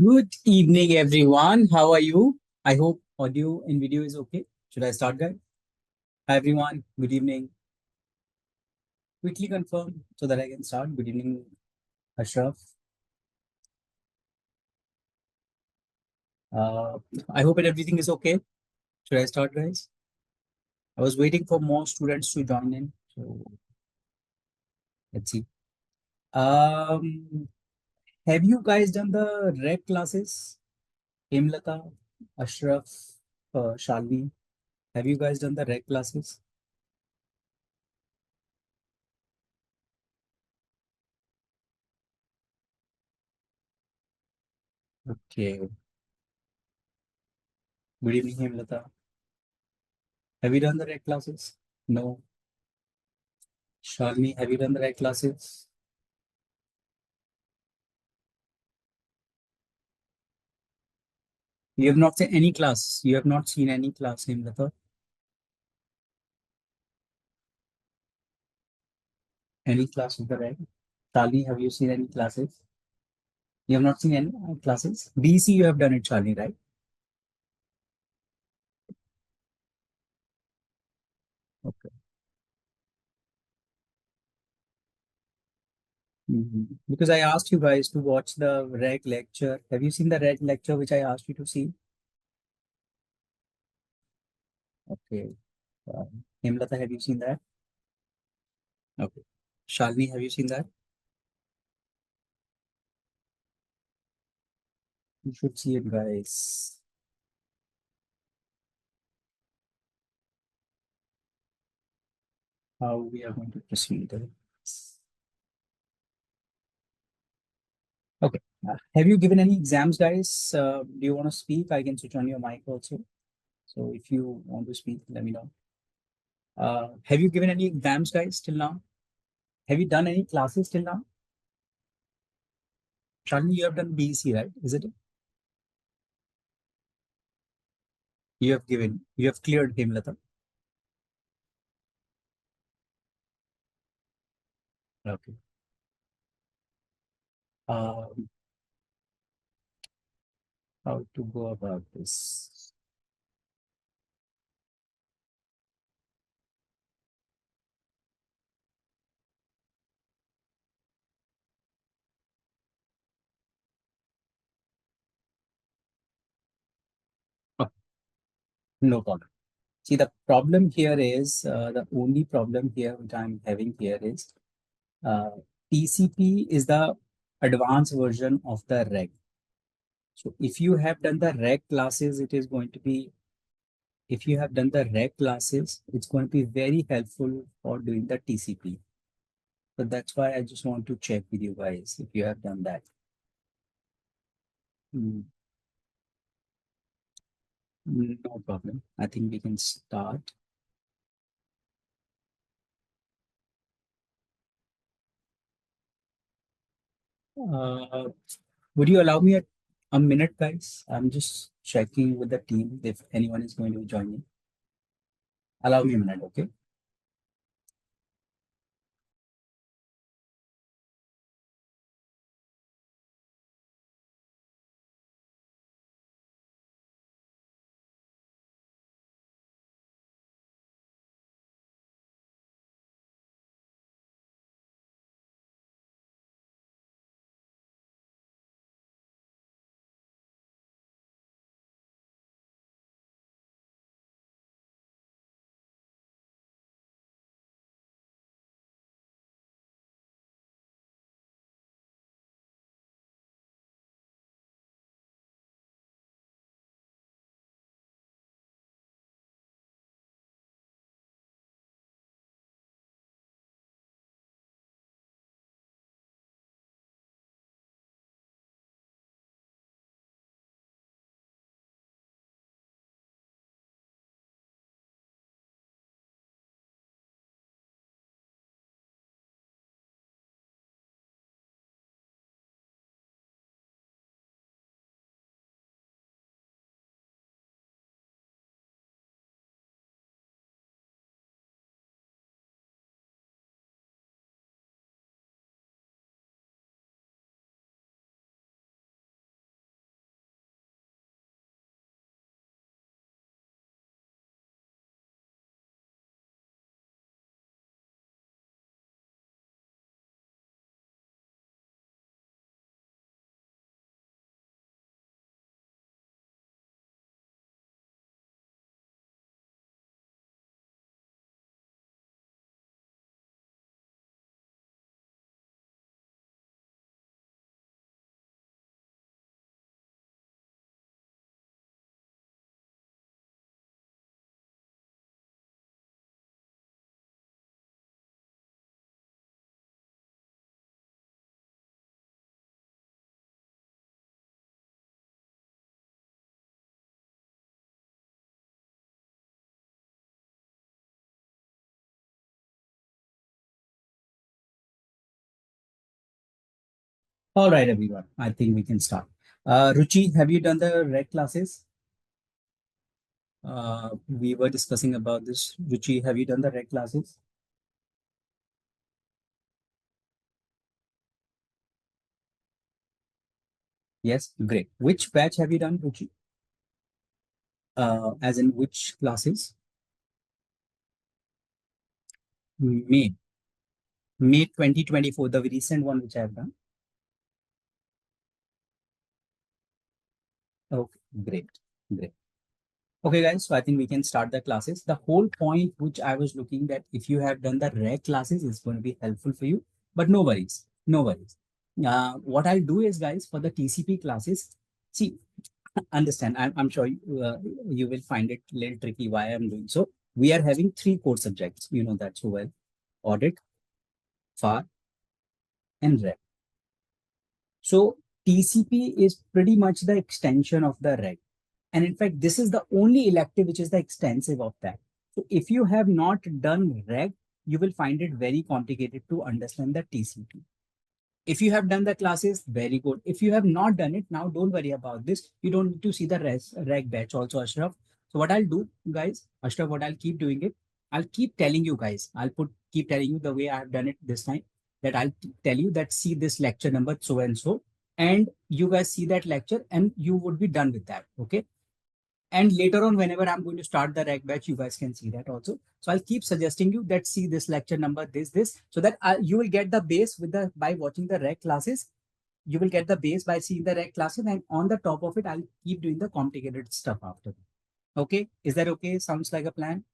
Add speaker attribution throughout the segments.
Speaker 1: Good evening, everyone. How are you? I hope audio and video is okay. Should I start, guys? Hi, everyone. Good evening. Quickly confirm so that I can start. Good evening, Ashraf. Uh, I hope that everything is okay. Should I start, guys? I was waiting for more students to join in. So let's see. Um, have you guys done the reg classes? Hemlata, Ashraf, Shalvi. Have you guys done the reg classes? Okay. Good evening, Hemlata. Have you done the reg classes? No. Shalini, have you done the right classes? You have not seen any class. You have not seen any class, Himlata. Any class of the right? Shalini, have you seen any classes? You have not seen any classes? BC, you have done it, Shalini, right? Okay. Because I asked you guys to watch the reg lecture. Have you seen the reg lecture which I asked you to see? Okay. Uh, Himlata, have you seen that? Okay. Shalini, have you seen that? You should see it, guys. How we are going to proceed. Okay. Have you given any exams, guys? Do you want to speak? I can switch on your mic also. So if you want to speak, let me know. Have you given any exams, guys, till now? Have you done any classes till now? Shalini, you have done BEC, right? Is it? You have given, you have cleared Hemlata. Okay. Um, how to go about this? Oh, no problem. See, the problem here is the only problem here which I'm having here is uh, TCP is the advanced version of the reg. So if you have done the reg classes, it is going to be, if you have done the reg classes, it's going to be very helpful for doing the TCP. So that's why I just want to check with you guys if you have done that. No problem. I think we can start. Uh, would you allow me a minute, guys? I'm just checking with the team if anyone is going to join me. Allow me a minute, okay? All right, everyone. I think we can start. Ruchi, have you done the reg classes? We were discussing about this. Ruchi, have you done the reg classes? Yes, great. Which batch have you done, Ruchi? As in which classes? May, May 2024, the recent one which I have done. Okay, great, great. Okay, guys, so I think we can start the classes. The whole point which I was looking that if you have done the reg classes is going to be helpful for you, but no worries, no worries. What I'll do is, guys, for the TCP classes, see, understand, I'm sure you will find it a little tricky why I'm doing so. We are having three core subjects, you know that so well: audit, FAR, and reg. So TCP is pretty much the extension of the reg. And in fact, this is the only elective which is the extensive of that. So if you have not done reg, you will find it very complicated to understand the TCP. If you have done the classes, very good. If you have not done it, now don't worry about this. You don't need to see the reg batch also, Ashraf. So what I'll do, guys, Ashraf, what I'll keep doing it, I'll keep telling you guys, keep telling you the way I have done it this time, that I'll tell you that see this lecture number so and so, and you guys see that lecture and you would be done with that. Okay. And later on, whenever I'm going to start the reg batch, you guys can see that also. So I'll keep suggesting you that see this lecture number, this, so that you will get the base with the by watching the reg classes. You will get the base by seeing the reg classes, and on the top of it, I'll keep doing the complicated stuff after. Okay, is that okay? Sounds like a plan?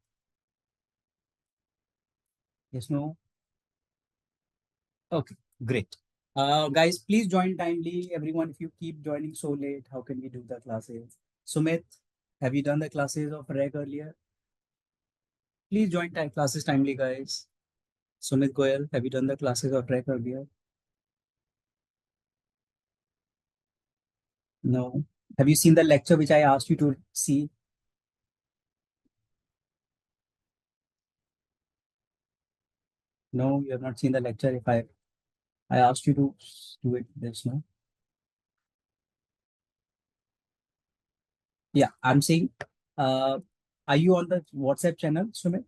Speaker 1: Yes, no? Okay, great. Guys, please join timely. Everyone, if you keep joining so late, how can we do the classes? Sumit, have you done the classes of reg earlier? Please join time classes timely, guys. Sumit Goyal, have you done the classes of reg earlier? No. Have you seen the lecture which I asked you to see? No, you have not seen the lecture. If I asked you to do it, there's no. Yeah, I'm saying, uh, are you on the WhatsApp channel, Sumit?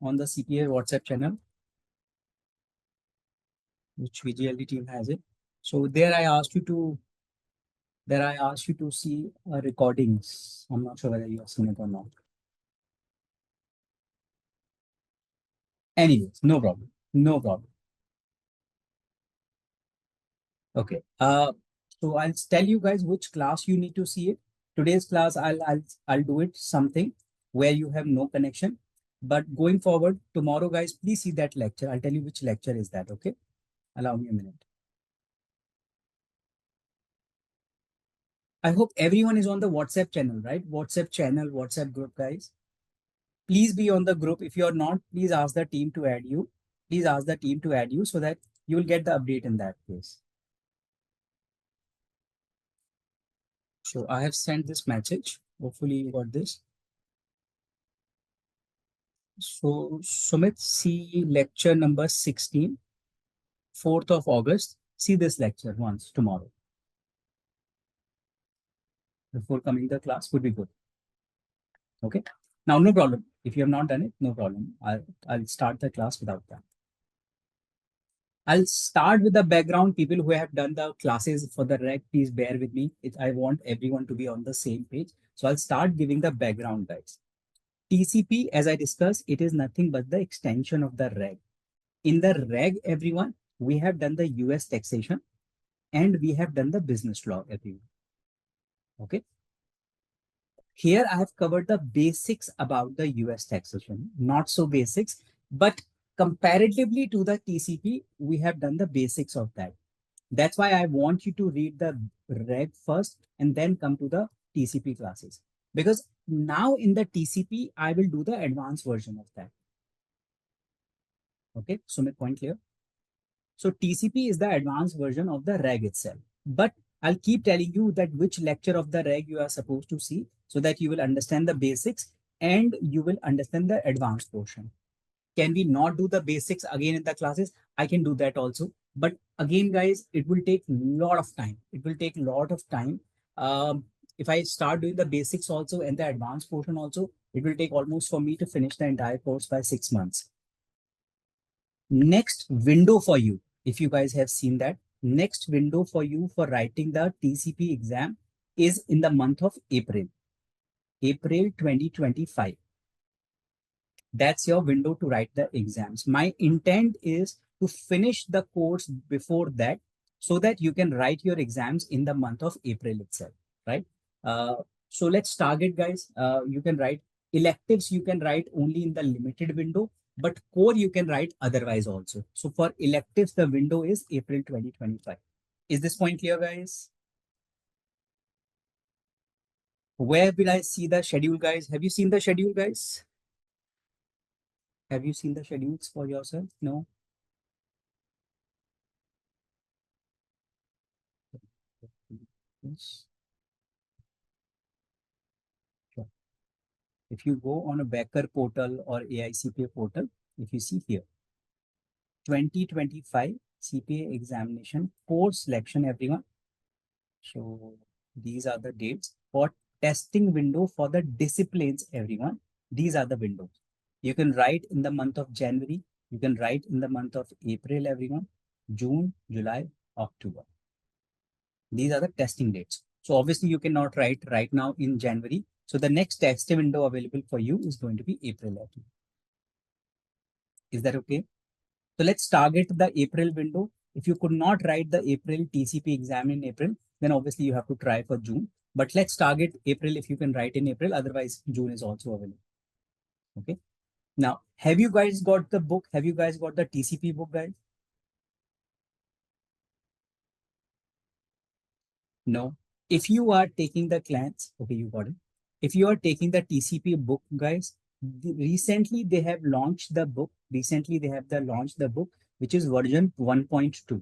Speaker 1: On the CPA WhatsApp channel, which VGLD team has it. So there I asked you to see recordings. I'm not sure whether you have seen it or not. Anyways, no problem. No problem. Okay. So I'll tell you guys which class you need to see it. Today's class, I'll do it something where you have no connection. But going forward, tomorrow, guys, please see that lecture. I'll tell you which lecture is that. Okay. Allow me a minute. I hope everyone is on the WhatsApp channel, right? WhatsApp channel, WhatsApp group, guys. Please be on the group. If you're not, please ask the team to add you. Please ask the team to add you so that you will get the update in that case. So I have sent this message. Hopefully you got this. So Sumit, see lecture number 16, 4th of August. See this lecture once tomorrow before coming to the class would be good. Okay. Now, no problem. If you have not done it, no problem. I'll start the class without that. I'll start with the background. People who have done the classes for the reg, please bear with me. I want everyone to be on the same page. So I'll start giving the background, guys. TCP, as I discussed, it is nothing but the extension of the reg. In the reg, everyone, we have done the US taxation and we have done the business law, everyone. Okay. Here I have covered the basics about the US taxation, not so basics, but comparatively to the TCP, we have done the basics of that. That's why I want you to read the reg first and then come to the TCP classes. Because now in the TCP, I will do the advanced version of that. Okay, Sumit, point clear? So TCP is the advanced version of the reg itself. But I'll keep telling you that which lecture of the reg you are supposed to see so that you will understand the basics and you will understand the advanced portion. Can we not do the basics again in the classes? I can do that also. But again, guys, it will take a lot of time. It will take a lot of time. Um, if I start doing the basics also and the advanced portion also, it will take almost for me to finish the entire course by 6 months. Next window for you, if you guys have seen that, next window for you for writing the TCP exam is in the month of April, April 2025. That's your window to write the exams. My intent is to finish the course before that so that you can write your exams in the month of April itself, right? So let's target, guys. You can write electives, you can write only in the limited window, but core you can write otherwise also. So for electives, the window is April 2025. Is this point clear, guys? Where will I see the schedule, guys? Have you seen the schedule, guys? Have you seen the schedules for yourself? No? Yes. Sure. If you go on a Becker portal or AICPA portal, if you see here, 2025 CPA examination course selection, everyone. So these are the dates for testing window for the disciplines, everyone. These are the windows. You can write in the month of January. You can write in the month of April, everyone. June, July, October. These are the testing dates. So obviously you cannot write right now in January. So the next test window available for you is going to be April. Is that okay? So let's target the April window. If you could not write the April TCP exam in April, then obviously you have to try for June. But let's target April if you can write in April. Otherwise, June is also available. Okay. Now, have you guys got the book? Have you guys got the TCP book, guys? No. If you are taking the class, okay, you got it. If you are taking the TCP book, guys, recently they have launched the book. Recently they have launched the book, which is version 1.2.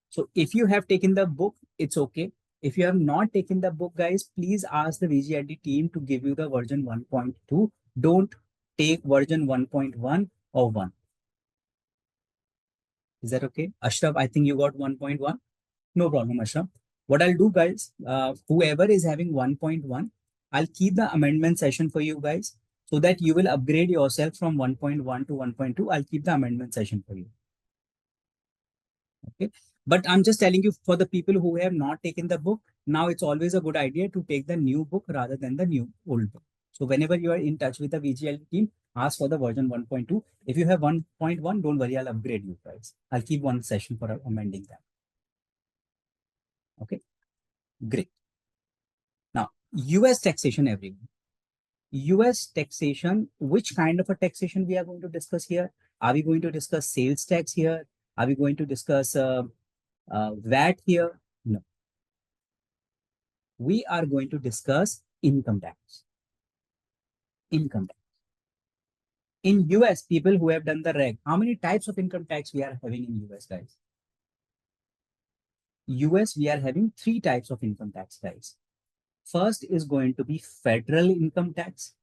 Speaker 1: So if you have taken the book, it's okay. If you have not taken the book, guys, please ask the VGLD team to give you the version 1.2. Don't take version 1.1 or 1. Is that okay? Ashraf, I think you got 1.1. No problem, Ashraf. What I'll do, guys, whoever is having 1.1, I'll keep the amendment session for you guys so that you will upgrade yourself from 1.1 to 1.2. I'll keep the amendment session for you. Okay. But I'm just telling you, for the people who have not taken the book, now it's always a good idea to take the new book rather than the new old book. So whenever you are in touch with the VGL team, ask for the version 1.2. If you have 1.1, don't worry, I'll upgrade you guys. I'll keep one session for amending that. Okay, great. Now, US taxation, everyone. US taxation, which kind of a taxation we are going to discuss here? Are we going to discuss sales tax here? Are we going to discuss VAT here? No. We are going to discuss income tax. Income tax. In US, people who have done the reg, how many types of income tax we are having in US, guys? US, we are having 3 types of income tax, guys. First is going to be federal income tax,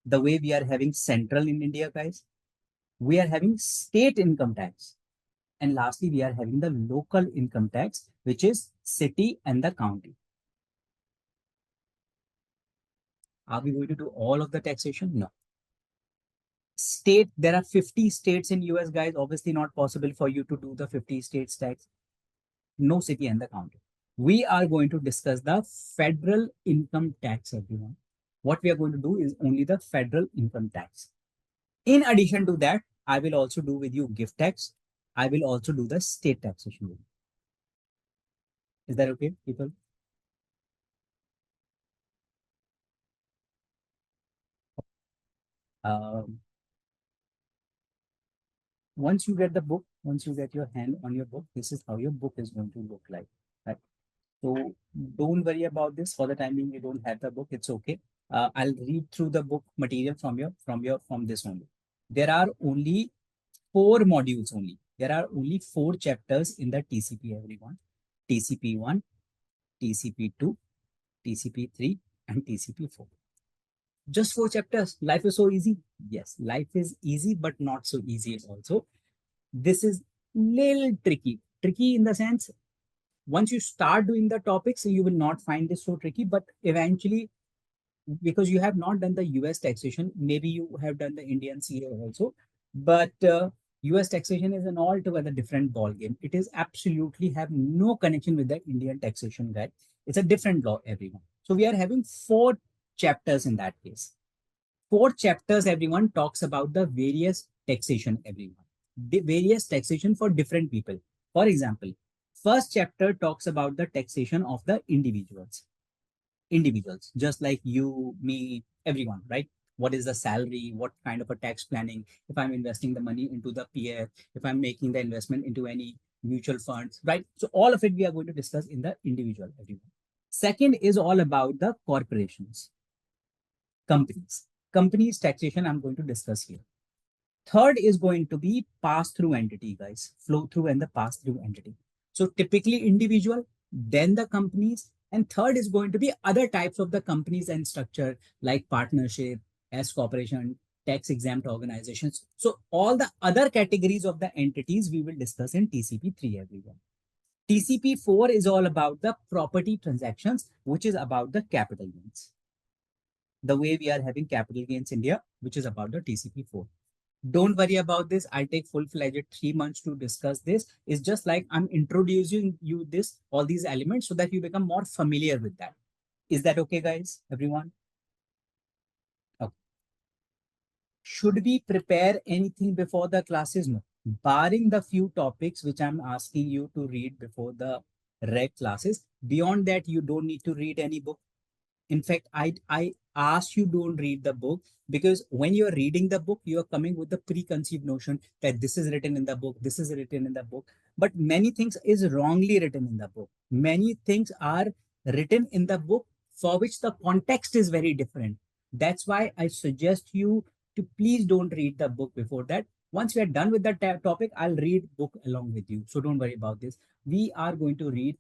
Speaker 1: the way we are having central in India, guys. We are having state income tax. And lastly, we are having the local income tax, which is city and the county. Are we going to do all of the taxation? No. State, there are 50 states in US, guys. Obviously not possible for you to do the 50 states tax. No city and the county. We are going to discuss the federal income tax, everyone. What we are going to do is only the federal income tax. In addition to that, I will also do with you gift tax. I will also do the state taxation with you. Is that okay, people? Um, once you get the book, once you get your hand on your book, this is how your book is going to look like. Right? So don't worry about this. For the time being, you don't have the book. It's okay. I'll read through the book material from this only. There are only 4 modules only. There are only 4 chapters in the TCP, everyone. TCP 1, TCP 2, TCP 3, and TCP 4. Just 4 chapters. Life is so easy. Yes, life is easy, but not so easy also. This is little tricky. Tricky in the sense, once you start doing the topics, you will not find this so tricky, but eventually, because you have not done the US taxation, maybe you have done the Indian CA also, but US taxation is an altogether different ball game. It is absolutely have no connection with the Indian taxation guide. It's a different law, everyone. So we are having four chapters in that case. Four chapters, everyone talks about the various taxation, everyone. The various taxation for different people. For example, first chapter talks about the taxation of the individuals, just like you, me, everyone, right? What is the salary? What kind of a tax planning? If I'm investing the money into the PF, if I'm making the investment into any mutual funds, right? So all of it we are going to discuss in the individual, everyone. Second is all about the corporations, companies. Companies taxation I'm going to discuss here. Third is going to be pass-through entity, guys, flow through and the pass-through entity. So typically individual, then the companies, and third is going to be other types of the companies and structure like partnership, S corporation, tax exempt organizations. So all the other categories of the entities we will discuss in TCP3, everyone. TCP4 is all about the property transactions, which is about the capital gains. The way we are having capital gains India, which is about the TCP4. Don't worry about this. I'll take full-fledged 3 months to discuss this. It's just like I'm introducing you this, all these elements so that you become more familiar with that. Is that okay, guys? Everyone? Okay. Should we prepare anything before the classes? No. Barring the few topics which I'm asking you to read before the reg classes. Beyond that, you don't need to read any book. In fact, I ask you don't read the book, because when you're reading the book, you're coming with the preconceived notion that this is written in the book, this is written in the book. But many things is wrongly written in the book. Many things are written in the book for which the context is very different. That's why I suggest you to please don't read the book before that. Once we are done with the topic, I'll read book along with you. So don't worry about this. We are going to read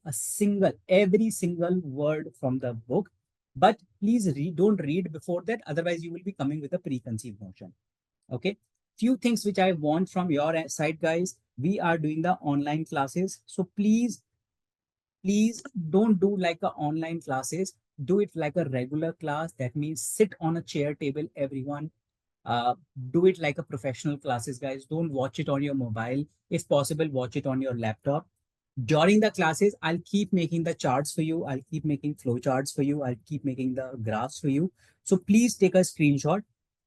Speaker 1: every single word from the book, but please don't read before that. Otherwise, you will be coming with a preconceived notion. Okay. Few things which I want from your side, guys. We are doing the online classes. So please don't do like a online classes. Do it like a regular class. That means sit on a chair table, everyone. Uh, do it like a professional classes, guys. Don't watch it on your mobile. If possible, watch it on your laptop. During the classes, I'll keep making the charts for you. I'll keep making flow charts for you. I'll keep making the graphs for you. So please take a screenshot.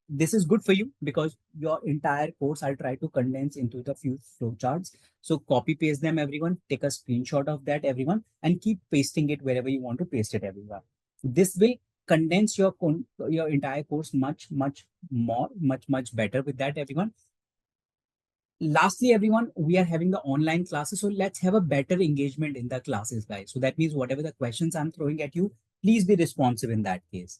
Speaker 1: This is good for you because your entire course I'll try to condense into the few flow charts. So copy paste them, everyone. Take a screenshot of that, everyone, and keep pasting it wherever you want to paste it, everyone. This will condense your entire course much more, much better with that, everyone. Lastly, everyone, we are having the online classes, so let's have a better engagement in the classes, guys. So that means whatever the questions I'm throwing at you, please be responsive in that case.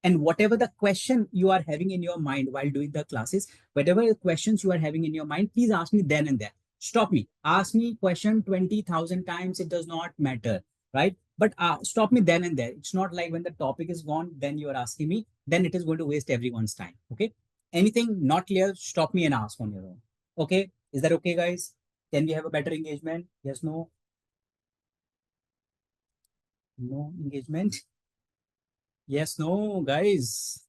Speaker 1: And whatever the question you are having in your mind while doing the classes, whatever questions you are having in your mind, please ask me then and there. Stop me. Ask me question 20,000 times. It does not matter, right? But stop me then and there. It's not like when the topic is gone, then you are asking me, then it is going to waste everyone's time. Okay. Anything not clear, stop me and ask on your own. Okay. Is that okay, guys? Can we have a better engagement? Yes, no? No engagement? Yes, no, guys.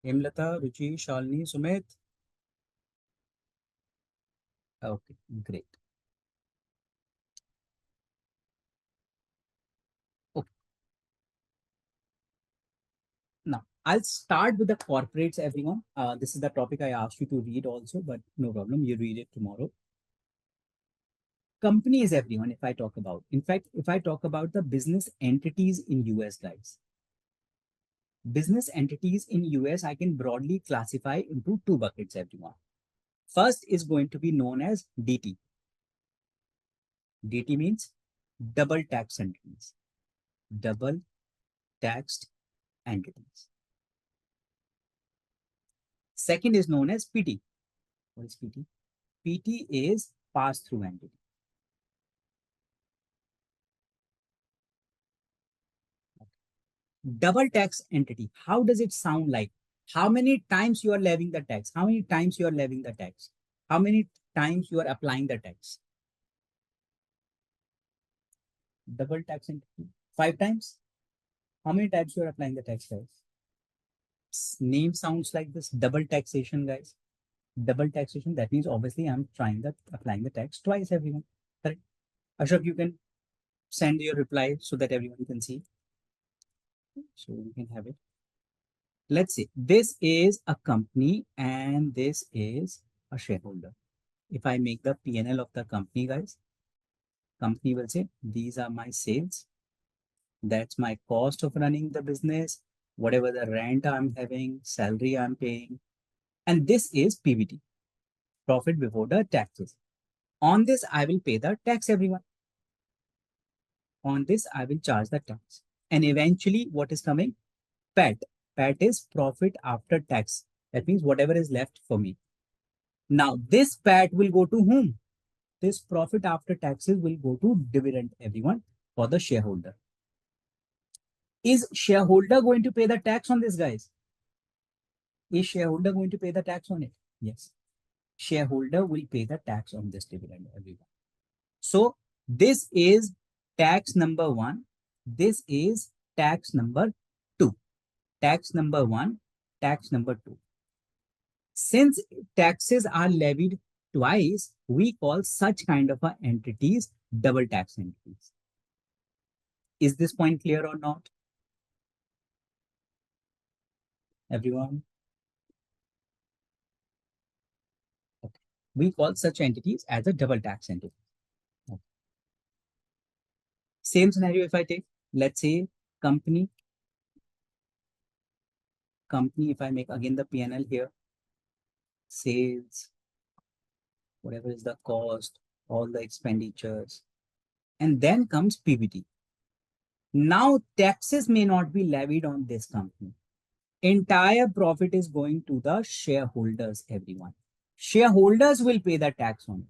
Speaker 1: Hemlata, Ruchi, Shalini, Sumit. Okay, great. Okay, now I'll start with the corporates, everyone. This is the topic I asked you to read also, but no problem. You read it tomorrow. Companies, everyone, if I talk about. In fact, if I talk about the business entities in US, guys, business entities in US, I can broadly classify into two buckets, everyone. First is going to be known as DT. DT means double tax entities. Double taxed entities. Second is known as PT. What is PT? PT is pass-through entity. Double tax entity. How does it sound like? How many times you are levying the tax? How many times you are levying the tax? How many times you are applying the tax? Double tax entity. 5 times? How many times you are applying the tax, guys? Name sounds like this, double taxation, guys. Double taxation, that means obviously I'm applying the tax twice, everyone. Correct? Ashok, you can send your reply so that everyone can see. So we can have it. Let's say this is a company and this is a shareholder. If I make the P&L of the company, guys, company will say, these are my sales. That's my cost of running the business, whatever the rent I'm having, salary I'm paying. And this is PBT, profit before the taxes. On this, I will pay the tax, everyone. On this, I will charge the tax. And eventually, what is coming? PAT. PAT is profit after tax. That means whatever is left for me. Now, this PAT will go to whom? This profit after taxes will go to dividend, everyone, for the shareholder. Is shareholder going to pay the tax on this, guys? Is shareholder going to pay the tax on it? Yes. Shareholder will pay the tax on this dividend, everyone. So this is tax number 1. This is tax number 2. Tax number 1, tax number 2. Since taxes are levied twice, we call such kind of entities double tax entities. Is this point clear or not? Everyone? Okay. We call such entities as a double tax entity. Okay. Same scenario if I take, let's say company, if I make again the P&L here, sales, whatever is the cost, all the expenditures, and then comes PBT. Now taxes may not be levied on this company. Entire profit is going to the shareholders, everyone. Shareholders will pay the tax on it.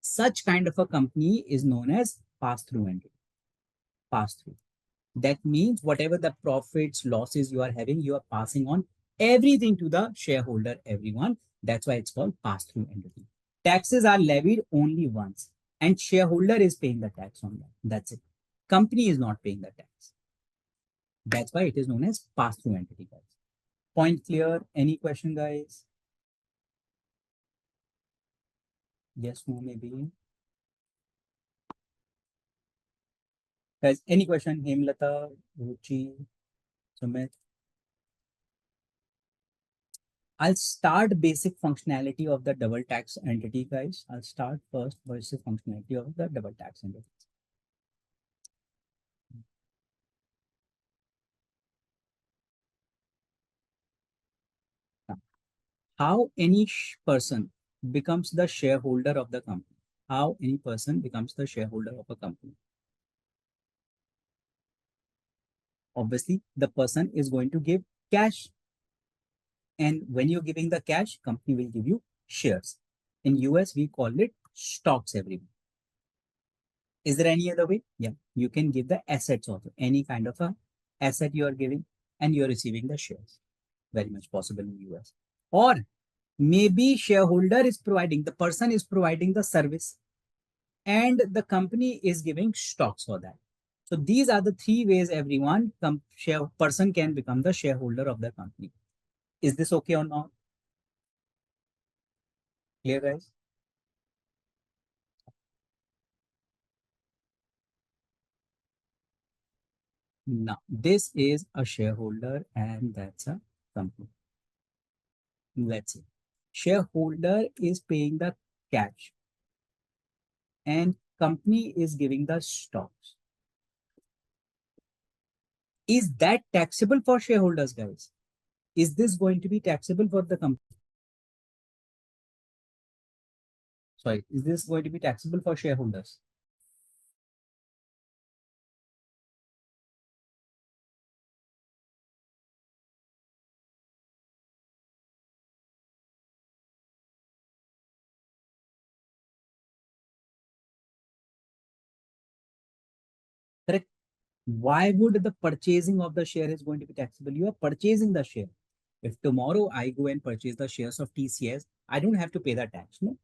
Speaker 1: Such kind of a company is known as pass-through entity. Pass-through. That means whatever the profits, losses you are having, you are passing on everything to the shareholder, everyone. That's why it's called pass-through entity. Taxes are levied only once, and shareholder is paying the tax on that. That's it. Company is not paying the tax. That's why it is known as pass-through entity, guys. Point clear? Any question, guys? Yes, no, maybe. Guys, any question? Hemlata, Ruchi, Sumit? I'll start basic functionality of the double tax entity, guys. I'll start first basic functionality of the double tax entity. Now, how any person becomes the shareholder of the company? How any person becomes the shareholder of a company? Obviously, the person is going to give cash. And when you're giving the cash, company will give you shares. In US, we call it stocks, everyone. Is there any other way? Yeah, you can give the assets also. Any kind of a asset you are giving and you're receiving the shares. Very much possible in US. Or maybe shareholder is providing, the person is providing the service and the company is giving stocks for that. So these are the 3 ways everyone, person can become the shareholder of the company. Is this okay or not? Clear, guys? Now, this is a shareholder and that's a company. Let's see. Shareholder is paying the cash and company is giving the stocks. Is that taxable for shareholders, guys? Is this going to be taxable for the company? Sorry, is this going to be taxable for shareholders? Correct. Why would the purchasing of the share is going to be taxable? You are purchasing the share. If tomorrow I go and purchase the shares of TCS, I don't have to pay the tax. No,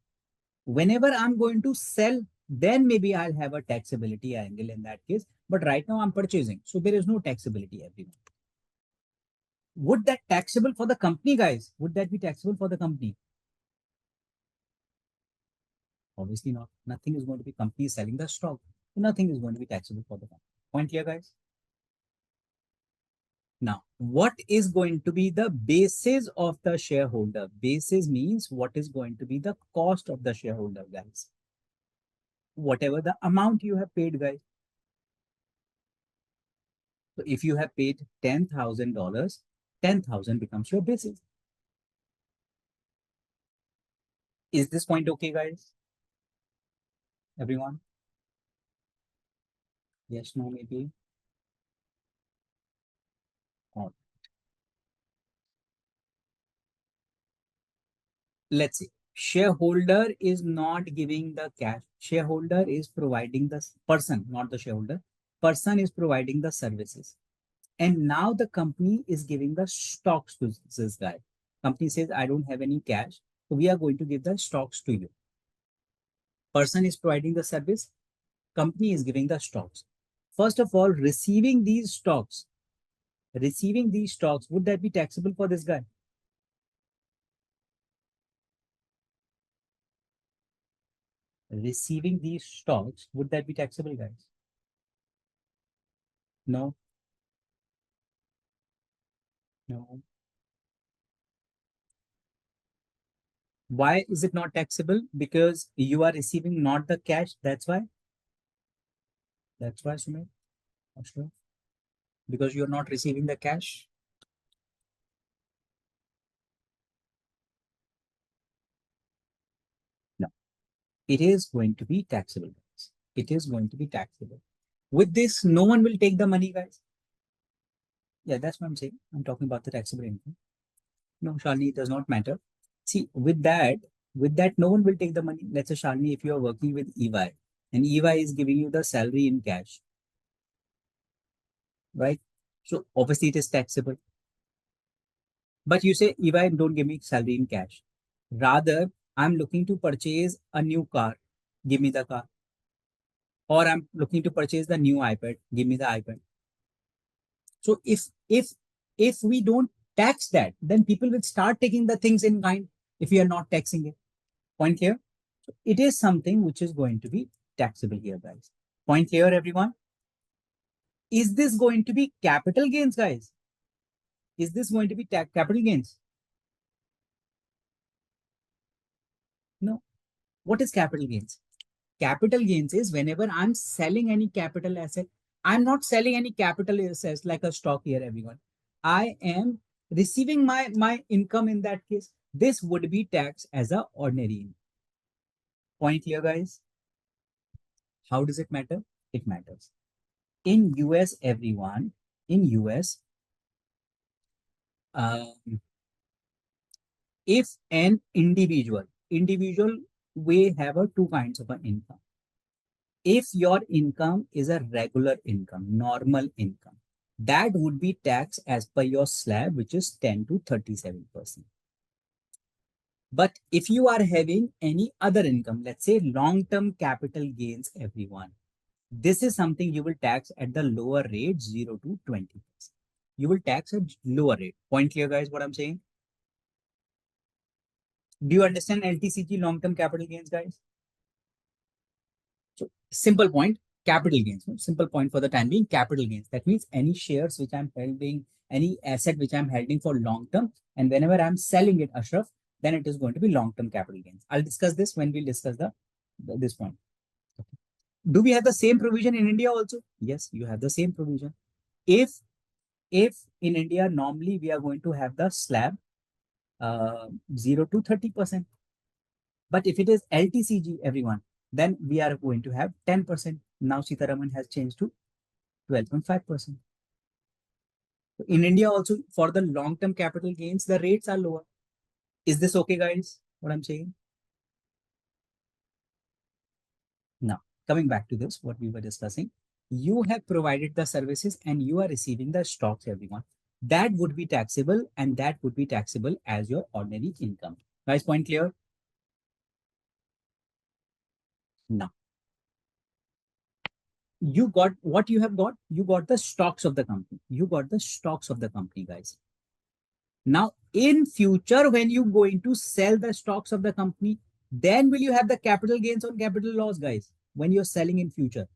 Speaker 1: Whenever I'm going to sell, then maybe I'll have a taxability angle in that case. But right now I'm purchasing, so there is no taxability everyone. Would that taxable for the company, guys? Would that be taxable for the company? Obviously not. Nothing is going to be company selling the stock. Nothing is going to be taxable for the company. Point clear, guys? Now, what is going to be the basis of the shareholder? Basis means what is going to be the cost of the shareholder, guys. Whatever the amount you have paid, guys. So if you have paid $10,000, 10,000 becomes your basis. Is this point okay, guys? Everyone? Yes, no, maybe. Or let's see. Shareholder is not giving the cash. Shareholder is providing the person, not the shareholder. Person is providing the services. And now the company is giving the stocks to this guy. Company says, I don't have any cash. So we are going to give the stocks to you. Person is providing the service. Company is giving the stocks. First of all, receiving these stocks, would that be taxable for this guy? Receiving these stocks, would that be taxable, guys? No, no. Why is it not taxable? Because you are receiving not the cash. That's why. That's why, Sumit. Sure. Because you're not receiving the cash. No, it is going to be taxable, guys. It is going to be taxable. With this, no one will take the money, guys. Yeah, that's what I'm saying. I'm talking about the taxable income. No, Shalini, it does not matter. See, with that, no one will take the money. Let's say, Shalini, if you are working with EY and EY is giving you the salary in cash, right? So obviously it is taxable. But you say, EY, don't give me salary in cash. Rather, I'm looking to purchase a new car. Give me the car. Or I'm looking to purchase the new iPad. Give me the iPad. So if we don't tax that, then people will start taking the things in kind if we are not taxing it. Point clear? So it is something which is going to be taxable here, guys. Point clear, everyone? Is this going to be capital gains, guys? Is this going to be capital gains? No. What is capital gains? Capital gains is whenever I'm selling any capital asset, I'm not selling any capital assets like a stock here, everyone. I am receiving my income in that case. This would be taxed as a ordinary income. Point clear, guys? How does it matter? It matters. In US, everyone, in US, if an individual we have a two kinds of an income. If your income is a regular income, normal income, that would be taxed as per your slab, which is 10 to 37%. But if you are having any other income, let's say long-term capital gains, everyone, this is something you will tax at the lower rate, 0 to 20%. You will tax at lower rate. Point clear, guys, what I'm saying? Do you understand LTCG, long-term capital gains, guys? So simple point, capital gains. Simple point for the time being, capital gains. That means any shares which I'm holding, any asset which I'm holding for long term, and whenever I'm selling it, Ashraf, then it is going to be long-term capital gains. I'll discuss this when we'll discuss this point. Okay. Do we have the same provision in India also? Yes, you have the same provision. If in India normally we are going to have the slab 0 to 30%. But if it is LTCG, everyone, then we are going to have 10%. Now Sitaraman has changed to 12.5%. In India also, for the long-term capital gains, the rates are lower. Is this okay, guys? What I'm saying? Now, coming back to this, what we were discussing, you have provided the services and you are receiving the stocks, everyone. That would be taxable and that would be taxable as your ordinary income. Guys, point clear? Now, you got what you have got. You got the stocks of the company. You got the stocks of the company, guys. Now, in future, when you going to sell the stocks of the company, then will you have the capital gains on capital loss, guys? When you're selling in future,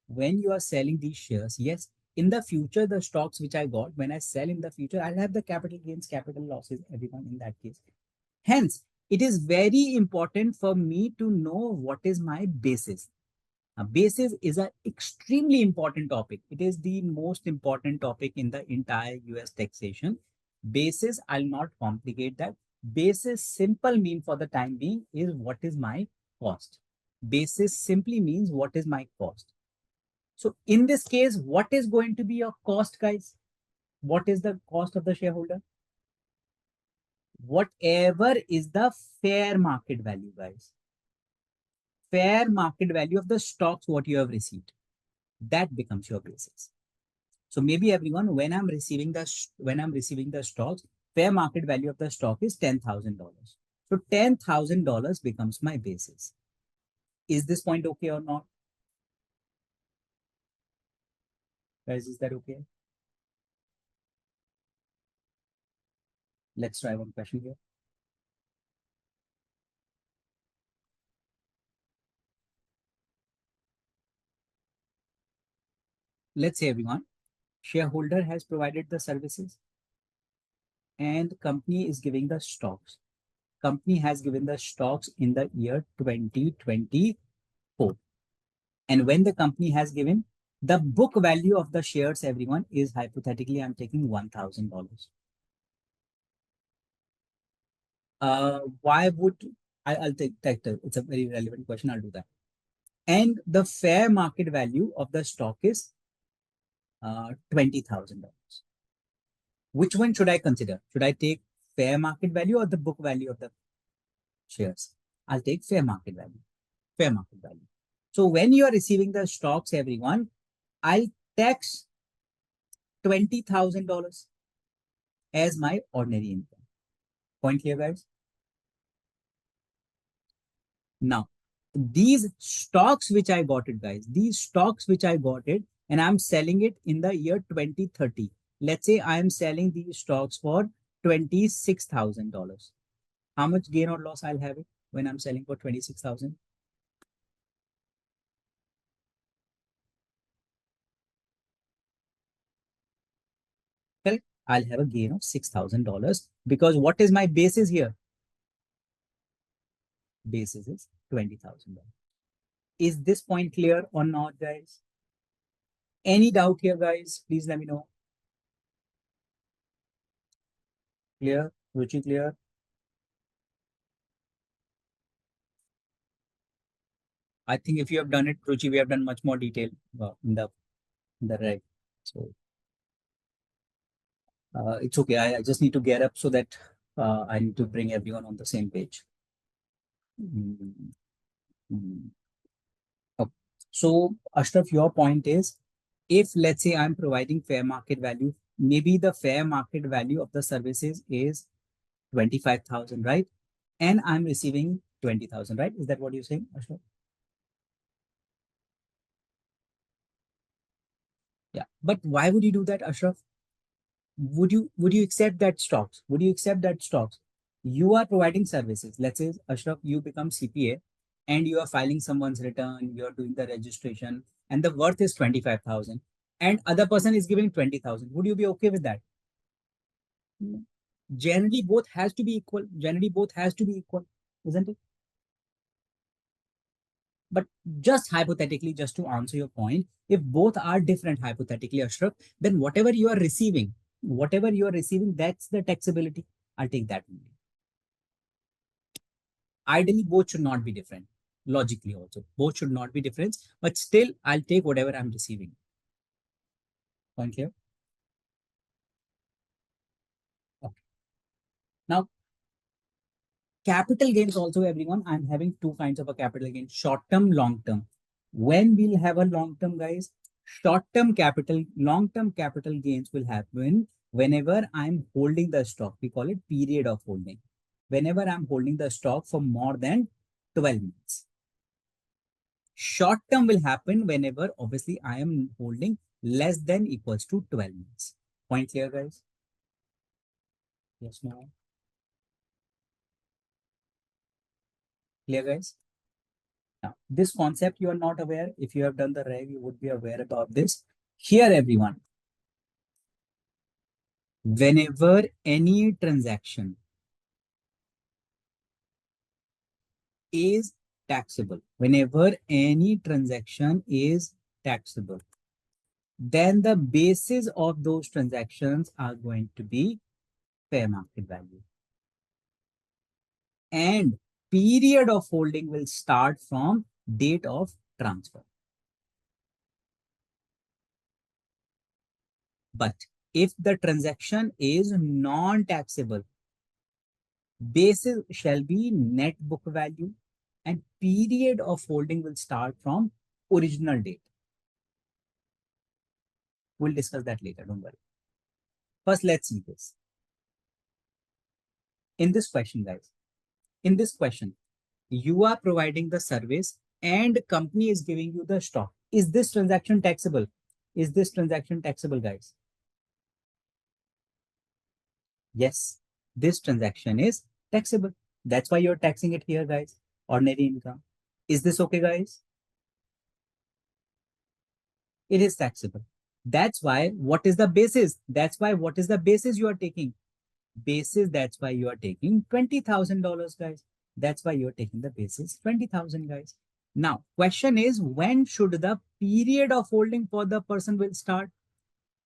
Speaker 1: when you are selling these shares, yes, in the future, the stocks which I got, when I sell in the future, I'll have the capital gains, capital losses, everyone in that case. Hence, it is very important for me to know what is my basis. Basis is an extremely important topic. It is the most important topic in the entire US taxation. Basis, I'll not complicate that. Basis, simple mean for the time being is what is my cost. Basis simply means what is my cost. So in this case, what is going to be your cost, guys? What is the cost of the shareholder? Whatever is the fair market value, guys. Fair market value of the stocks what you have received. That becomes your basis. So maybe everyone, when I'm receiving the stocks, fair market value of the stock is $10,000. So $10,000 becomes my basis. Is this point okay or not? Guys, is that okay? Let's try one question here. Let's say everyone, shareholder has provided the services and company is giving the stocks. Company has given the stocks in the year 2024. And when the company has given, the book value of the shares, everyone, is hypothetically, I'm taking $1,000. Why would I'll take that. It's a very relevant question. I'll do that. And the fair market value of the stock is $20,000. Which one should I consider? Should I take fair market value or the book value of the shares? I'll take fair market value. Fair market value. So when you are receiving the stocks, everyone, I'll tax $20,000 as my ordinary income. Point clear, guys? Now, these stocks which I got it, guys, these stocks which I got it, and I'm selling it in the year 2030. Let's say I am selling these stocks for $26,000. How much gain or loss I'll have it when I'm selling for 26,000? Well, I'll have a gain of $6,000 because what is my basis here? Basis is $20,000. Is this point clear or not, guys? Any doubt here, guys? Please let me know. Clear? Ruchi, clear? I think if you have done it, Ruchi, we have done much more detail in the right. So it's okay. I just need to get up so that I need to bring everyone on the same page. Mm, mm. Okay. So Ashraf, your point is, if let's say I'm providing fair market value, maybe the fair market value of the services is 25,000, right? And I'm receiving 20,000, right? Is that what you're saying, Ashraf? Yeah. But why would you do that, Ashraf? Would you accept that stocks? Would you accept that stocks? You are providing services. Let's say, Ashraf, you become CPA and you are filing someone's return, you are doing the registration, and the worth is 25,000, and other person is giving 20,000. Would you be okay with that? Generally, both has to be equal. Generally, both has to be equal, isn't it? But just hypothetically, just to answer your point, if both are different, hypothetically, Ashraf, then whatever you are receiving, that's the taxability. I'll take that only. Ideally, both should not be different. Logically, also, both should not be different, but still, I'll take whatever I'm receiving. Point clear? Okay. Now, capital gains also, everyone. I'm having two kinds of a capital gain: short term, long term. When we'll have a long term, guys, long term capital gains will happen whenever I'm holding the stock. We call it period of holding. Whenever I'm holding the stock for more than 12 months. Short term will happen whenever obviously I am holding less than equals to 12 months. Point clear, guys? Yes, no? Clear, guys? Now, this concept you are not aware. If you have done the reg, you would be aware about this. Here, everyone, whenever any transaction is taxable, whenever any transaction is taxable, then the basis of those transactions are going to be fair market value. And period of holding will start from date of transfer. But if the transaction is non-taxable, basis shall be net book value and period of holding will start from original date. We'll discuss that later, don't worry. First, let's see this. In this question, guys, in this question, you are providing the service and company is giving you the stock. Is this transaction taxable? Is this transaction taxable, guys? Yes, this transaction is taxable. That's why you're taxing it here, guys. Ordinary income. Is this okay, guys? It is taxable. That's why what is the basis? That's why what is the basis you are taking? Basis, that's why you are taking $20,000, guys. That's why you're taking the basis 20,000, guys. Now, question is, when should the period of holding for the person will start?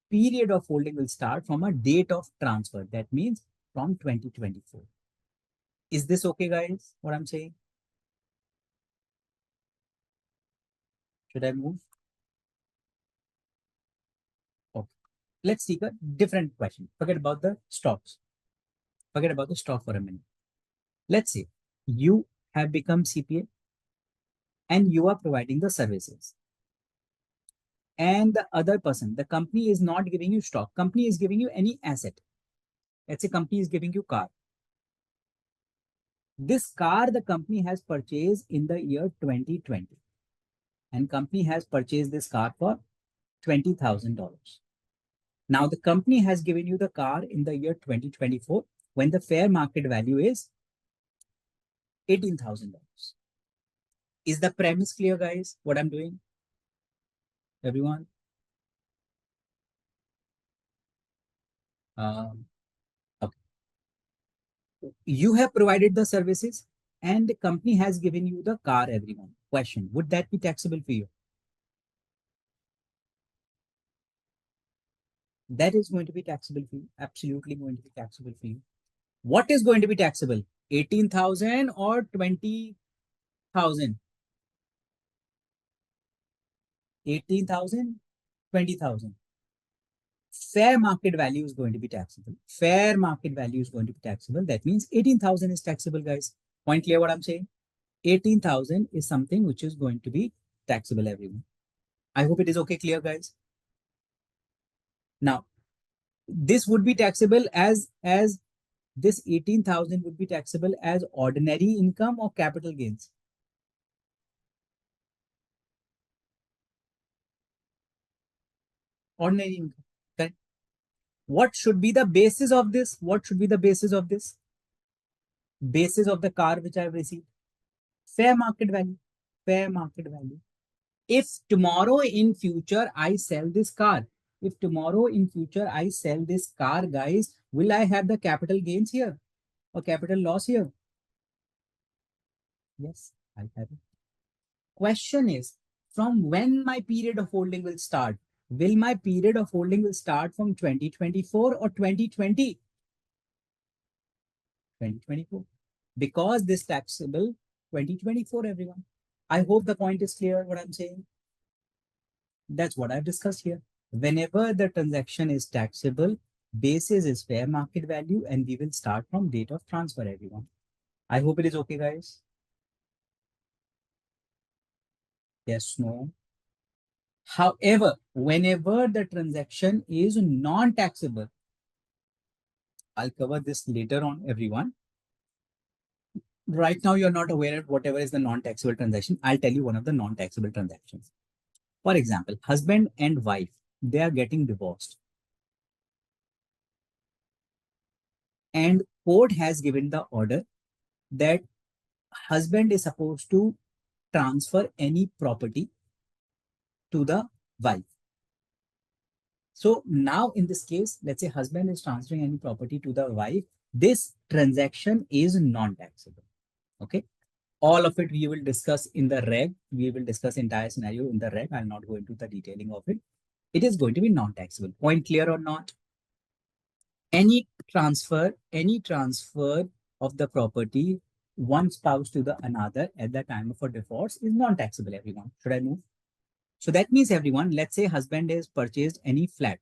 Speaker 1: Period of holding will start from a date of transfer. That means from 2024. Is this okay, guys? What I'm saying? Should I move? Okay. Let's take a different question. Forget about the stocks. Forget about the stock for a minute. Let's say you have become CPA and you are providing the services. And the other person, the company is not giving you stock. Company is giving you any asset. Let's say company is giving you car. This car the company has purchased in the year 2020. And company has purchased this car for $20,000. Now the company has given you the car in the year 2024 when the fair market value is $18,000. Is the premise clear, guys? What I'm doing? Everyone? Okay. You have provided the services and the company has given you the car, everyone. Question, would that be taxable for you? That is going to be taxable for you. Absolutely going to be taxable for you. What is going to be taxable? 18,000 or 20,000? 18,000, 20,000. Fair market value is going to be taxable. Fair market value is going to be taxable. That means 18,000 is taxable, guys. Point clear what I'm saying? 18,000 is something which is going to be taxable, everyone. I hope it is okay, clear, guys. Now, this would be taxable as this 18,000 would be taxable as ordinary income or capital gains. Ordinary income. Okay. What should be the basis of this? What should be the basis of this? Basis of the car which I have received. Fair market value. Fair market value. If tomorrow in future I sell this car, if tomorrow in future I sell this car, guys, will I have the capital gains here or capital loss here? Yes, I have it. Question is, from when my period of holding will start? Will my period of holding will start from 2024 or 2020? 2024. Because this taxable 2024, everyone. I hope the point is clear what I'm saying. That's what I've discussed here. Whenever the transaction is taxable, basis is fair market value, and we will start from date of transfer, everyone. I hope it is okay, guys. Yes, no. However, whenever the transaction is non-taxable, I'll cover this later on, everyone. Right now, you're not aware of whatever is the non-taxable transaction. I'll tell you one of the non-taxable transactions. For example, husband and wife, they are getting divorced. And court has given the order that husband is supposed to transfer any property to the wife. So now in this case, let's say husband is transferring any property to the wife. This transaction is non-taxable. Okay. All of it we will discuss in the reg. We will discuss entire scenario in the reg. I'll not go into the detailing of it. It is going to be non-taxable. Point clear or not? Any transfer of the property one spouse to the another at the time of a divorce is non-taxable, everyone. Should I move? So that means everyone, let's say husband has purchased any flat.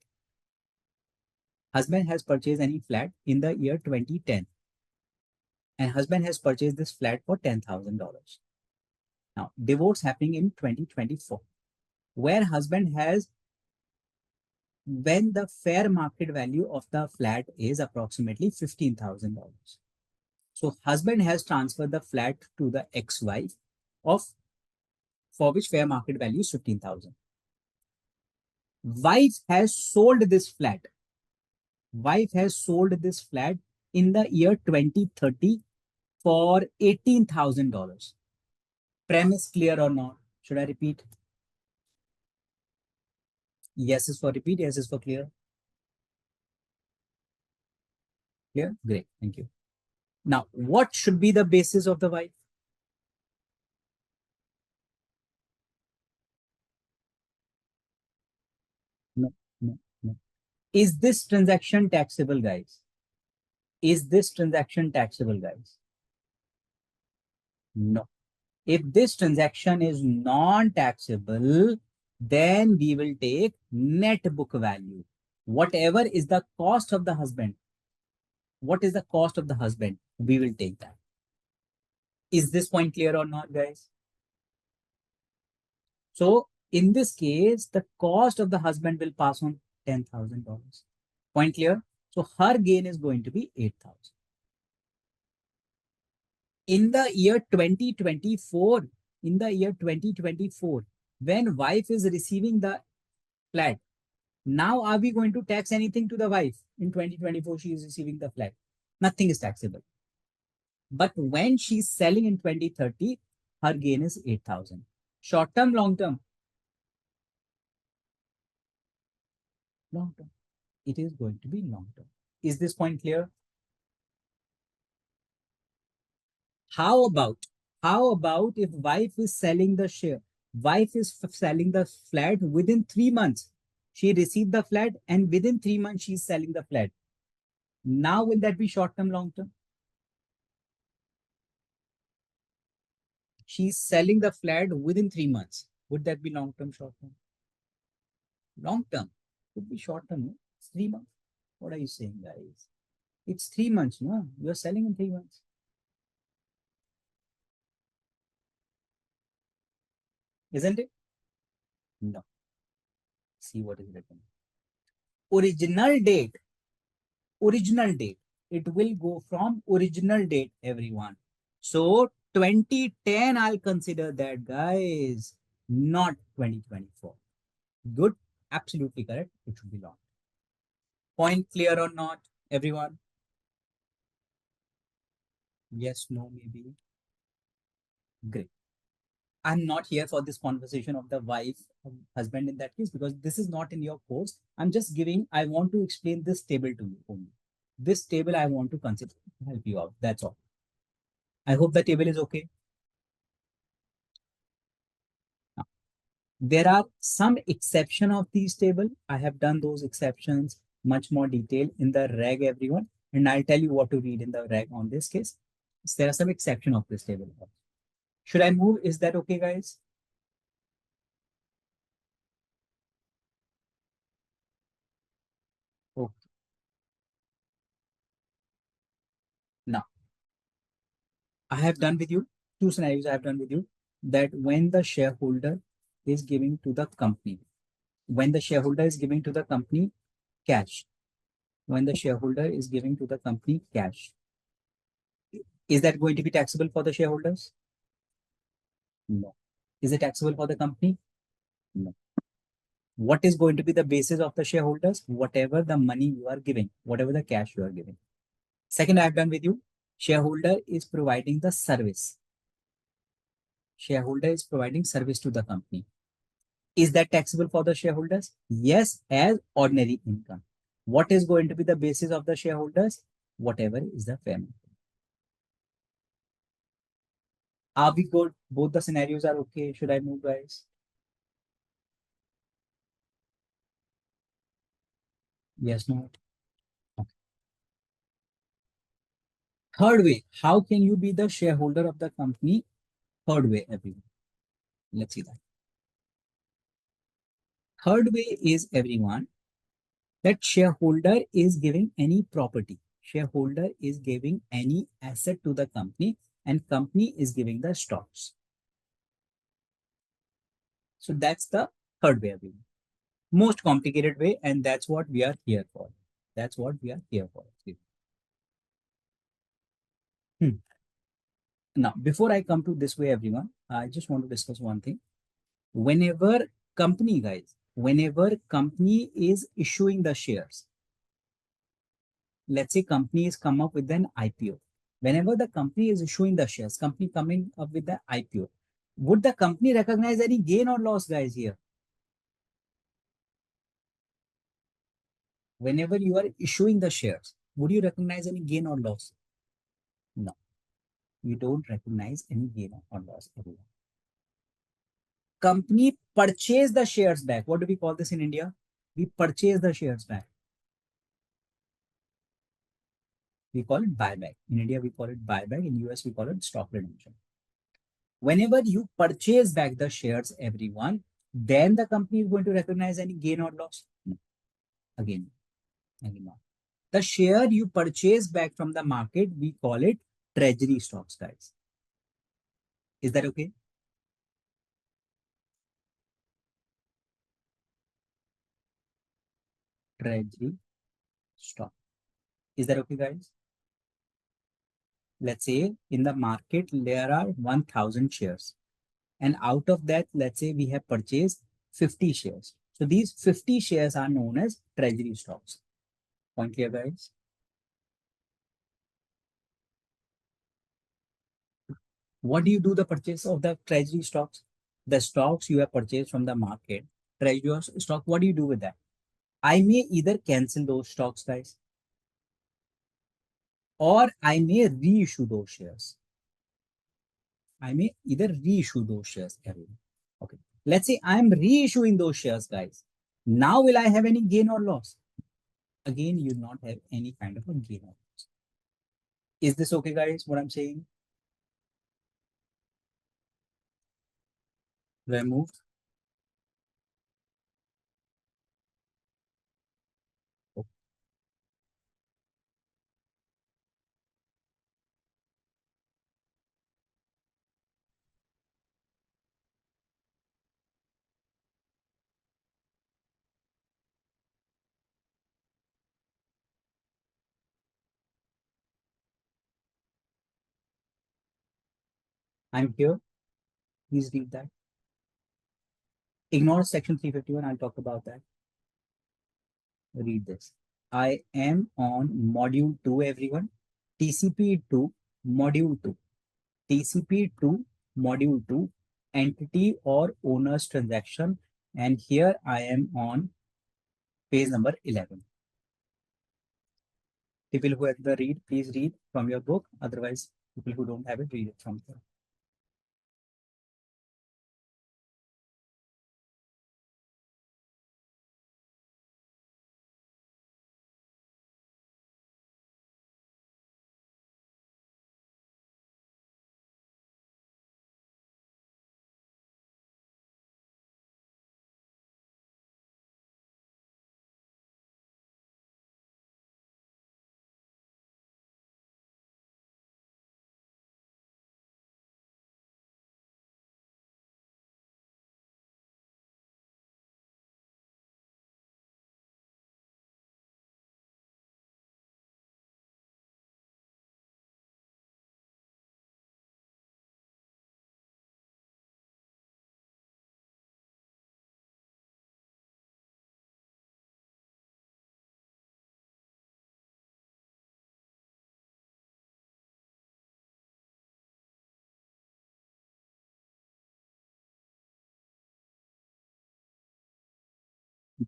Speaker 1: Husband has purchased any flat in the year 2010. And husband has purchased this flat for $10,000. Now, divorce happening in 2024, where husband has, when the fair market value of the flat is approximately $15,000. So husband has transferred the flat to the ex-wife of, for which fair market value is 15,000. Wife has sold this flat. Wife has sold this flat in the year 2030 for $18,000. Premise clear or not? Should I repeat? Yes is for repeat, yes is for clear. Clear? Great, thank you. Now, what should be the basis of the wife? No, no, no. Is this transaction taxable, guys? Is this transaction taxable, guys? No. If this transaction is non-taxable, then we will take net book value. Whatever is the cost of the husband, what is the cost of the husband? We will take that. Is this point clear or not, guys? So in this case, the cost of the husband will pass on $10,000. Point clear? So her gain is going to be 8,000. In the year 2024, when wife is receiving the flat, now are we going to tax anything to the wife? In 2024, she is receiving the flat. Nothing is taxable. But when she's selling in 2030, her gain is 8,000. Short term, long term? Long term. It is going to be long term. Is this point clear? How about if wife is selling the share? Wife is selling the flat within 3 months. She received the flat and within 3 months she's selling the flat. Now will that be short term, long term? She's selling the flat within 3 months. Would that be long term, short term? Long term. Could be short term. No? It's 3 months. What are you saying, guys? It's 3 months, no? You're selling in 3 months. Isn't it? No. See what is written. Original date. Original date. It will go from original date, everyone. So 2010, I'll consider that, guys, not 2024. Good. Absolutely correct. It should be long. Point clear or not, everyone? Yes, no, maybe. Great. I'm not here for this conversation of the wife, husband in that case, because this is not in your course. I'm just giving, I want to explain this table to you only. This table I want to consider to help you out. That's all. I hope the table is okay. Now, there are some exception of these table. I have done those exceptions much more detail in the reg, everyone. And I'll tell you what to read in the reg on this case. So there are some exception of this table. Should I move? Is that okay, guys? Okay. Now, I have done with you two scenarios. I have done with you that when the shareholder is giving to the company, when the shareholder is giving to the company cash, when the shareholder is giving to the company cash, Is that going to be taxable for the shareholders? No. Is it taxable for the company? No. What is going to be the basis of the shareholders? Whatever the money you are giving, whatever the cash you are giving. Second, I've done with you. Shareholder is providing the service. Shareholder is providing service to the company. Is that taxable for the shareholders? Yes, as ordinary income. What is going to be the basis of the shareholders? Whatever is the fair market. Are we good? Both the scenarios are okay. Should I move, guys? Yes, no. Okay. Third way, how can you be the shareholder of the company? Third way, everyone. Let's see that. Third way is everyone that shareholder is giving any property. Shareholder is giving any asset to the company and company is giving the stocks. So that's the third way, everyone. Most complicated way, and that's what we are here for. That's what we are here for. Hmm. Now, before I come to this way, everyone, I just want to discuss one thing. Whenever company, guys, whenever company is issuing the shares, let's say company is come up with an IPO. Whenever the company is issuing the shares, company coming up with the IPO, would the company recognize any gain or loss, guys, here? Whenever you are issuing the shares, would you recognize any gain or loss? No, you don't recognize any gain or loss, everyone. Company purchase the shares back. What do we call this in India? We purchase the shares back. We call it buyback. In India, we call it buyback. In US, we call it stock redemption. Whenever you purchase back the shares, everyone, then the company is going to recognize any gain or loss. No. Again, no. The share you purchase back from the market, we call it treasury stocks, guys. Is that okay? Treasury stock. Is that okay, guys? Let's say in the market, there are 1,000 shares. And out of that, let's say we have purchased 50 shares. So these 50 shares are known as treasury stocks. Point clear, guys? What do you do the purchase of the treasury stocks? The stocks you have purchased from the market, treasury stock, what do you do with that? I may either cancel those stocks, guys, or I may reissue those shares. I may either reissue those shares. Okay. Let's say I'm reissuing those shares, guys. Now will I have any gain or loss? Again, you not have any kind of a gain or loss. Is this okay, guys? What I'm saying? Remove. Okay. I'm here. Please read that. Ignore section 351. I'll talk about that. Read this. I am on module 2, everyone. TCP 2, module 2. TCP 2, module 2, entity or owner's transaction. And here I am on page number 11. People who have the read, please read from your book. Otherwise, people who don't have it, read it from here.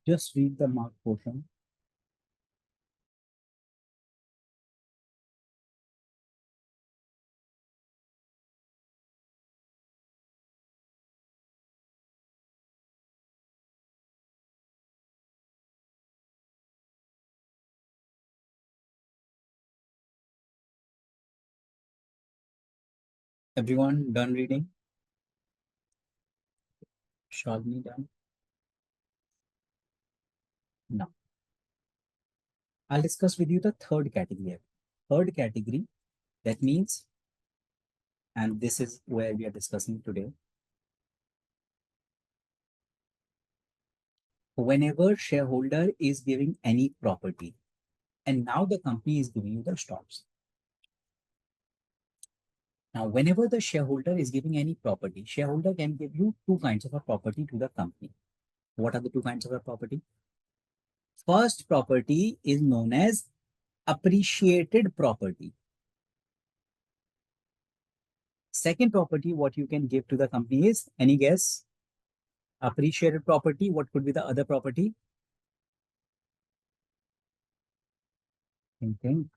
Speaker 1: Just read the mark portion. Everyone done reading? Shalini done? No. I'll discuss with you the third category. Third category, that means, and this is where we are discussing today. Whenever shareholder is giving any property, and now the company is giving you the stocks. Now, whenever the shareholder is giving any property, shareholder can give you two kinds of a property to the company. What are the two kinds of a property? First property is known as appreciated property. Second property, what you can give to the company is, any guess? Appreciated property, what could be the other property? Think.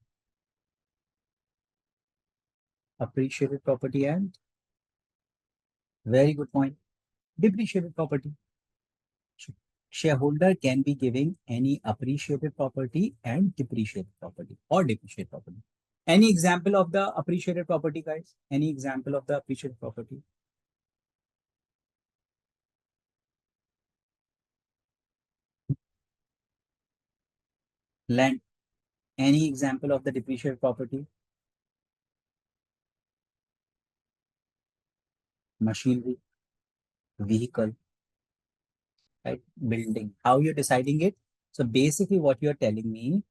Speaker 1: Appreciated property and very good point. Depreciated property. Shareholder can be giving any appreciated property and depreciated property or depreciated property. Any example of the appreciated property, guys? Any example of the appreciated property? Land. Any example of the depreciated property? Machinery, vehicle, right? Building. How you're deciding it? So basically what you're telling me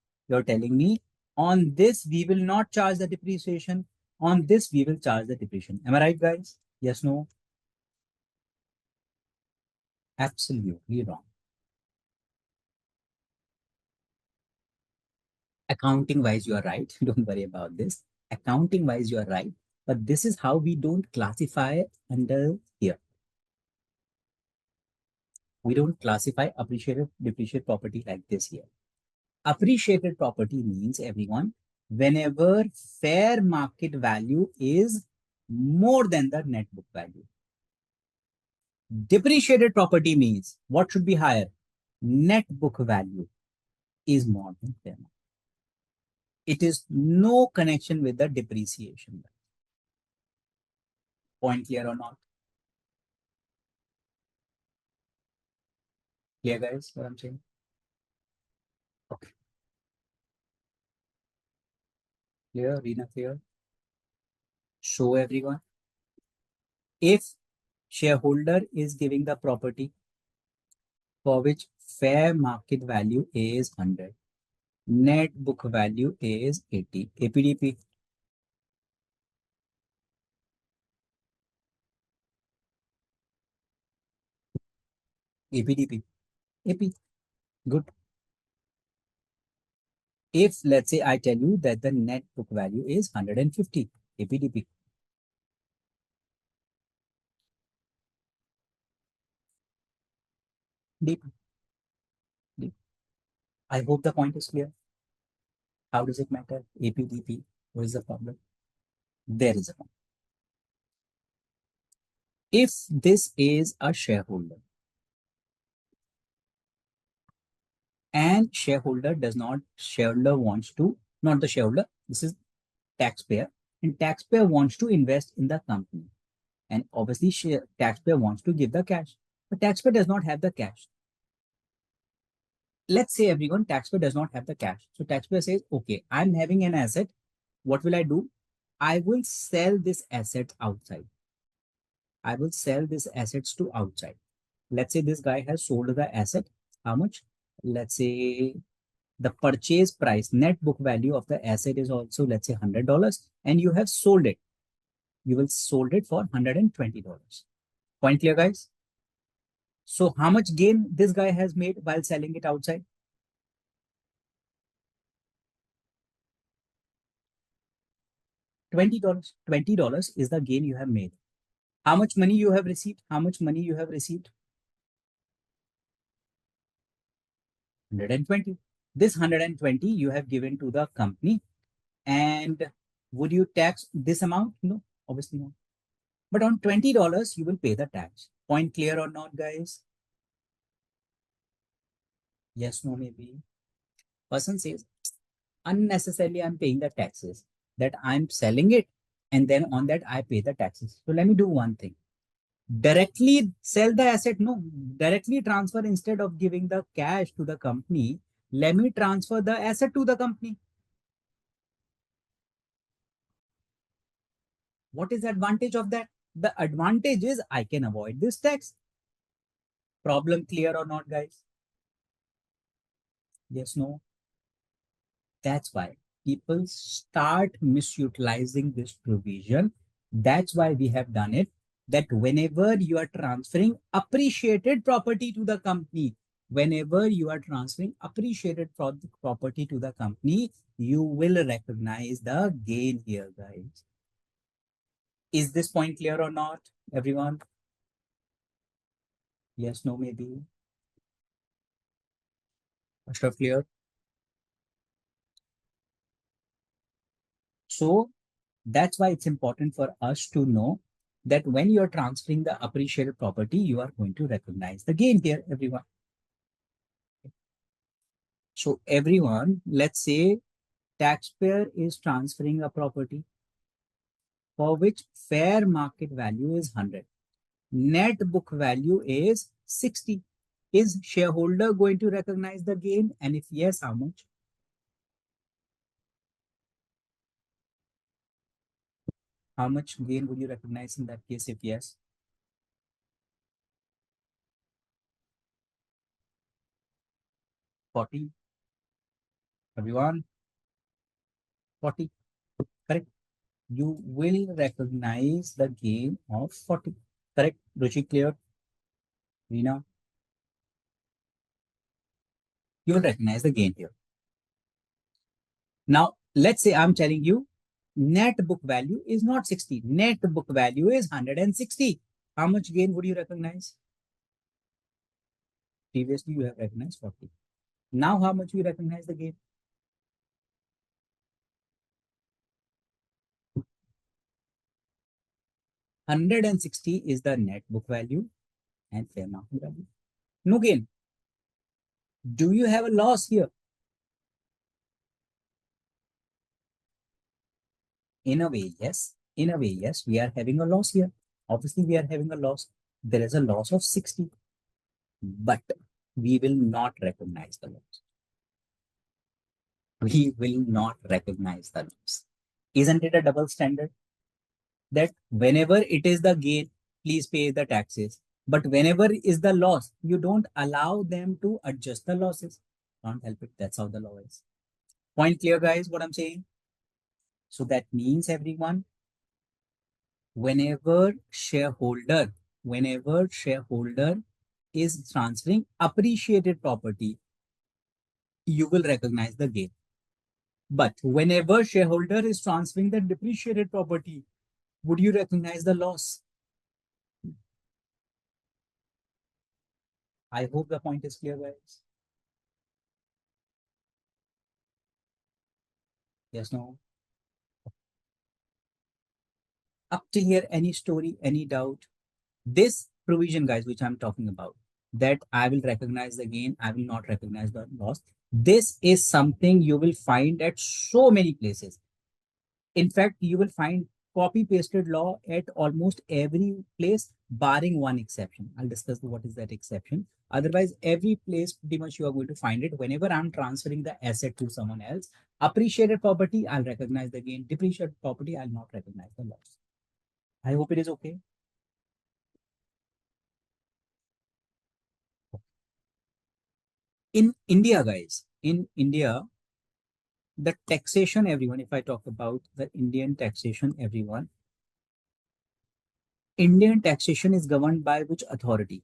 Speaker 1: on this, we will not charge the depreciation. On this, we will charge the depreciation. Am I right, guys? Yes, no? Absolutely wrong. Accounting wise, you are right. Don't worry about this. Accounting wise, you are right. But this is how we don't classify under here. We don't classify appreciated, depreciated property like this here. Appreciated property means, everyone, whenever fair market value is more than the net book value. Depreciated property means what should be higher? Net book value is more than fair market. It is no connection with the depreciation. Point clear or not? Clear, guys, what I'm saying? Okay. Clear, Rina, clear? Show everyone. If shareholder is giving the property for which fair market value is 100, net book value is 80, APDP. APDP. AP. Good. If let's say I tell you that the net book value is 150, APDP. Deep. Deep. I hope the point is clear. How does it matter? APDP. What is the problem? There is a problem. If this is a shareholder and shareholder wants to, not the shareholder, this is taxpayer, and taxpayer wants to invest in the company. And obviously, taxpayer wants to give the cash, but taxpayer does not have the cash. Let's say, everyone, taxpayer does not have the cash. So taxpayer says, okay, I'm having an asset. What will I do? I will sell this asset outside. I will sell this assets to outside. Let's say this guy has sold the asset. How much? Let's say the purchase price, net book value of the asset is also, let's say, $100, and you have sold it. You will sold it for $120. Point clear, guys? So how much gain this guy has made while selling it outside? $20. $20 is the gain you have made. How much money you have received? How much money you have received? 120. This 120 you have given to the company, and would you tax this amount? No, obviously not. But on $20, you will pay the tax. Point clear or not, guys? Yes, no, maybe. Person says, unnecessarily, I'm paying the taxes, that I'm selling it, and then on that, I pay the taxes. So let me do one thing. Directly sell the asset. No, directly transfer instead of giving the cash to the company. Let me transfer the asset to the company. What is the advantage of that? The advantage is I can avoid this tax. Problem clear or not, guys? Yes, no. That's why people start misutilizing this provision. That's why we have done it. That whenever you are transferring appreciated property to the company, whenever you are transferring appreciated property to the company, you will recognize the gain here, guys. Is this point clear or not, everyone? Yes, no, maybe. Ashraf, clear? So that's why it's important for us to know that when you're transferring the appreciated property, you are going to recognize the gain here, everyone. So everyone, let's say taxpayer is transferring a property for which fair market value is 100. Net book value is 60. Is shareholder going to recognize the gain? And if yes, how much? How much gain would you recognize in that case if yes? 40. Everyone, 40. Correct. You will recognize the gain of 40. Correct? Ruchi, clear? Reena, you will recognize the gain here. Now, let's say I'm telling you net book value is not 60. Net book value is 160. How much gain would you recognize? Previously, you have recognized 40. Now, how much you recognize the gain? 160 is the net book value and fair market value. No gain. Do you have a loss here? In a way, yes. In a way, yes. We are having a loss here. Obviously, we are having a loss. There is a loss of 60, but we will not recognize the loss. We will not recognize the loss. Isn't it a double standard? That whenever it is the gain, please pay the taxes. But whenever is the loss, you don't allow them to adjust the losses. Can't help it. That's how the law is. Point clear, guys, what I'm saying? So that means everyone, whenever shareholder, whenever shareholder is transferring appreciated property, you will recognize the gain. But whenever shareholder is transferring the depreciated property, would you recognize the loss? I hope the point is clear, guys. Yes, no. Up till here, any story, any doubt? This provision, guys, which I'm talking about, that I will recognize the gain, I will not recognize the loss. This is something you will find at so many places. In fact, you will find copy pasted law at almost every place, barring one exception. I'll discuss what is that exception. Otherwise, every place pretty much you are going to find it. Whenever I'm transferring the asset to someone else, appreciated property, I'll recognize the gain. Depreciated property, I'll not recognize the loss. I hope it is okay. In India, guys, in India, the taxation, everyone, if I talk about the Indian taxation, everyone, Indian taxation is governed by which authority?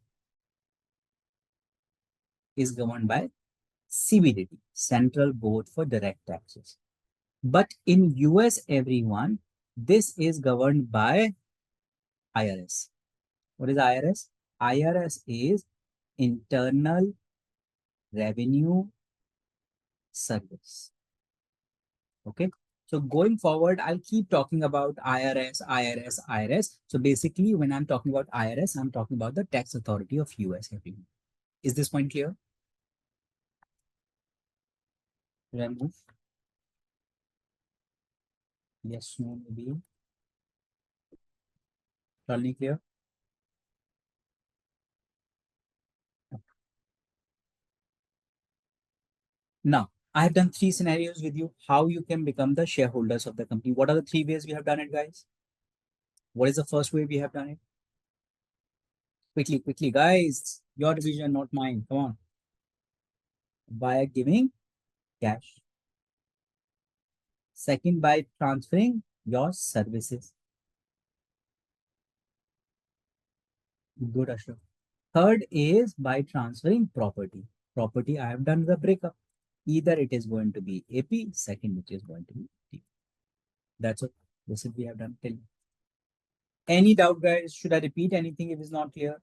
Speaker 1: Is governed by CBDT, Central Board for Direct Taxes. But in US, everyone, this is governed by IRS. What is IRS? IRS is Internal revenue service. Okay. So going forward, I'll keep talking about IRS. So basically, when I'm talking about IRS, I'm talking about the tax authority of US. Is this point clear? Should I move? Yes, no, maybe. Totally clear. Now, I have done 3 scenarios with you, how you can become the shareholders of the company. What are the 3 ways we have done it, guys? What is the first way we have done it? Quickly, quickly, guys. Your decision, not mine. Come on. By giving cash. Second, by transferring your services. Good, Ashok. Third is by transferring property. Property, I have done the breakup. Either it is going to be AP, second, which is going to be T. That's it. This is we have done till. Any doubt, guys? Should I repeat anything if it's not clear?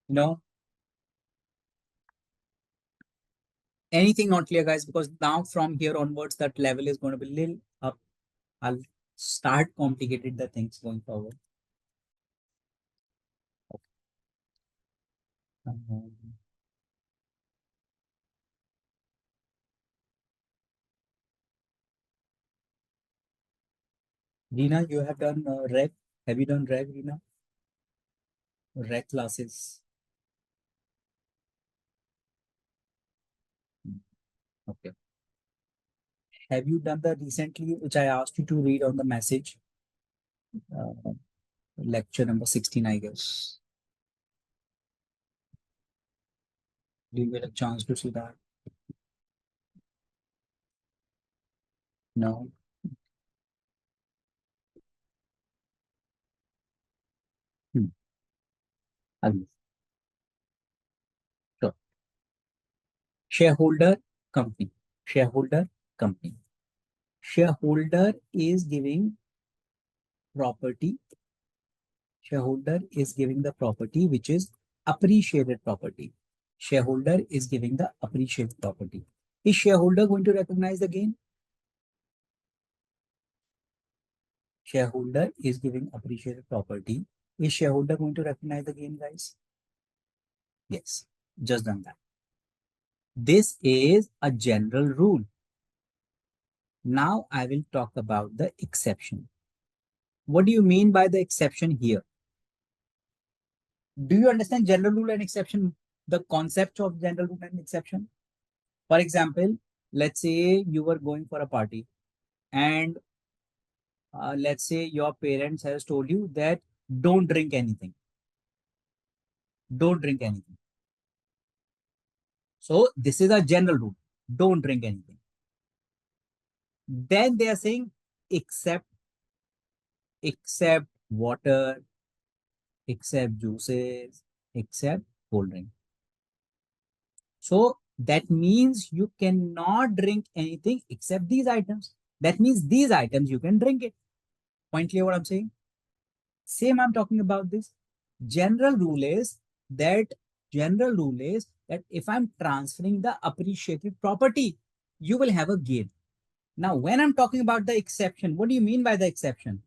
Speaker 1: No? Anything not clear, guys? Because now from here onwards, that level is going to be little up. I'll start complicated the things going forward. Um, Reena, you have done reg. Have you done reg, Reena? Reg classes. Okay. Have you done the recently, which I asked you to read on the message? Uh, lecture number 16, I guess. Did you get a chance to see that? No. Hmm. I'll- Sure. Shareholder company. Shareholder company. Shareholder is giving property. Shareholder is giving the property which is appreciated property. Shareholder is giving the appreciated property. Is shareholder going to recognize the gain? Shareholder is giving appreciated property. Is shareholder going to recognize the gain, guys? Yes, just done that. This is a general rule. Now I will talk about the exception. What do you mean by the exception here? Do you understand general rule and exception? The concept of general rule and exception? For example, let's say you were going for a party and let's say your parents has told you that don't drink anything. Don't drink anything. So this is a general rule. Don't drink anything. Then they are saying except water, except juices, except cold drink. So that means you cannot drink anything except these items. That means these items you can drink it. Point clear what I'm saying? Same I'm talking about this. General rule is that if I'm transferring the appreciated property, you will have a gain. Now, when I'm talking about the exception, what do you mean by the exception?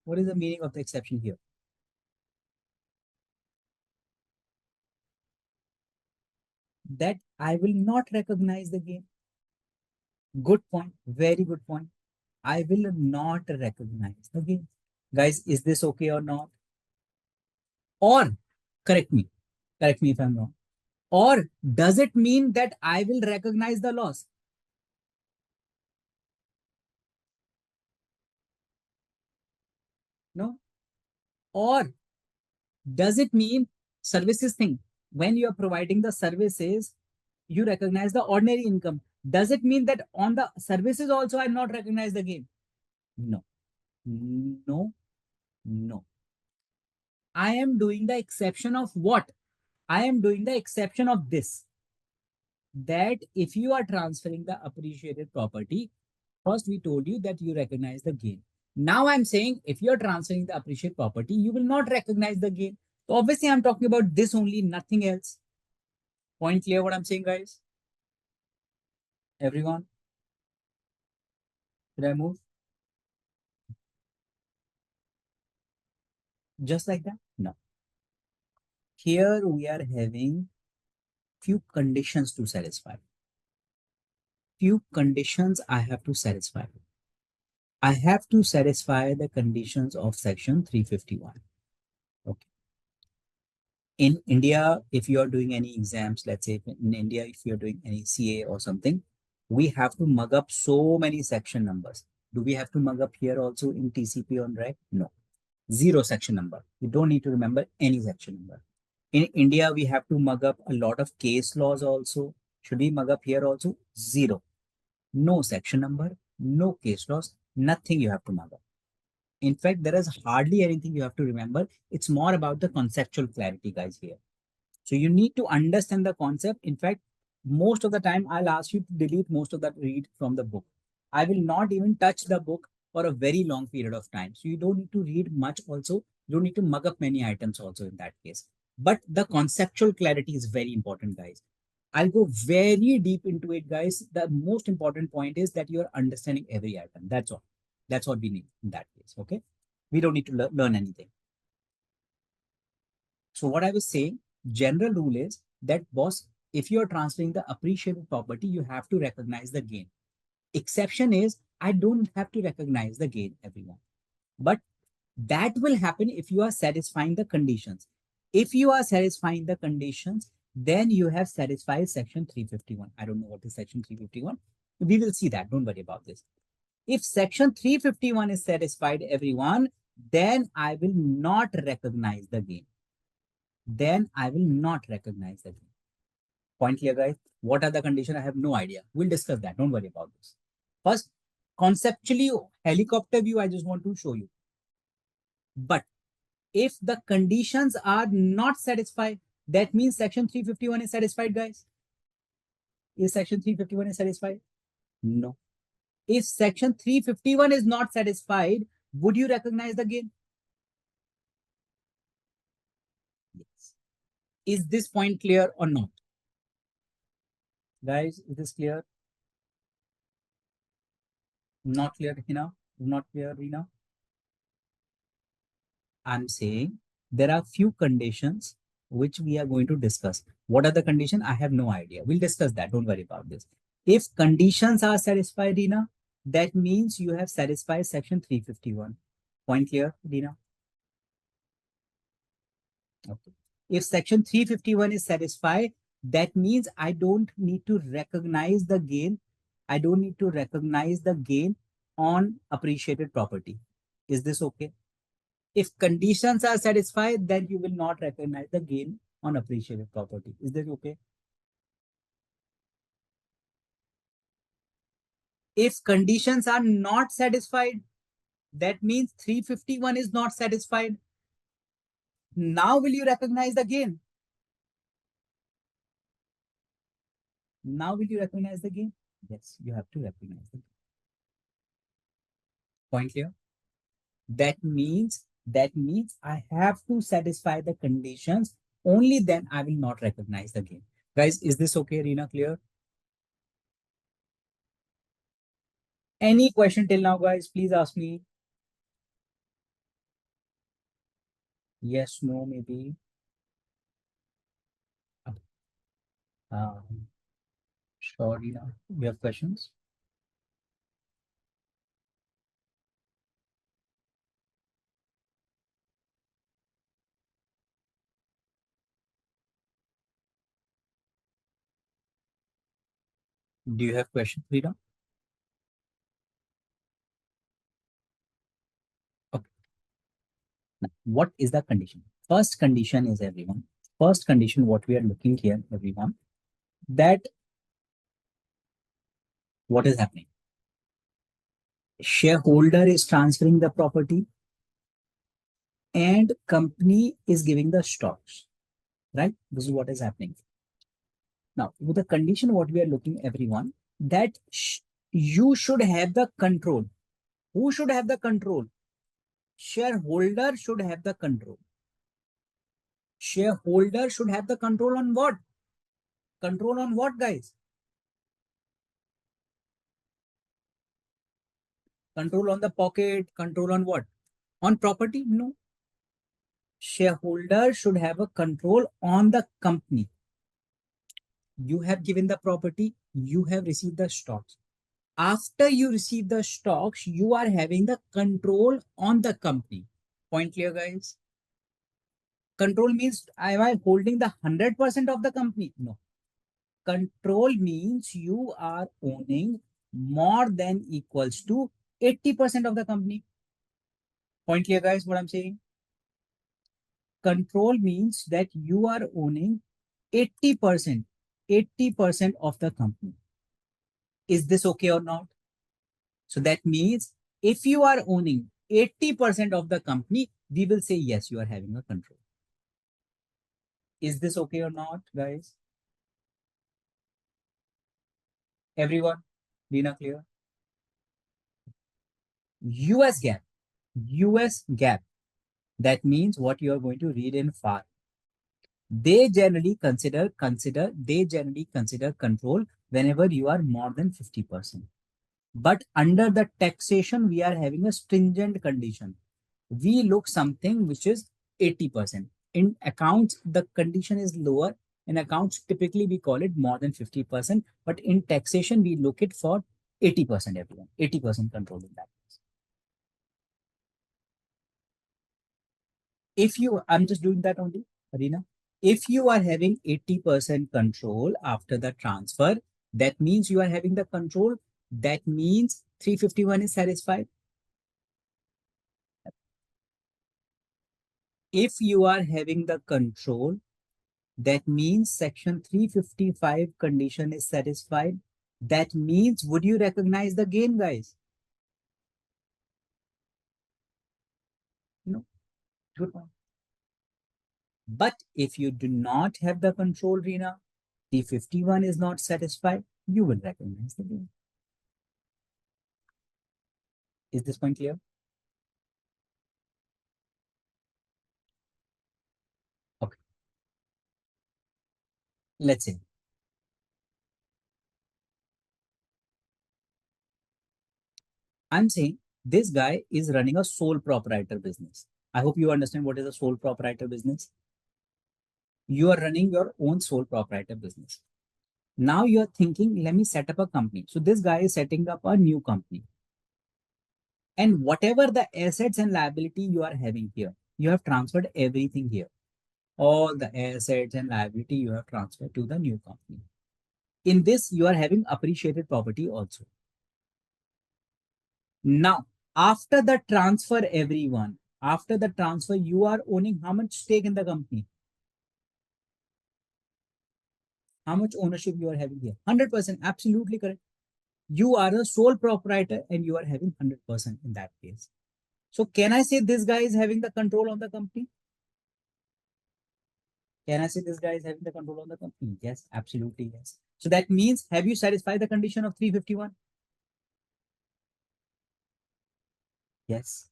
Speaker 1: What is the meaning of the exception here? That I will not recognize the gain. Good point. Very good point. I will not recognize the gain. Guys, is this okay or not? Or correct me. Correct me if I'm wrong. Or does it mean that I will recognize the loss? No. Or does it mean services thing? When you are providing the services, you recognize the ordinary income. Does it mean that on the services also I not recognize the gain? No. No. No. I am doing the exception of what? I am doing the exception of this. That if you are transferring the appreciated property, first we told you that you recognize the gain. Now I'm saying if you're transferring the appreciated property, you will not recognize the gain. So obviously I'm talking about this only, nothing else. Point clear what I'm saying, guys? Everyone? Did I move? Just like that? No. Here we are having few conditions to satisfy. Few conditions I have to satisfy. I have to satisfy the conditions of section 351. Okay. In India, if you are doing any exams, let's say in India, if you're doing any CA or something, we have to mug up so many section numbers. Do we have to mug up here also in TCP on right? No. Zero section number. You don't need to remember any section number. In India, we have to mug up a lot of case laws also. Should we mug up here also? Zero. No section number, no case laws, nothing you have to mug up. In fact, there is hardly anything you have to remember. It's more about the conceptual clarity, guys, here. So you need to understand the concept. In fact, most of the time, I'll ask you to delete most of that read from the book. I will not even touch the book for a very long period of time. So you don't need to read much also. You don't need to mug up many items also in that case. But the conceptual clarity is very important, guys. I'll go very deep into it, guys. The most important point is that you're understanding every item. That's all. That's what we need in that case. Okay. We don't need to learn anything. So what I was saying, general rule is that boss, if you're transferring the appreciated property, you have to recognize the gain. Exception is I don't have to recognize the gain, everyone. But that will happen if you are satisfying the conditions. If you are satisfying the conditions, then you have satisfied section 351. I don't know what is section 351. We will see that. Don't worry about this. If section 351 is satisfied, everyone, then I will not recognize the gain. Then I will not recognize the gain. Point clear, guys? What are the conditions? I have no idea. We'll discuss that. Don't worry about this. First, conceptually, helicopter view, I just want to show you. But if the conditions are not satisfied, that means section 351 is satisfied, guys. Is section 351 is satisfied? No. If section 351 is not satisfied, would you recognize the gain? Yes. Is this point clear or not? Guys, is this clear? Not clear, Hina? Not clear, Rina? I'm saying there are few conditions which we are going to discuss. What are the conditions? I have no idea. We'll discuss that. Don't worry about this. If conditions are satisfied, Rina, that means you have satisfied section 351. Point clear, Rina? Okay. If section 351 is satisfied, that means I don't need to recognize the gain. I don't need to recognize the gain on appreciated property. Is this okay? If conditions are satisfied, then you will not recognize the gain on appreciated property. Is that okay? If conditions are not satisfied, that means 351 is not satisfied. Now will you recognize the gain? Now will you recognize the gain? Yes, you have to recognize the gain. Point clear? That means I have to satisfy the conditions. Only then I will not recognize the gain. Guys, is this okay, Reena? Clear? Any question till now, guys? Please ask me. Yes, no, maybe. Um, sure, Reena. You have questions? Do you have questions, Reena? Okay. Now, what is the condition? First condition is everyone. First condition, what we are looking here, everyone, that what is happening? Shareholder is transferring the property and company is giving the stocks, right? This is what is happening. Now, with the condition, what we are looking, everyone, that you should have the control. Who should have the control? Shareholder should have the control. Shareholder should have the control on what? Control on what, guys? Control on the pocket, control on what? On property? No. Shareholder should have a control on the company. You have given the property, you have received the stocks. After you receive the stocks, you are having the control on the company. Point clear, guys? Control means, am I holding the 100% of the company? No. Control means you are owning more than equals to 80% of the company. Point clear, guys, what I'm saying? Control means that you are owning 80%, 80% of the company. Is this okay or not? So that means if you are owning 80% of the company, we will say, yes, you are having a control. Is this okay or not, guys? Everyone, Lena, clear? US gap, US gap. That means what you are going to read in FAR. They generally consider control whenever you are more than 50%. But under the taxation, we are having a stringent condition. We look something which is 80%. In accounts, the condition is lower. In accounts, typically we call it more than 50%. But in taxation, we look it for 80%, everyone. 80% control in that case. If you, I'm just doing that only, Arena. If you are having 80% control after the transfer, that means you are having the control. That means 351 is satisfied. If you are having the control, that means section 355 condition is satisfied. That means, would you recognize the gain, guys? No. Good one. But if you do not have the control, Reena, 351 is not satisfied, you will recognize the gain. Is this point clear? Okay. Let's say I'm saying this guy is running a sole proprietor business. I hope you understand what is a sole proprietor business. You are running your own sole proprietor business. Now you're thinking, let me set up a company. So this guy is setting up a new company. And whatever the assets and liability you are having here, you have transferred everything here. All the assets and liability you have transferred to the new company. In this, you are having appreciated property also. Now, after the transfer, everyone, after the transfer, you are owning how much stake in the company? How much ownership you are having here? 100%, absolutely correct. You are a sole proprietor and you are having 100% in that case. So can I say this guy is having the control on the company? Can I say this guy is having the control on the company? Yes, absolutely yes. So that means, have you satisfied the condition of 351? Yes.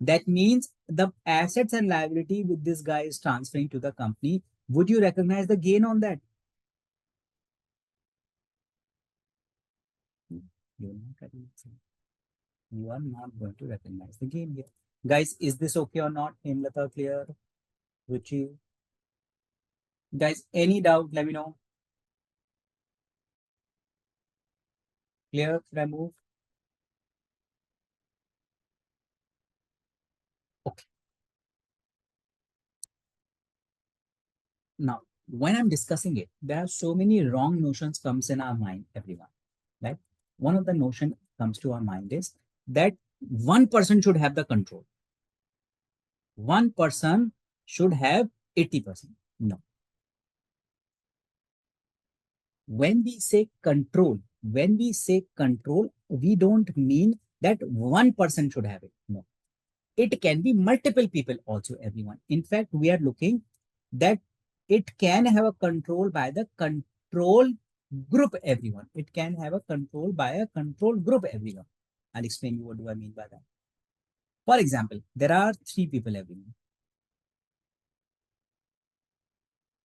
Speaker 1: That means the assets and liability with this guy is transferring to the company. Would you recognize the gain on that? You are not recognizing. You are not going to recognize the gain here. Guys, is this okay or not? Hemlata, clear? Ruchi? Guys, any doubt, let me know. Clear? Should I move? Okay. Now, when I'm discussing it, there are so many wrong notions comes in our mind, everyone. Right? One of the notion comes to our mind is that one person should have the control. One person should have 80%. No. When we say control, we don't mean that one person should have it. No. It can be multiple people also, everyone. In fact, we are looking that it can have a control by the control group, everyone. It can have a control by a control group, everyone. I'll explain you what do I mean by that. For example, there are three people everyone.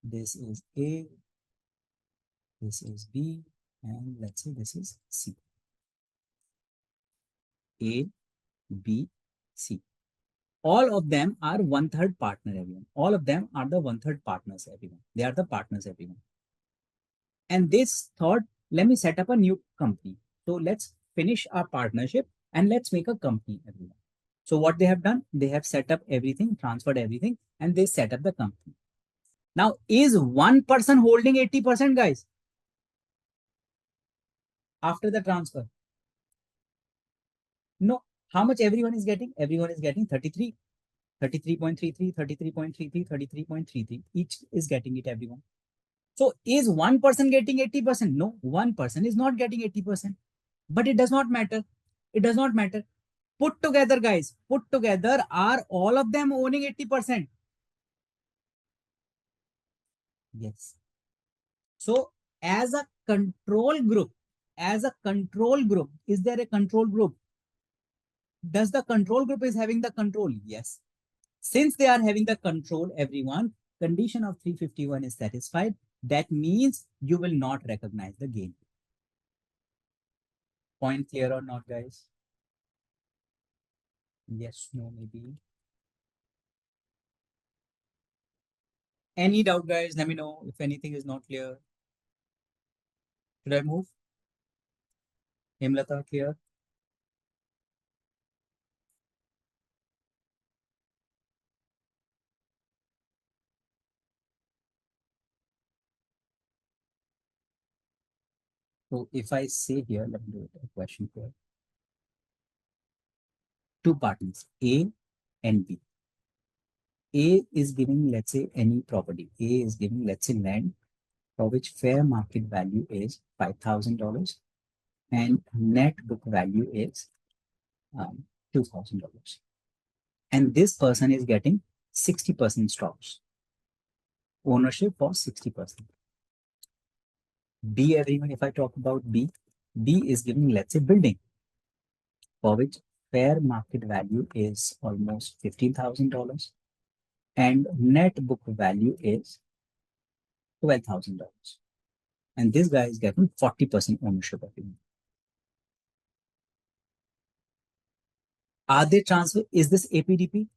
Speaker 1: This is A, this is B, and let's say this is C. A, B, C. All of them are one-third partner, everyone. All of them are the one-third partners, everyone. They are the partners, everyone. And this thought, let me set up a new company. So let's finish our partnership and let's make a company, everyone. So what they have done, they have set up everything, transferred everything, and they set up the company. Now, is one person holding 80%, guys? After the transfer? No. How much everyone is getting? Everyone is getting 33. 33.33, 33.33, 33.33. Each is getting it, everyone. So is one person getting 80%? No, one person is not getting 80%. But it does not matter. It does not matter. Put together, guys. Put together, are all of them owning 80%? Yes. So as a control group, is there a control group? Does the control group is having the control? Yes. Since they are having the control, everyone, condition of 351 is satisfied. That means you will not recognize the gain. Point clear or not, guys? Yes, no, maybe. Any doubt, guys? Let me know if anything is not clear. Should I move? Hemlata, clear? So if I say here, let me do a question here. Two partners, A and B. A is giving, let's say, any property. A is giving, let's say, land for which fair market value is $5,000 and net book value is $2,000. And this person is getting 60% stocks, ownership for 60%. B, everyone, if I talk about B, B is giving, let's say, building for which fair market value is almost $15,000 and net book value is $12,000. And this guy is getting 40% ownership of it. Are they transfer? Is this APDP?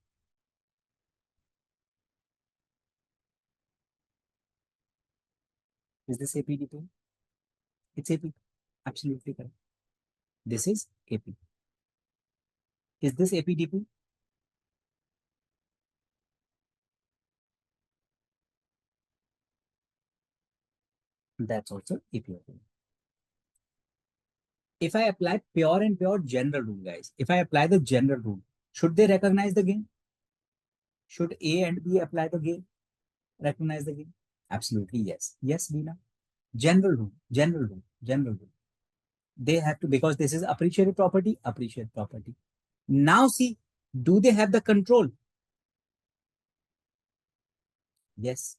Speaker 1: Is this APDP? It's AP. Absolutely correct. This is AP. Is this APDP? That's also APDP. If I apply pure and pure general rule, guys, if I apply the general rule, should they recognize the gain? Should A and B apply the gain? Recognize the gain? Absolutely yes. Yes, Veena. General rule, general rule, general rule. They have to, because this is appreciated property, appreciated property. Now see, do they have the control? Yes.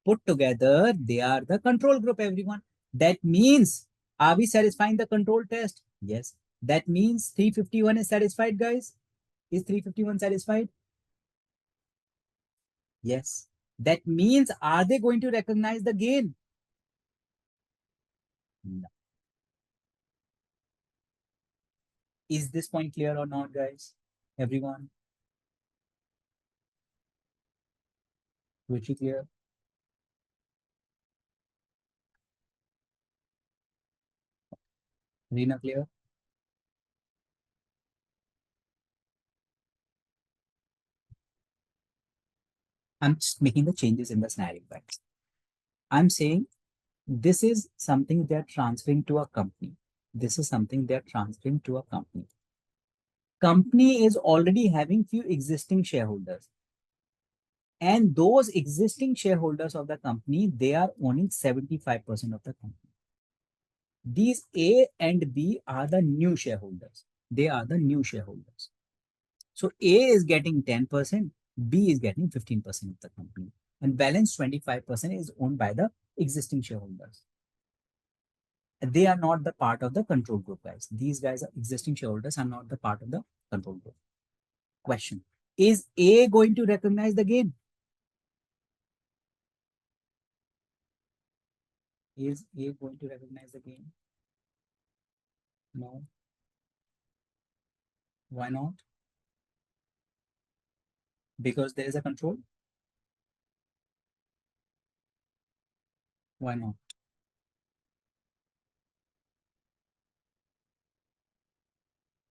Speaker 1: Put together, they are the control group, everyone. That means, are we satisfying the control test? Yes. That means 351 is satisfied, guys. Is 351 satisfied? Yes. That means, are they going to recognize the gain? No. Is this point clear or not, guys? Everyone? Ruchi clear? Reena clear? I'm just making the changes in the scenario, guys. I'm saying this is something they're transferring to a company. This is something they're transferring to a company. Company is already having few existing shareholders. And those existing shareholders of the company, they are owning 75% of the company. These A and B are the new shareholders. They are the new shareholders. So A is getting 10%, B is getting 15% of the company. And balance 25% is owned by the existing shareholders. They are not the part of the control group, guys. These guys are existing shareholders, are not the part of the control group. Question: is A going to recognize the gain? Is A going to recognize the gain? No. Why not? Because there is a control. Why not?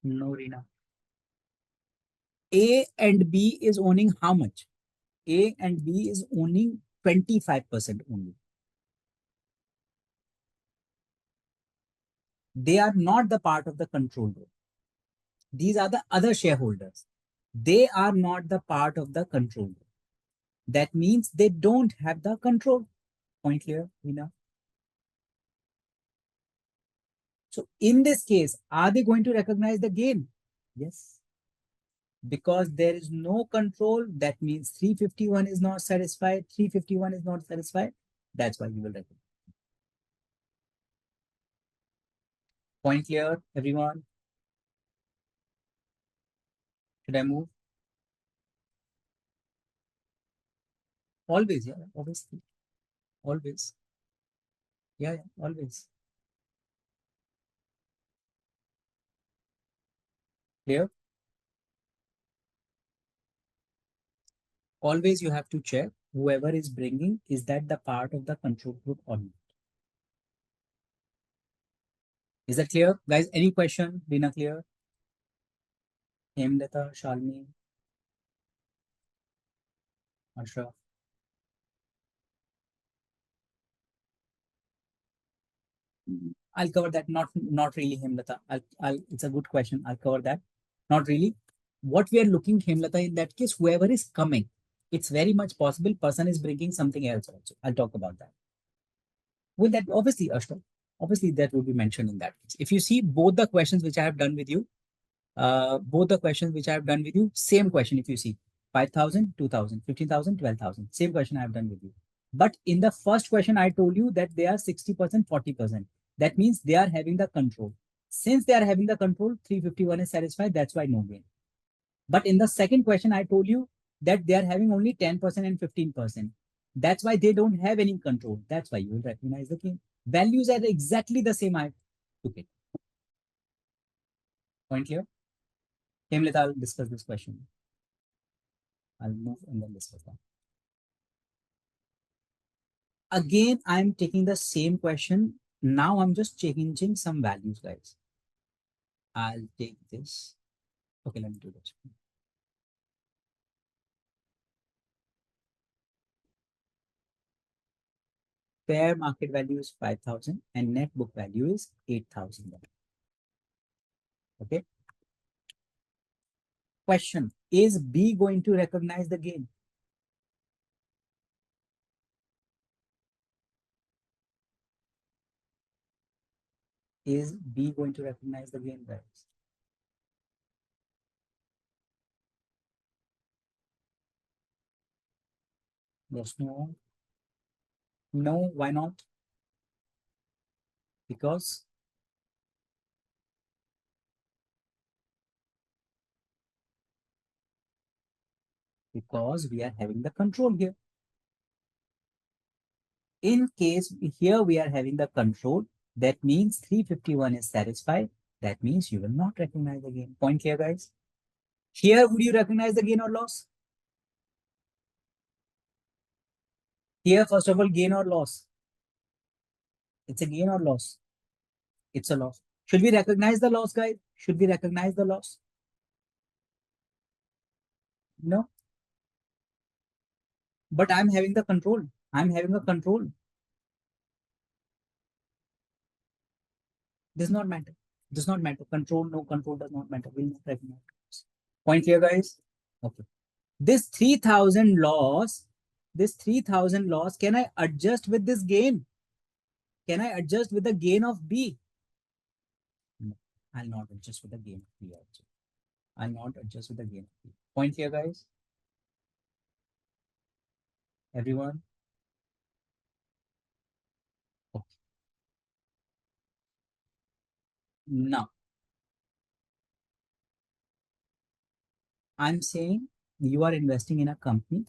Speaker 1: No, Rina. A and B is owning how much? A and B is owning 25% only. They are not the part of the control group. These are the other shareholders. They are not the part of the control group. That means they don't have the control. Point clear, Rina? So in this case, are they going to recognize the gain? Yes. Because there is no control, that means 351 is not satisfied. 351 is not satisfied. That's why you will recognize. Point clear, everyone? Should I move? Always, yeah, obviously. Always. Yeah, yeah, always. Clear? Always you have to check whoever is bringing, is that the part of the control group or not? Is that clear? Guys, any question? Dina clear? Hemlata, Shalini, Ashraf. I'll cover that. Not really, Hemlata. It's a good question. I'll cover that. Not really. What we are looking, Hemlata, in that case, whoever is coming, it's very much possible person is bringing something else also. I'll talk about that. Will that obviously, Ashraf? Obviously, that will be mentioned in that case. If you see both the questions which I have done with you, same question. If you see 5,000, 2,000, 15,000, 12,000, same question I have done with you. But in the first question, I told you that they are 60%, 40%. That means they are having the control. Since they are having the control, 351 is satisfied. That's why no gain. But in the second question, I told you that they are having only 10% and 15%. That's why they don't have any control. That's why you will recognize the gain. Values are exactly the same. I took it. Point clear? Hemlet, I'll discuss this question. I'll move and then discuss that. Again, I'm taking the same question. Now I'm just changing some values, guys. I'll take this. Okay, let me do this. Fair market value is 5,000 and net book value is 8,000. Okay. Question: is B going to recognize the gain? Is B going to recognize the gain, guys? Yes, no. No, why not? Because we are having the control here. In case here we are having the control, that means 351 is satisfied. That means you will not recognize the gain. Point clear, guys? Here, would you recognize the gain or loss? Here, first of all, gain or loss? It's a gain or loss? It's a loss. Should we recognize the loss, guys? Should we recognize the loss? No. But I'm having the control. I'm having a control. Does not matter. Does not matter. Control, no control does not matter. Will not recognize. Point clear, guys? Okay. This 3,000 loss, can I adjust with this gain? Can I adjust with the gain of B? No, I'll not adjust with the gain of B also. I'll not adjust with the gain of B. Point here, guys? Everyone? Okay. Now, I'm saying you are investing in a company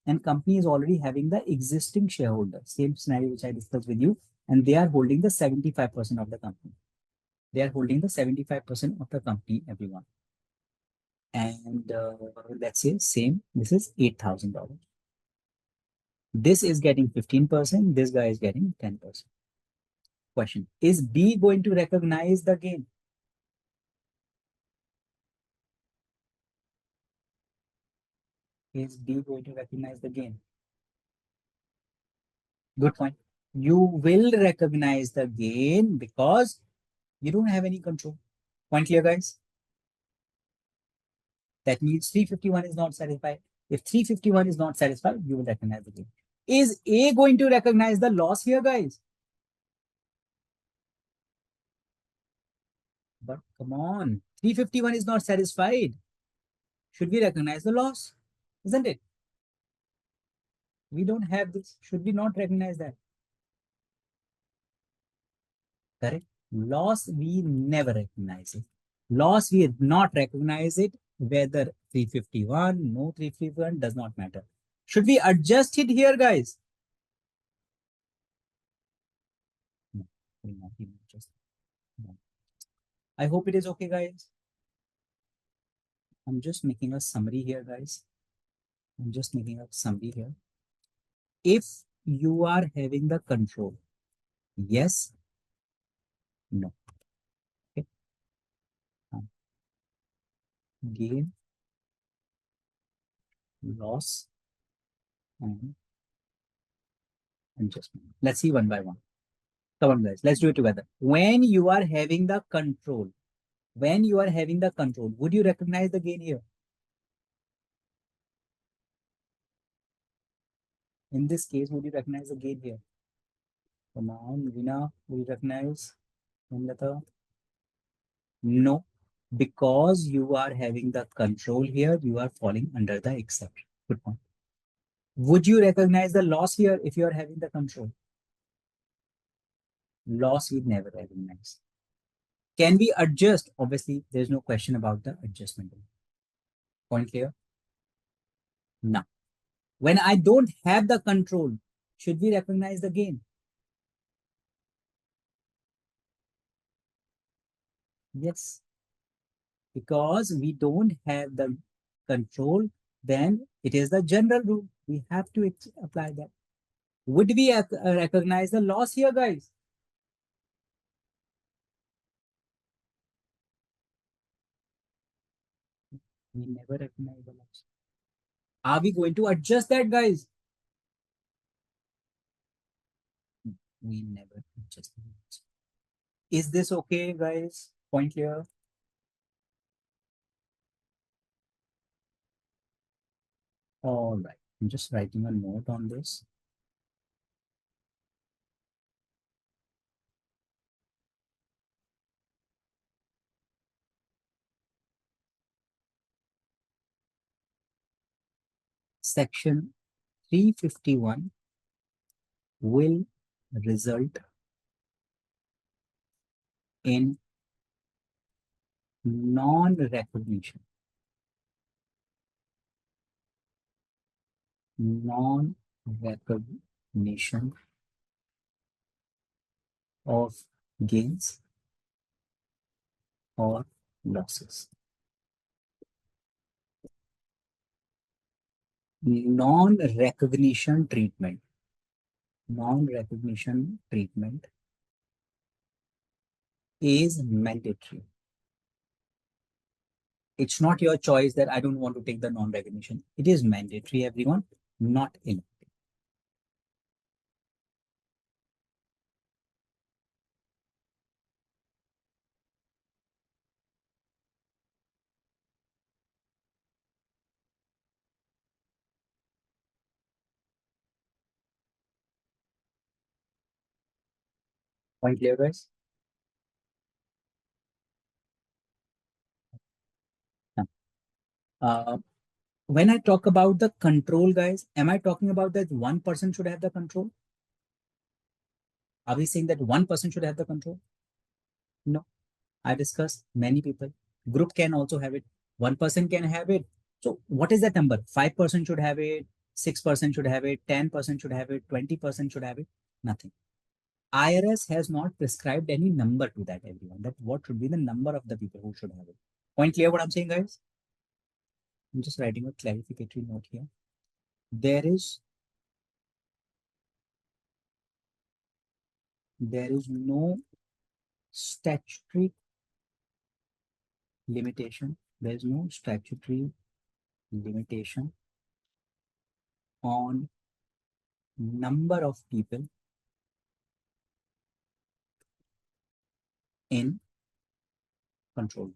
Speaker 1: and company is already having the existing shareholder, same scenario which I discussed with you, and they are holding the 75% of the company. They are holding the 75% of the company, everyone. And let's say same, this is $8,000. This is getting 15%, this guy is getting 10%. Question, is B going to recognize the gain? Is B going to recognize the gain? Good point. You will recognize the gain because you don't have any control. Point clear, guys? That means 351 is not satisfied. If 351 is not satisfied, you will recognize the gain. Is A going to recognize the loss here, guys? But come on, 351 is not satisfied. Should we recognize the loss? Isn't it? We don't have this. Should we not recognize that? Correct. Loss, we never recognize it. Loss, we not recognize it. Whether 351, no 351, does not matter. Should we adjust it here, guys? No, will not even adjust. No. I hope it is okay, guys. I'm just making a summary here, guys. I'm just making a summary here. If you are having the control, yes, no. Okay. Gain, loss, and adjustment. Let's see one by one. Come on, guys. Let's do it together. When you are having the control, would you recognize the gain here? In this case, would you recognize the gain here? Come on, Vina, will you recognize? No, because you are having the control here, you are falling under the exception. Good point. Would you recognize the loss here if you are having the control? Loss we never recognize. Can we adjust? Obviously, there's no question about the adjustment. Point clear? Now, when I don't have the control, should we recognize the gain? Yes. Because we don't have the control, then it is the general rule. We have to apply that. Would we recognize the loss here, guys? We never recognize the loss. Are we going to adjust that, guys? We never adjust the loss. Is this okay, guys? Point clear? All right. I'm just writing a note on this. Section 351 will result in non-recognition of gains or losses. Non-recognition treatment is mandatory. It's not your choice that I don't want to take the non-recognition. It is mandatory, everyone, not elective. Point clear, guys? Uh, when I talk about the control, guys, am I talking about that one person should have the control? Are we saying that one person should have the control? No. I discussed many people. Group can also have it. One person can have it. So what is that number? 5% should have it. 6% should have it. 10% should have it. 20% should have it. Nothing. IRS has not prescribed any number to that, everyone. That what should be the number of the people who should have it. Point clear what I'm saying, guys? I'm just writing a clarificatory note here. There is no statutory limitation. There is no statutory limitation on number of people in control.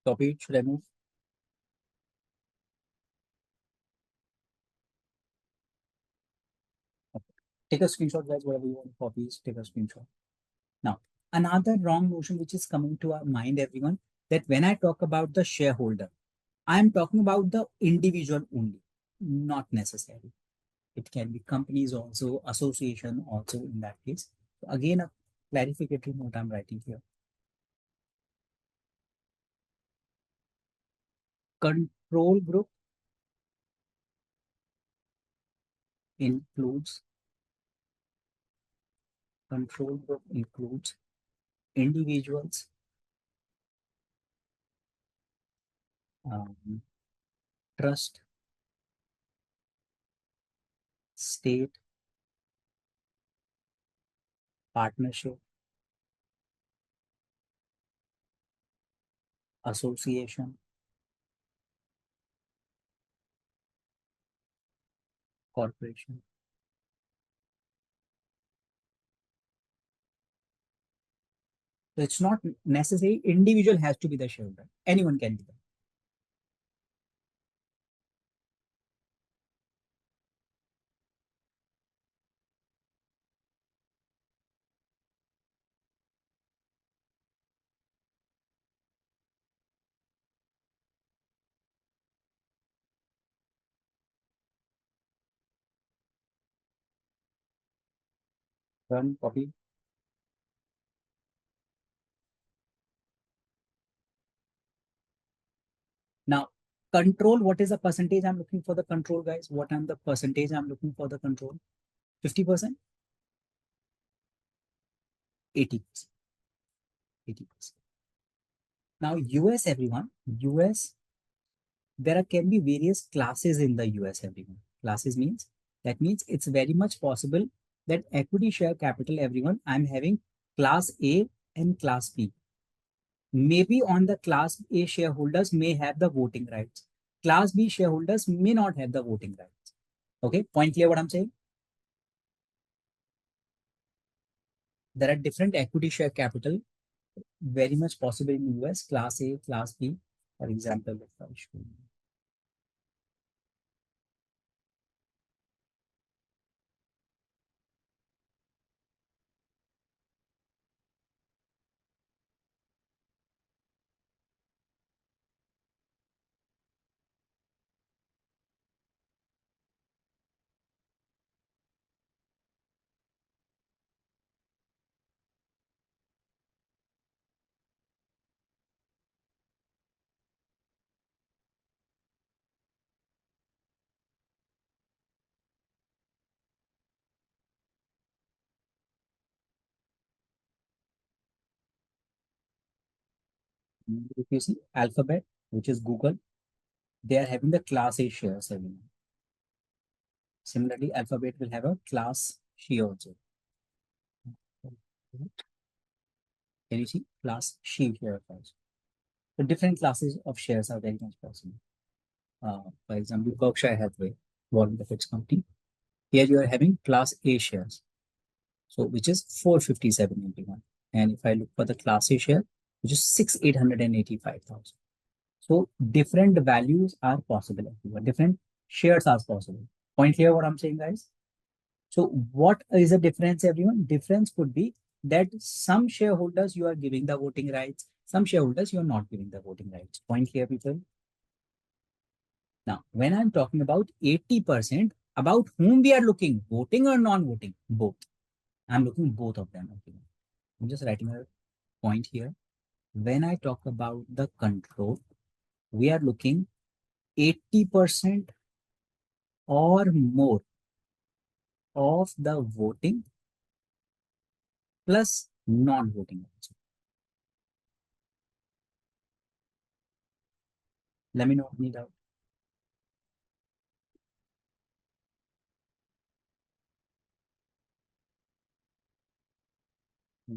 Speaker 1: Copy it. Should I move? Okay. Take a screenshot, guys. Whatever you want to copy, take a screenshot. Now, another wrong notion which is coming to our mind, everyone, that when I talk about the shareholder, I am talking about the individual only, not necessarily. It can be companies also, association also in that case. So again, a clarificatory note I'm writing here. Control group includes individuals, trust, state, partnership, association, corporation. So it's not necessary individual has to be the shareholder. Anyone can be that. Run, copy. Now, control, what is the percentage I'm looking for the control, guys? What am the percentage I'm looking for the control? 50%? 80%. 80%. Now, US, everyone, US, there can be various classes in the US, everyone. Classes means, that means it's very much possible that equity share capital, everyone, I'm having class A and class B. Maybe on the class A shareholders may have the voting rights. Class B shareholders may not have the voting rights. Okay, point clear what I'm saying? There are different equity share capital, very much possible in US, class A, class B. For example, if I show you. If you see Alphabet, which is Google, they are having the class A shares. Similarly, Alphabet will have a class C also. Can you see class C share also? The different classes of shares are very much possible. For example, Berkshire Hathaway, Warren Buffett's company. Here you are having class A shares. So which is 457.81. And if I look for the class A share, which is 6,885,000. So different values are possible. Different shares are possible. Point clear what I'm saying, guys? So what is the difference, everyone? Difference could be that some shareholders you are giving the voting rights, some shareholders you are not giving the voting rights. Point clear, people? Now, when I'm talking about 80%, about whom we are looking, voting or non-voting, both. I'm looking both of them. Okay. I'm just writing a point here. When I talk about the control, we are looking 80% or more of the voting plus non-voting also. Let me know any doubt.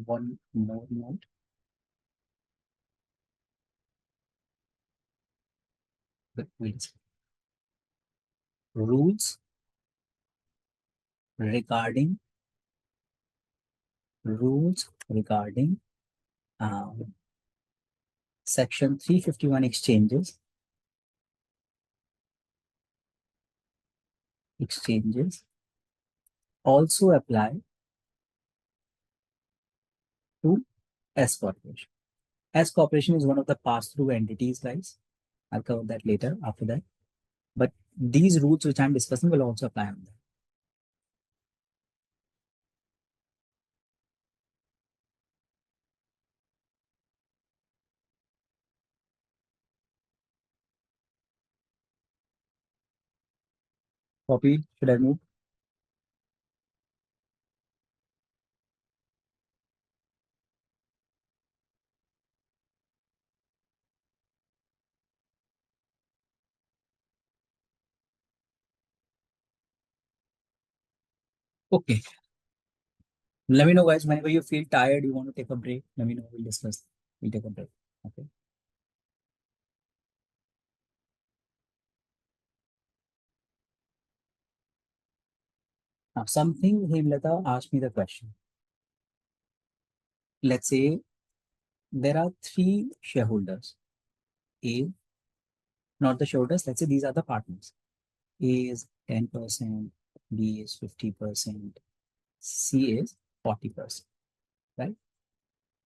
Speaker 1: One more note. But wait. Rules regarding rules regarding section 351 exchanges also apply to S corporation. S corporation is one of the pass-through entities, guys. I'll cover that later after that. But these rules which I'm discussing will also apply on that. Copy, should I move? Okay. Let me know, guys, whenever you feel tired, you want to take a break, let me know, we'll discuss. We'll take a break. Okay. Now, something Hemlata asked me the question. Let's say there are three shareholders. A, not the shareholders, let's say these are the partners. A is 10%, B is 50%, C is 40%, right?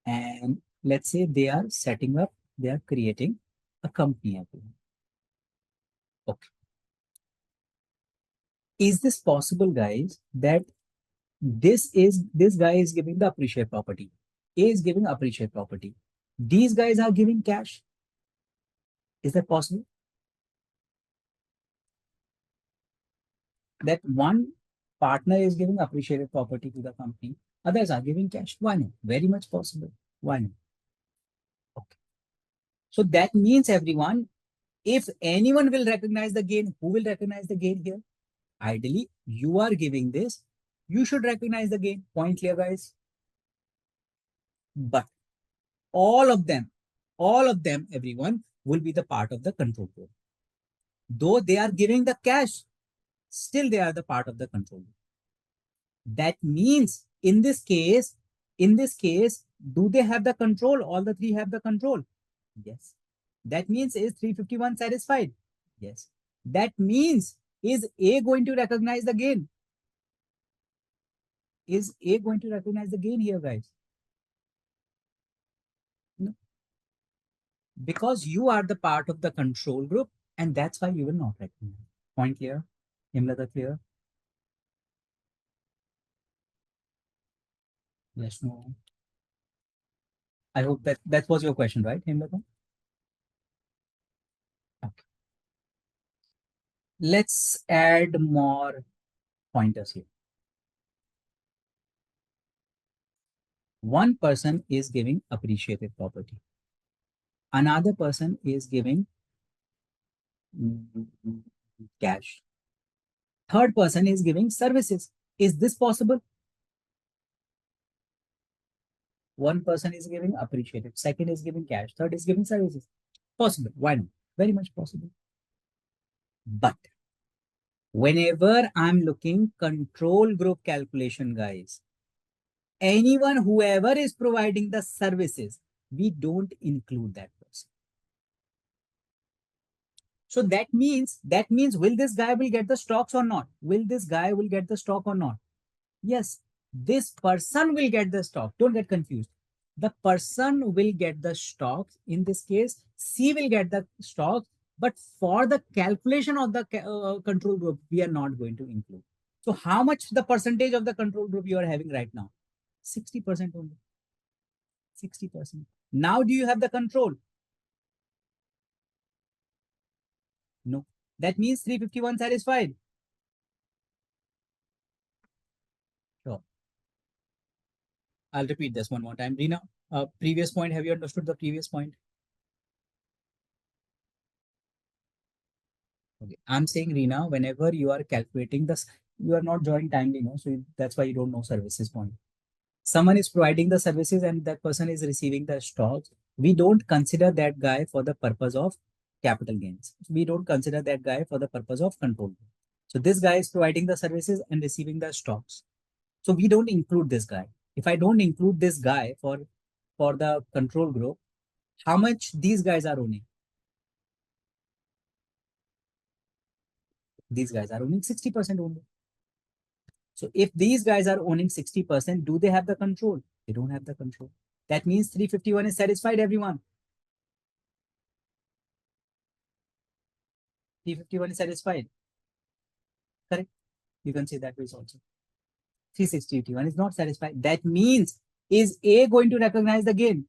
Speaker 1: And let's say they are setting up, they are creating a company. Okay. Is this possible, guys, that this guy is giving the appreciate property, A is giving appreciate property, these guys are giving cash? Is that possible? That one partner is giving appreciated property to the company, others are giving cash. Why not? Very much possible. Why not? Okay. So that means, everyone, if anyone will recognize the gain, who will recognize the gain here? Ideally, you are giving this, you should recognize the gain. Point clear, guys? But all of them, everyone will be the part of the control group. Though they are giving the cash, still they are the part of the control group. That means in this case, do they have the control? All the three have the control. Yes. That means is 351 satisfied? Yes. That means is A going to recognize the gain? Is A going to recognize the gain here, guys? No. Because you are the part of the control group, and that's why you will not recognize. Point clear? Himlata clear? Yes, no. I hope that was your question, right, Himlata? Okay. Let's add more pointers here. One person is giving appreciated property. Another person is giving cash. Third person is giving services. Is this possible? One person is giving appreciated, second is giving cash, third is giving services. Possible. Why not? Very much possible. But whenever I'm looking control group calculation, guys, anyone, whoever is providing the services, we don't include that person. So that means will this guy will get the stocks or not? Will this guy will get the stock or not? Yes, this person will get the stock. Don't get confused. The person will get the stocks. In this case, C will get the stocks. But for the calculation of the control group, we are not going to include. So how much the percentage of the control group you are having right now? 60% only. 60%. Now do you have the control? No. That means 351 satisfied. Sure. I'll repeat this one more time. Rina, previous point, have you understood the previous point? Okay. I'm saying, Rina, whenever you are calculating this, you are not drawing timely, no? So that's why you don't know services point. Someone is providing the services and that person is receiving the stocks. We don't consider that guy for the purpose of capital gains. We don't consider that guy for the purpose of control. So this guy is providing the services and receiving the stocks. So we don't include this guy. If I don't include this guy for the control group, how much these guys are owning? These guys are owning 60% only. So if these guys are owning 60%, do they have the control? They don't have the control. That means 351 is satisfied, everyone. 351 is satisfied. Correct? You can say that way also. 361 is not satisfied. That means, is A going to recognize the gain?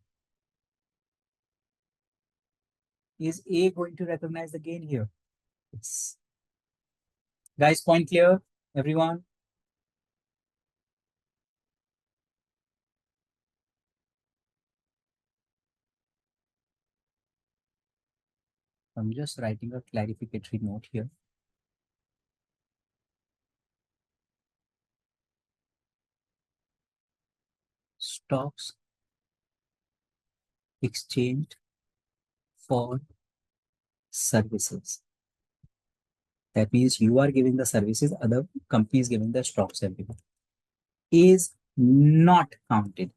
Speaker 1: Is A going to recognize the gain here? It's... Guys, point clear, everyone? I'm just writing a clarificatory note here. Stocks exchanged for services. That means you are giving the services, other companies giving the stocks, everyone. Is not counted.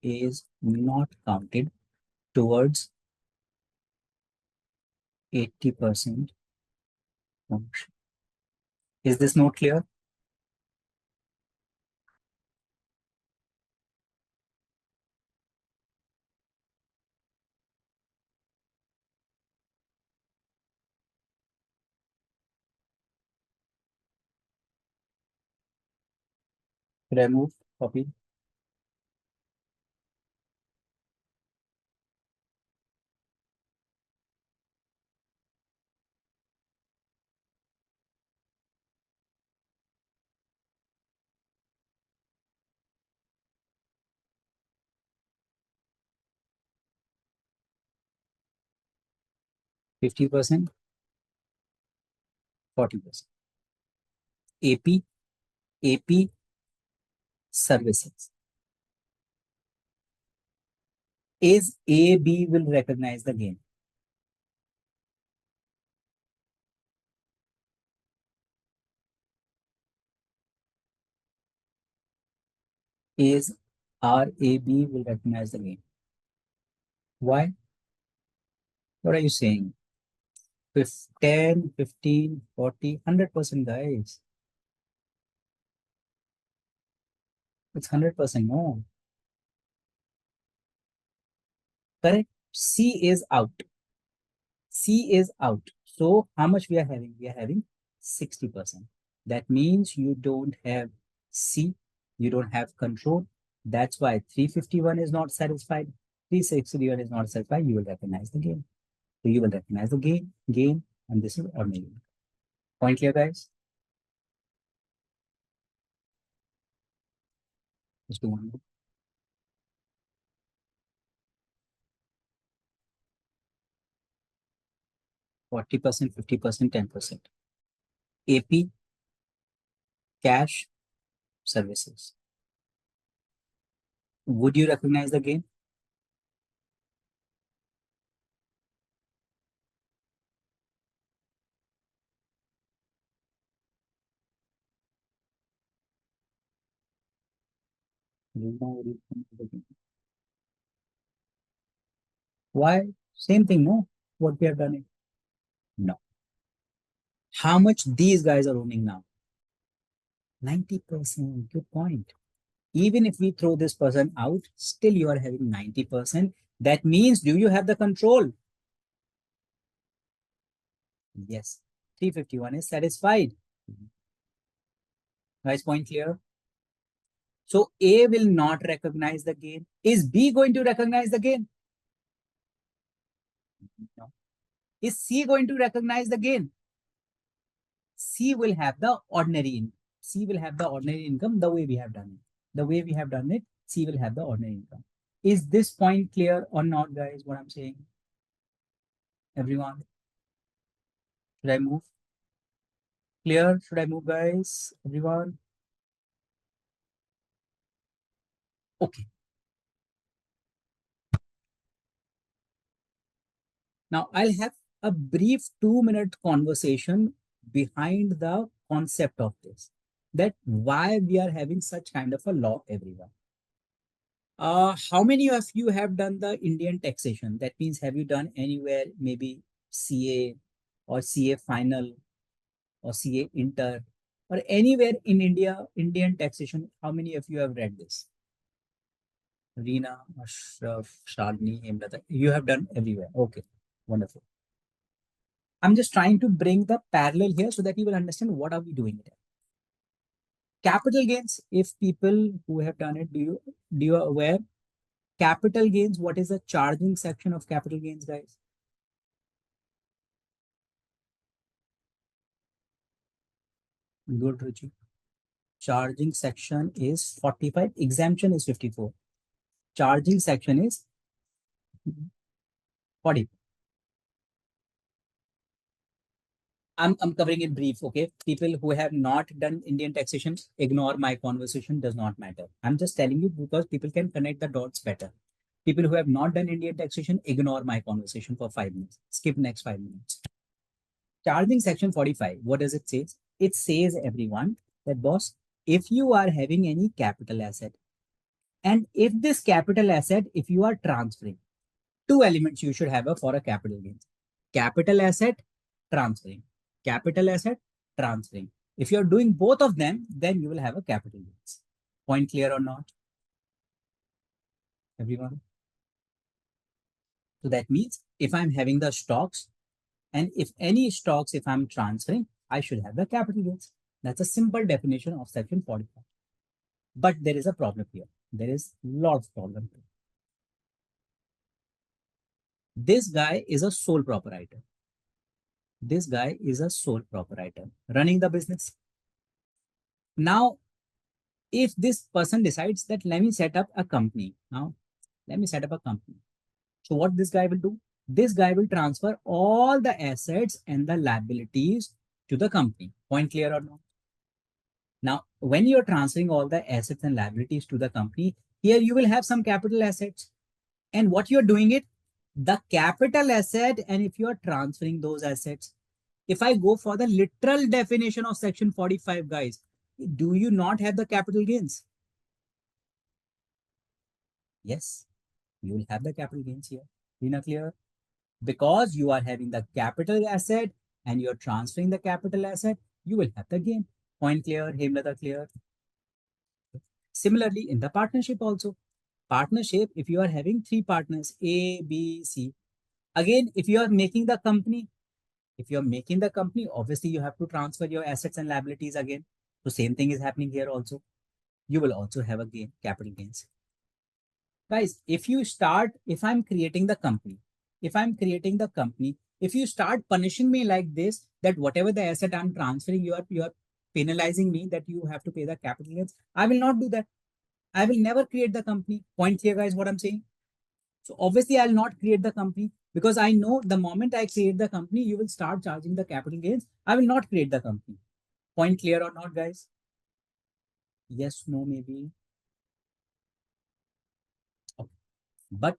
Speaker 1: Is not counted towards 80% ownership. Is this not clear? Should I move? Copy. %50, 40%. AP, AP services. Is AB will recognize the gain? Is RAB will recognize the gain? Why? What are you saying? 10, 15, 40, 100%, guys. It's 100%. No. Correct. C is out. C is out. So how much we are having? We are having 60%. That means you don't have C. You don't have control. That's why 351 is not satisfied. 361 is not satisfied. You will recognize the gain. So you will recognize the gain, and this is ordinary. Point clear, guys? Let's do one more. 40%, 50%, 10%. AP, cash, services. Would you recognize the gain? Why? Same thing, no? What we have done it? No. How much these guys are owning now? 90%. Good point. Even if we throw this person out, still you are having 90%. That means, do you have the control? Yes. 351 is satisfied. Guys, point clear? So A will not recognize the gain. Is B going to recognize the gain? No. Is C going to recognize the gain? C will have the ordinary income. C will have the ordinary income the way we have done it. The way we have done it, C will have the ordinary income. Is this point clear or not, guys? What I'm saying? Everyone? Should I move? Clear? Should I move, guys? Everyone? Okay. Now I'll have a brief 2-minute conversation behind the concept of this. That why we are having such kind of a law, everyone. How many of you have done the Indian taxation? That means, have you done anywhere, maybe CA or CA final or CA inter or anywhere in India, Indian taxation? How many of you have read this? Reena, Ashraf, Shalini, Hemlata, you have done everywhere. Okay, wonderful. I'm just trying to bring the parallel here so that you will understand what are we doing here. Capital gains, if people who have done it, do you aware? Capital gains, what is the charging section of capital gains, guys? Good, Ruchi. Charging section is 45, exemption is 54. Charging section is 40. I'm covering it brief, okay? People who have not done Indian taxation, ignore my conversation, does not matter. I'm just telling you because people can connect the dots better. People who have not done Indian taxation, ignore my conversation for 5 minutes. Skip next 5 minutes. Charging section 45, what does it say? It says, everyone, that boss, if you are having any capital asset, and if this capital asset, if you are transferring, two elements you should have for a capital gain. Capital asset, transferring. Capital asset, transferring. If you're doing both of them, then you will have a capital gains. Point clear or not? Everyone? So that means if I'm having the stocks, and if any stocks, if I'm transferring, I should have the capital gains. That's a simple definition of section 45. But there is a problem here. There is a lot of problem here. This guy is a sole proprietor. This guy is a sole proprietor running the business. Now, if this person decides that let me set up a company. Now, let me set up a company. So what this guy will do? This guy will transfer all the assets and the liabilities to the company. Point clear or not? Now, when you're transferring all the assets and liabilities to the company, here you will have some capital assets. And what you're doing it, the capital asset, and if you're transferring those assets, if I go for the literal definition of section 45, guys, do you not have the capital gains? Yes, you will have the capital gains here. Rina, clear? Because you are having the capital asset and you're transferring the capital asset, you will have the gain. Point clear? Hemlata, clear? Similarly, in the partnership also. Partnership, if you are having 3 partners, A, B, C. Again, if you are making the company, obviously you have to transfer your assets and liabilities again. So same thing is happening here also. You will also have a gain, capital gains. Guys, if I'm creating the company, if you start punishing me like this, that whatever the asset I'm transferring, you are penalizing me that you have to pay the capital gains, I will not do that. I will never create the company. Point here, guys, what I'm saying. So obviously I'll not create the company because I know the moment I create the company, you will start charging the capital gains. I will not create the company. Point clear or not, guys? Yes, no, maybe. Okay. But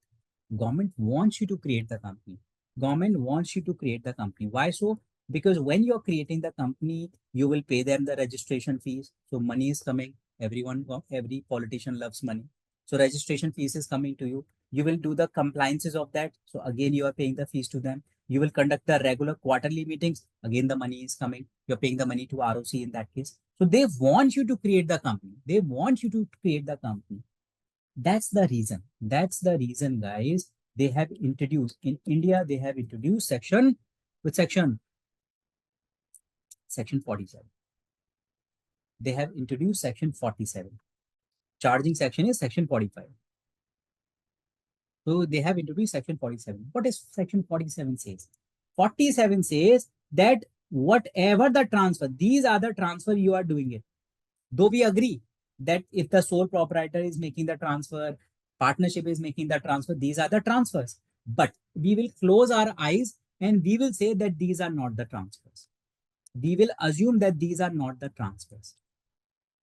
Speaker 1: government wants you to create the company. Government wants you to create the company. Why so? Because when you're creating the company, you will pay them the registration fees. So money is coming. Every politician loves money. So registration fees is coming to you. You will do the compliances of that. So again, you are paying the fees to them. You will conduct the regular quarterly meetings. Again, the money is coming. You're paying the money to ROC in that case. So they want you to create the company. They want you to create the company. That's the reason. That's the reason, guys. They have introduced in India, they have introduced section 47. They have introduced section 47. Charging section is section 45. So they have introduced section 47. What is section 47 says? 47 says that whatever the transfer, these are the transfer you are doing it. Though we agree that if the sole proprietor is making the transfer, partnership is making the transfer, these are the transfers. But we will close our eyes and we will say that these are not the transfers. We will assume that these are not the transfers.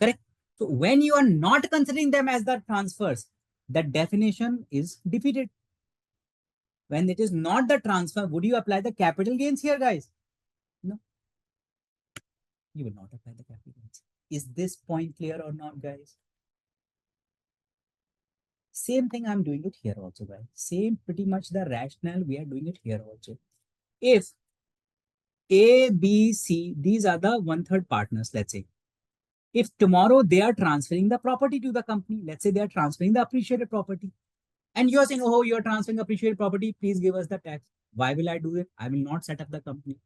Speaker 1: Correct? So when you are not considering them as the transfers, the definition is defeated. When it is not the transfer, would you apply the capital gains here, guys? No, you will not apply the capital gains. Is this point clear or not, guys? Same thing I'm doing it here also, guys. Same pretty much the rationale we are doing it here also. If A, B, C, these are the 1/3 partners, let's say. If tomorrow they are transferring the property to the company, let's say they are transferring the appreciated property, and you're saying, oh, you're transferring appreciated property, please give us the tax. Why will I do it? I will not set up the company.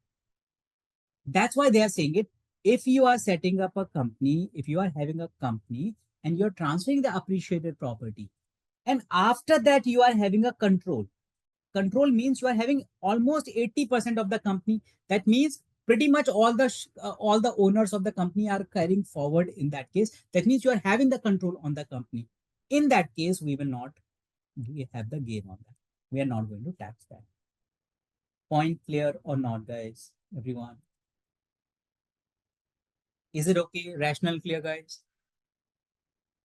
Speaker 1: That's why they are saying it. If you are setting up a company, if you are having a company and you're transferring the appreciated property, and after that you are having a control. Control means you are having almost 80% of the company. That means pretty much all the owners of the company are carrying forward in that case. That means you are having the control on the company. In that case, we will not have the gain on that. We are not going to tax that. Point clear or not, guys? Everyone. Is it okay? Rational clear, guys?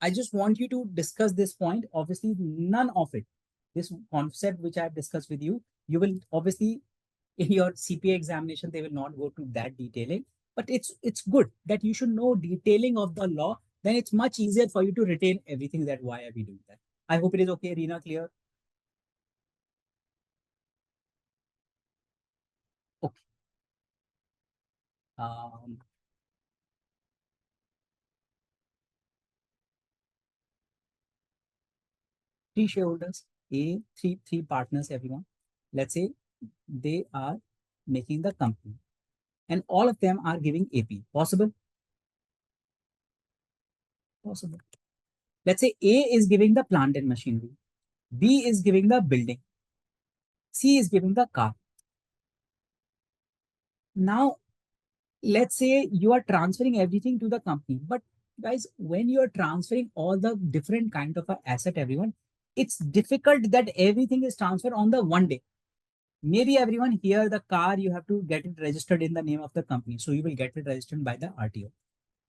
Speaker 1: I just want you to discuss this point. Obviously, none of it, this concept which I have discussed with you, you will obviously in your CPA examination, they will not go to that detailing, but it's good that you should know detailing of the law. Then it's much easier for you to retain everything that why are we doing that. I hope it is okay, Reena, clear? Okay. Um, three shareholders, three partners, everyone. Let's say they are making the company and all of them are giving AP. Possible? Possible. Let's say A is giving the plant and machinery, B is giving the building, C is giving the car. Now, let's say you are transferring everything to the company, but guys, when you are transferring all the different kind of a asset, everyone, it's difficult that everything is transferred on the one day. Maybe everyone here, the car, you have to get it registered in the name of the company. So you will get it registered by the RTO.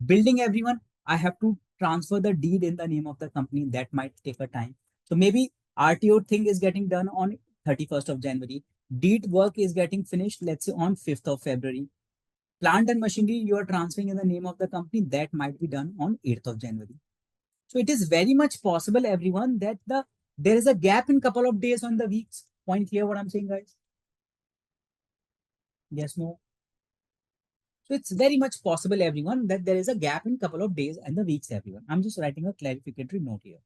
Speaker 1: Building, everyone, I have to transfer the deed in the name of the company. That might take a time. So maybe RTO thing is getting done on 31st of January. Deed work is getting finished, let's say on 5th of February. Plant and machinery you are transferring in the name of the company, that might be done on 8th of January. So it is very much possible, everyone, that there is a gap in couple of days on the weeks. Point clear what I'm saying, guys? Yes, no. So it's very much possible, everyone, that there is a gap in couple of days and the weeks, everyone. I'm just writing a clarificatory note here.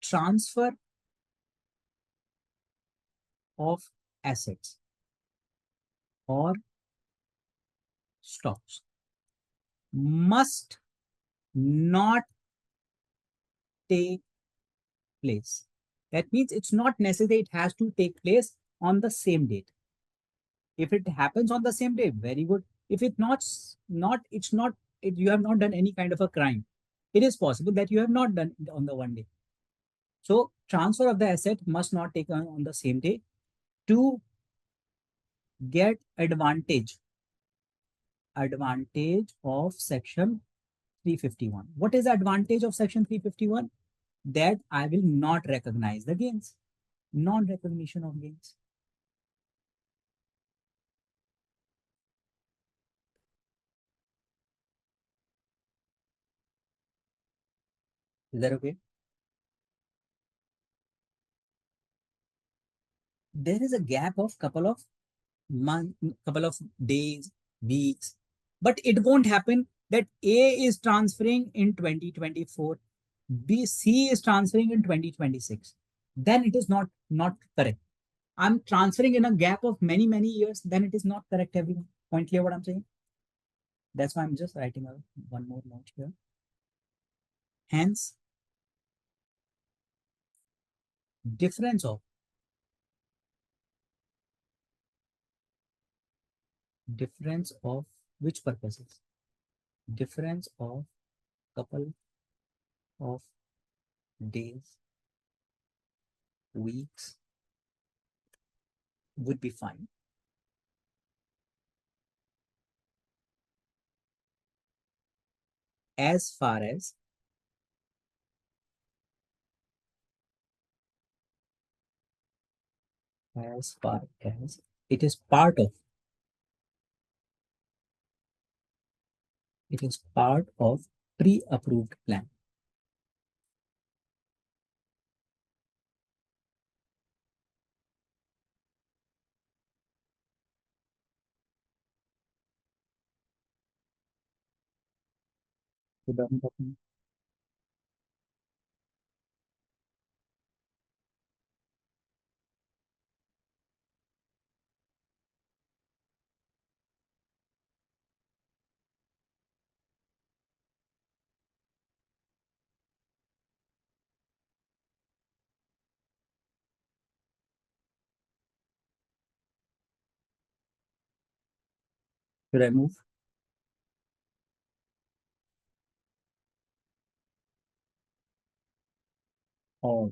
Speaker 1: Transfer of assets or stocks must not take place. That means it's not necessary it has to take place on the same date. If it happens on the same day, very good. If it not it's not you have not done any kind of a crime. It is possible that you have not done it on the one day. So transfer of the asset must not take on the same day to get advantage of section 351. What is the advantage of section 351? That I will not recognize the gains. Non-recognition of gains. Is that okay? There is a gap of couple of month, couple of days, weeks, but it won't happen that A is transferring in 2024, B, C is transferring in 2026. Then it is not correct. I'm transferring in a gap of many years, then it is not correct. Everyone, point clear what I'm saying? That's why I'm just writing out one more note here. Hence, difference of which purposes? Difference of couple of days, weeks would be fine. As far as it is part of pre-approved plan. Should I move? Or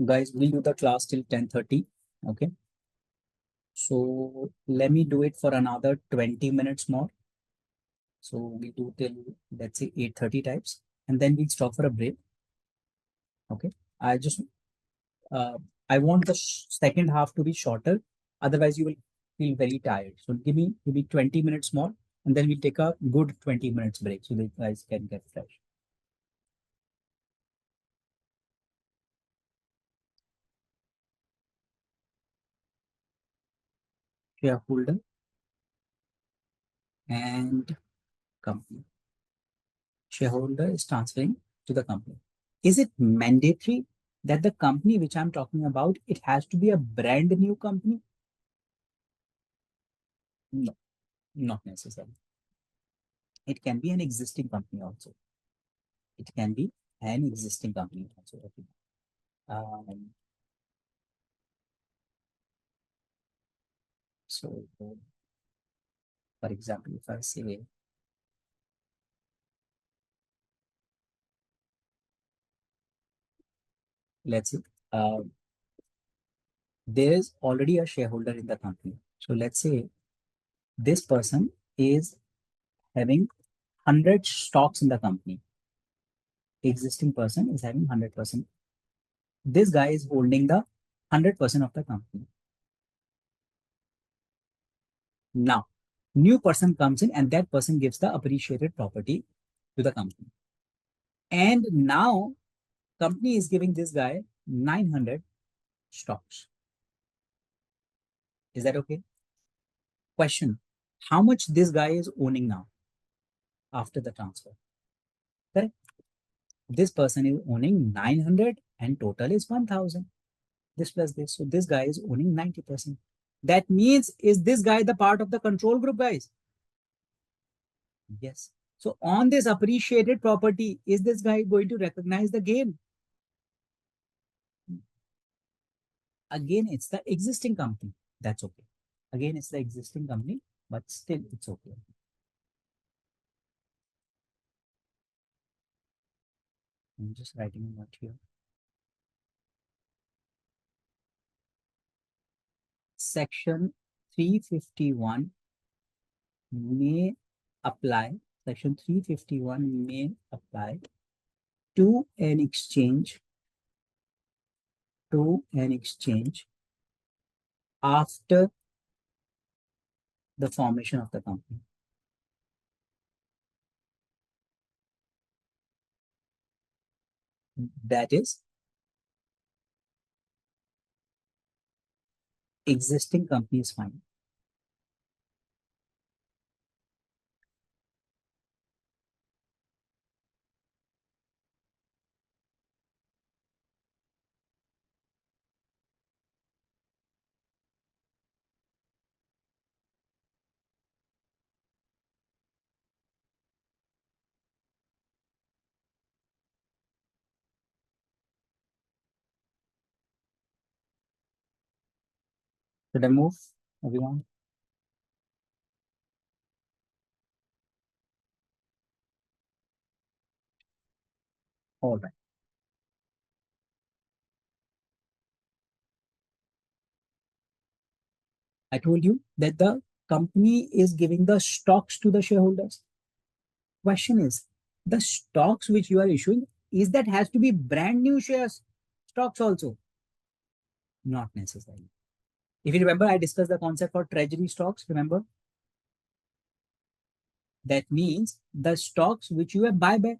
Speaker 1: guys, we'll do the class till 10:30. Okay. So let me do it for another 20 minutes more. So we do till, let's say, 8:30 types, and then we'll stop for a break. Okay. I just uh, I want the second half to be shorter. Otherwise, you will feel very tired. So give me 20 minutes more, and then we'll take a good 20 minutes break so that you guys can get fresh. Shareholder and company. Shareholder is transferring to the company. Is it mandatory that the company which I'm talking about, it has to be a brand new company? No, not necessarily. It can be an existing company also. It can be an existing company also. Um, so, for example, if I say, let's say, uh, there is already a shareholder in the company. So let's say this person is having 100 stocks in the company. Existing person is having 100%. This guy is holding the 100% of the company. Now, new person comes in and that person gives the appreciated property to the company. And now, company is giving this guy 900 stocks. Is that okay? Question: how much this guy is owning now after the transfer? Correct? This person is owning 900 and total is 1000. This plus this. So this guy is owning 90%. That means, is this guy the part of the control group, guys? Yes. So on this appreciated property, is this guy going to recognize the gain? Again, it's the existing company. That's okay. Again, it's the existing company, but still it's okay. I'm just writing a note here. Section 351 may apply. Section 351 may apply to an exchange after the formation of the company. That is, Existing company is fine. Should I move, everyone? All right. I told you that the company is giving the stocks to the shareholders. Question is, the stocks which you are issuing, is that has to be brand new shares, stocks also? Not necessarily. If you remember, I discussed the concept for treasury stocks, remember? That means the stocks which you have buy back.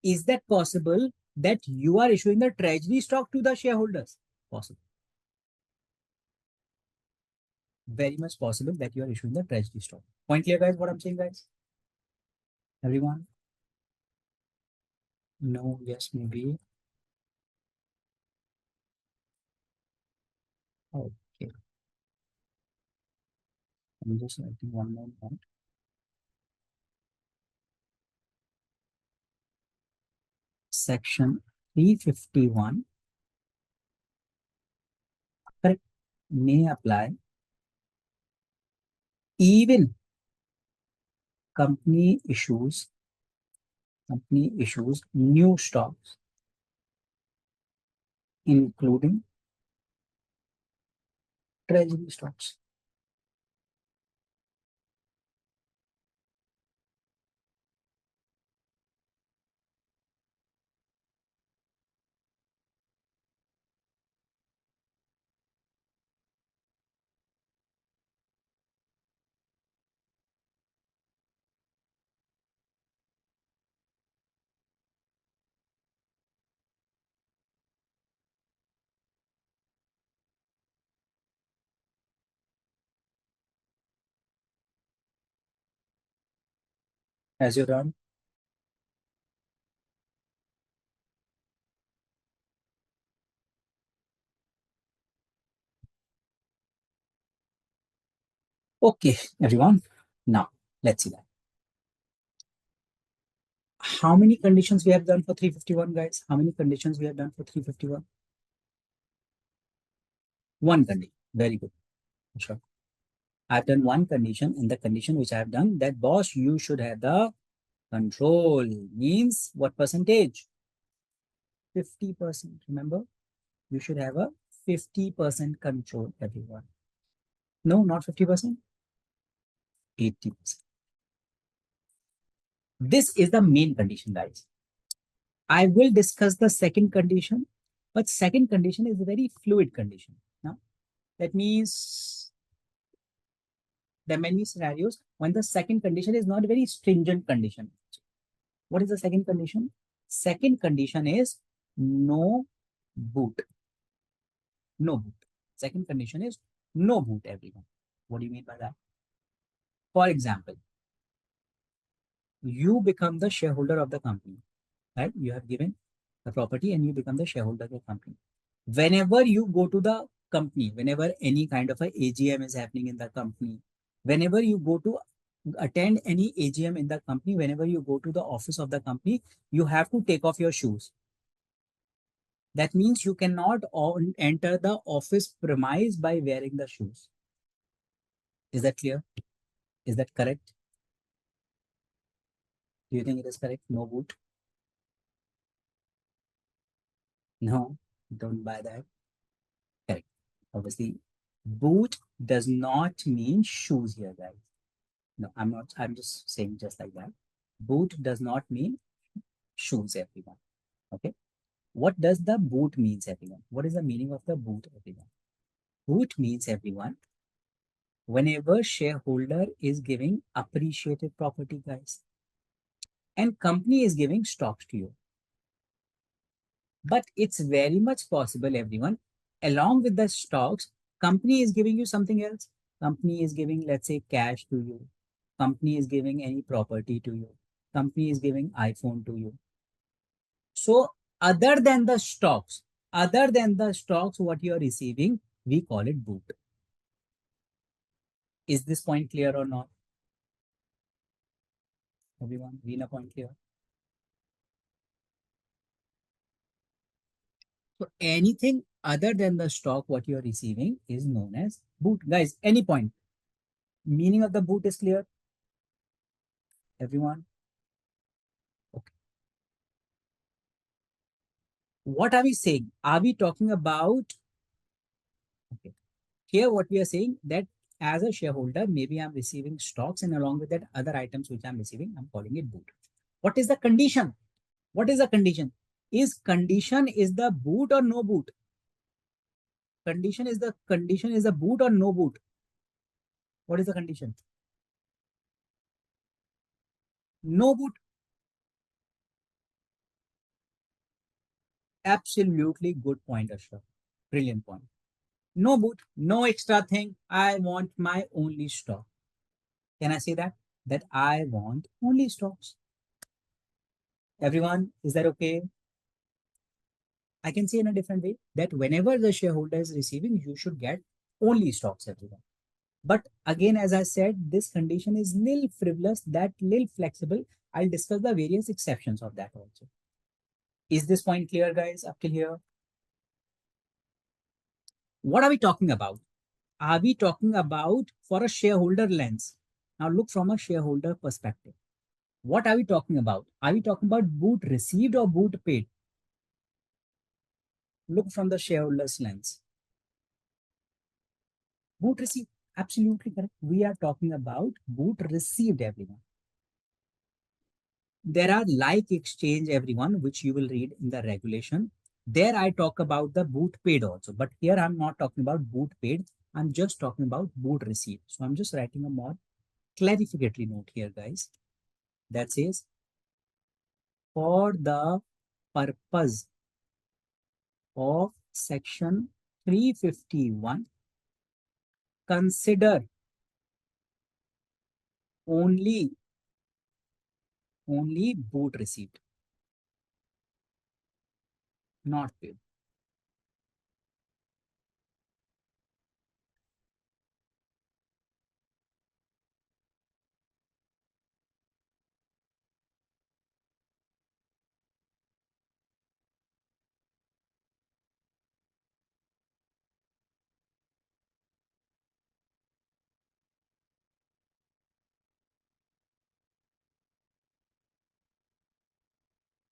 Speaker 1: Is that possible that you are issuing the treasury stock to the shareholders? Possible. Very much possible that you are issuing the treasury stock. Point clear, guys, what I'm saying, guys? Everyone? No, yes, maybe. Okay. I'm just writing one more point. Section 351, correct, may apply even company issues new stocks, including treasury stocks. As you run, okay, everyone. Now let's see that. How many conditions we have done for 351, guys? How many conditions we have done for 351? One condition. Very good. Sure. I've done one condition, and the condition which I have done, that boss, you should have the control. Means what percentage? 50%. Remember, you should have a 50% control, everyone. No, not 50%. 80%. This is the main condition, guys. I will discuss the second condition, but second condition is a very fluid condition. Now, that means there are many scenarios when the second condition is not a very stringent condition. What is the second condition? Second condition is no boot. No boot. Second condition is no boot, everyone. What do you mean by that? For example, you become the shareholder of the company, right? You have given the property and you become the shareholder of the company. Whenever you go to the company, whenever any kind of a AGM is happening in the company, whenever you go to attend any AGM in the company, whenever you go to the office of the company, you have to take off your shoes. That means you cannot enter the office premise by wearing the shoes. Is that clear? Is that correct? Do you think it is correct? No boot? No, don't buy that. Correct. Obviously, boot does not mean shoes here, guys. No, I'm not. I'm just saying just like that. Boot does not mean shoes, everyone. Okay. What does the boot means, everyone? What is the meaning of the boot, everyone? Boot means, everyone, whenever shareholder is giving appreciated property, guys, and company is giving stocks to you. But it's very much possible, everyone, along with the stocks, company is giving you something else. Company is giving, let's say, cash to you. Company is giving any property to you. Company is giving iPhone to you. So other than the stocks, what you are receiving, we call it boot. Is this point clear or not? Everyone, Veena, point clear? So anything other than the stock, what you are receiving is known as boot. Guys, any point? Meaning of the boot is clear? Everyone? Okay. What are we saying? Are we talking about, okay, here what we are saying that as a shareholder, maybe I'm receiving stocks and along with that other items which I'm receiving, I'm calling it boot. What is the condition? What is the condition? Condition is the boot or no boot? Condition is the boot or no boot? What is the condition? No boot. Absolutely good point, Ashraf. Brilliant point. No boot, no extra thing. I want my only stock. Can I say that? That I want only stocks. Everyone, is that okay? I can say in a different way that whenever the shareholder is receiving, you should get only stocks, everyone. But again, as I said, this condition is nil frivolous, that nil flexible. I'll discuss the various exceptions of that also. Is this point clear, guys, up till here? What are we talking about? Are we talking about for a shareholder lens? Now look from a shareholder perspective. What are we talking about? Are we talking about boot received or boot paid? Look from the shareholder's lens. Boot received. Absolutely correct. We are talking about boot received, everyone. There are like exchange, everyone, which you will read in the regulation. There I talk about the boot paid also, but here I'm not talking about boot paid. I'm just talking about boot received. So I'm just writing a more clarificatory note here, guys. That says, for the purpose of section 351, consider only boot received, not paid.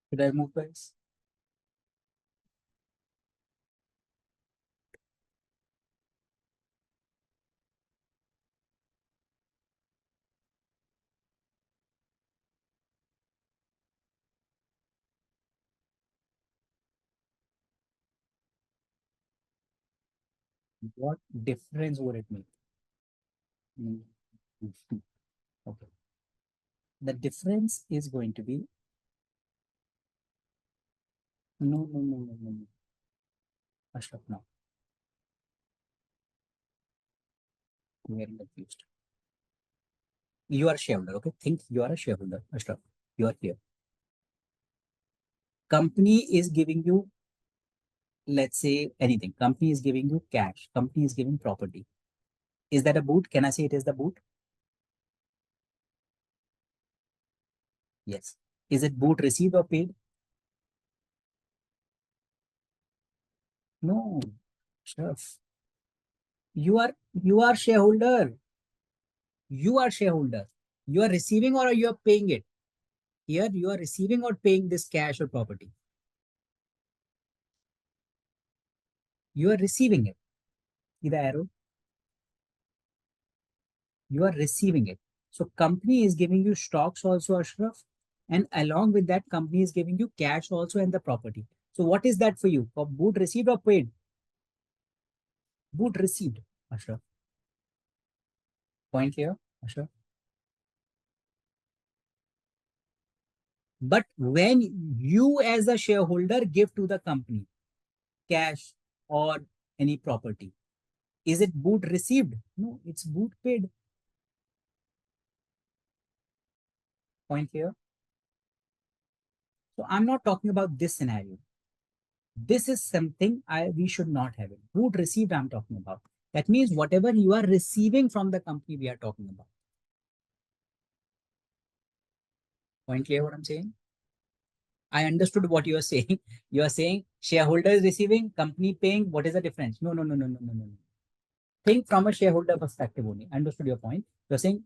Speaker 1: Should I move, guys? What difference would it make? Mm. Okay. The difference is going to be no. Ashraf, no. You are confused. You are a shareholder, okay? Think you are a shareholder, Ashraf. You are here. Company is giving you, let's say, anything. Company is giving you cash. Company is giving property. Is that a boot? Can I say it is the boot? Yes. Is it boot received or paid? No. Ashraf. You are shareholder. You are shareholder. You are receiving or you are paying it. Here you are receiving or paying this cash or property. You are receiving it. See the arrow? You are receiving it. So company is giving you stocks also, Ashraf, and along with that, company is giving you cash also and the property. So what is that for you? For boot received or paid? Boot received, Ashraf. Point here, Ashraf. But when you as a shareholder give to the company cash or any property. Is it boot received? No, it's boot paid. Point here. So I'm not talking about this scenario. This is something we should not have it. Boot received, I'm talking about. That means whatever you are receiving from the company we are talking about. Point clear what I'm saying? I understood what you are saying. You are saying shareholder is receiving, company paying. What is the difference? No, no, no, no, no, no, no. Think from a shareholder perspective only. I understood your point. You're saying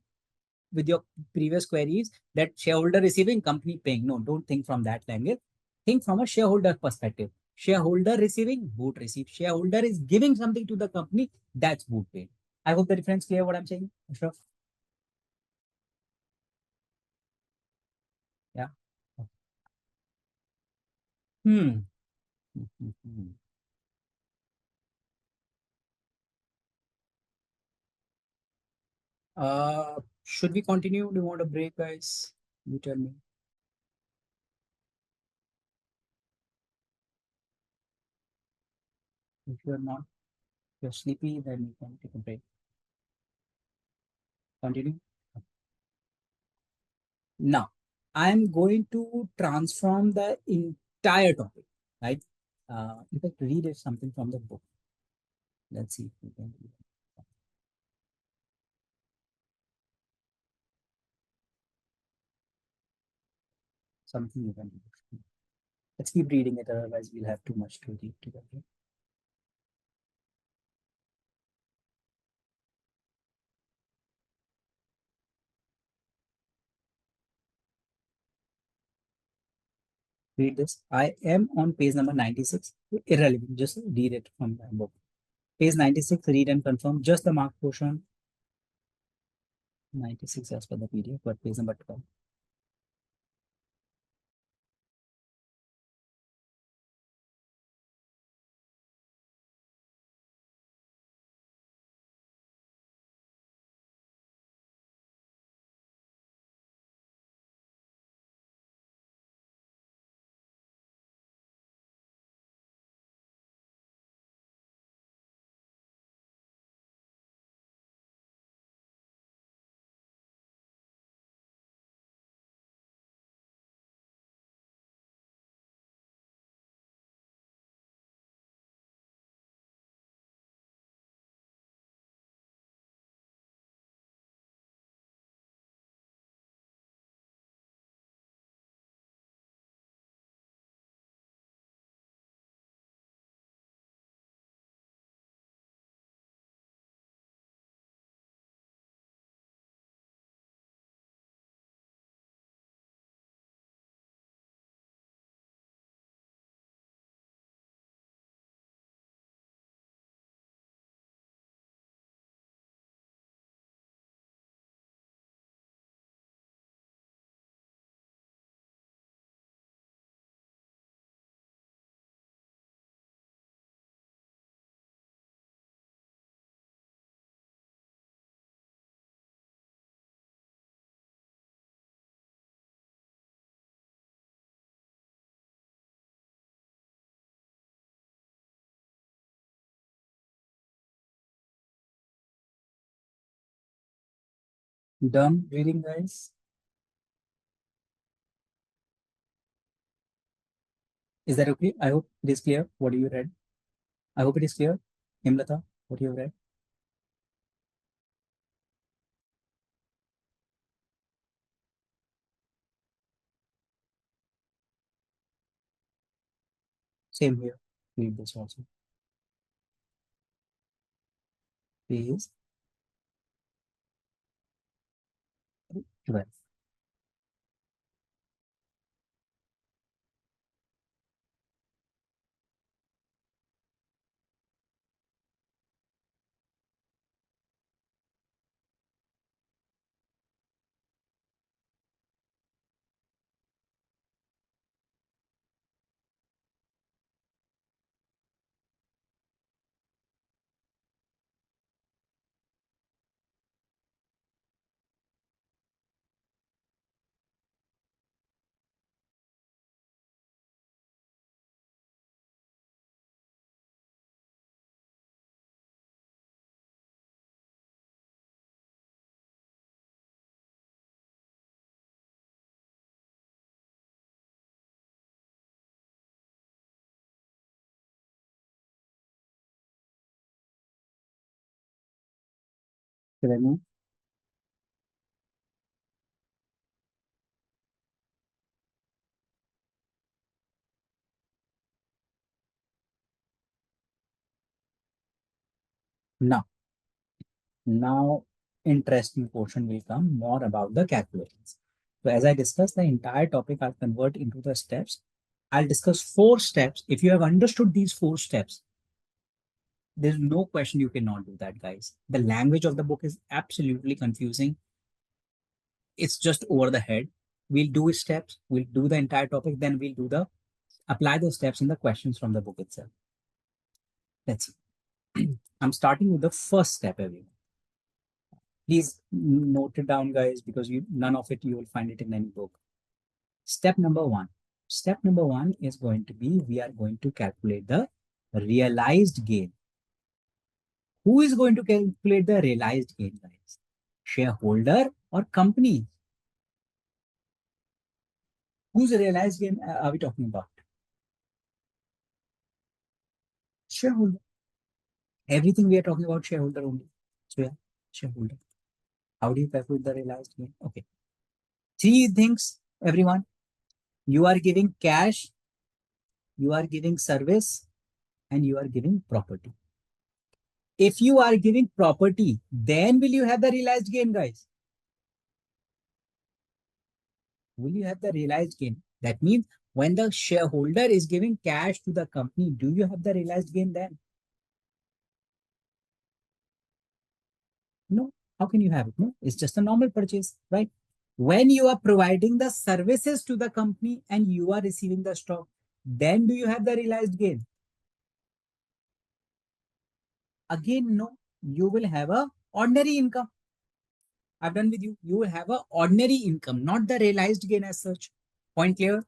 Speaker 1: with your previous queries that shareholder receiving, company paying. No, don't think from that angle. Think from a shareholder perspective. Shareholder receiving, boot receive. Shareholder is giving something to the company, that's boot paid. I hope the difference clear what I'm saying. Sure. Yeah. Hmm. Should we continue? Do you want a break, guys? You tell me. If you're not, if you're sleepy, then you can take a break. Continue. Now, I'm going to transform the entire topic, right? In fact, read it something from the book. Let's see if we can do something you can do. Let's keep reading it, otherwise we'll have too much to read together. Read this. I am on page number 96. Irrelevant. Just read it from the book. Page 96, read and confirm. Just the mark portion. 96 as per the PDF, but page number 12. Done reading, guys. Is that okay? I hope it is clear what you read. I hope it is clear. Himlata, what you have read. Same here. Read this also. Please. 12. Should I move? Now, now interesting portion will come more about the calculations. So as I discussed, the entire topic I'll convert into the steps. I'll discuss 4 steps. If you have understood these 4 steps, there's no question you cannot do that, guys. The language of the book is absolutely confusing. It's just over the head. We'll do steps, we'll do the entire topic, then we'll do the apply the steps in the questions from the book itself. Let's see. I'm starting with the first step, everyone. Please note it down, guys, because none of it you will find it in any book. Step number one. Step number one is going to be we are going to calculate the realized gain. Who is going to calculate the realized gain, guys? Shareholder or company? Whose realized gain are we talking about? Shareholder. Everything we are talking about shareholder only. So yeah, shareholder. How do you calculate the realized gain? Okay. 3 things, everyone. You are giving cash, you are giving service, and you are giving property. If you are giving property, then will you have the realized gain, guys? Will you have the realized gain? That means when the shareholder is giving cash to the company, do you have the realized gain then? No. How can you have it? No, it's just a normal purchase, right? When you are providing the services to the company and you are receiving the stock, then do you have the realized gain? Again, no. You will have a ordinary income. I've done with you. You will have a ordinary income, not the realized gain as such. Point clear?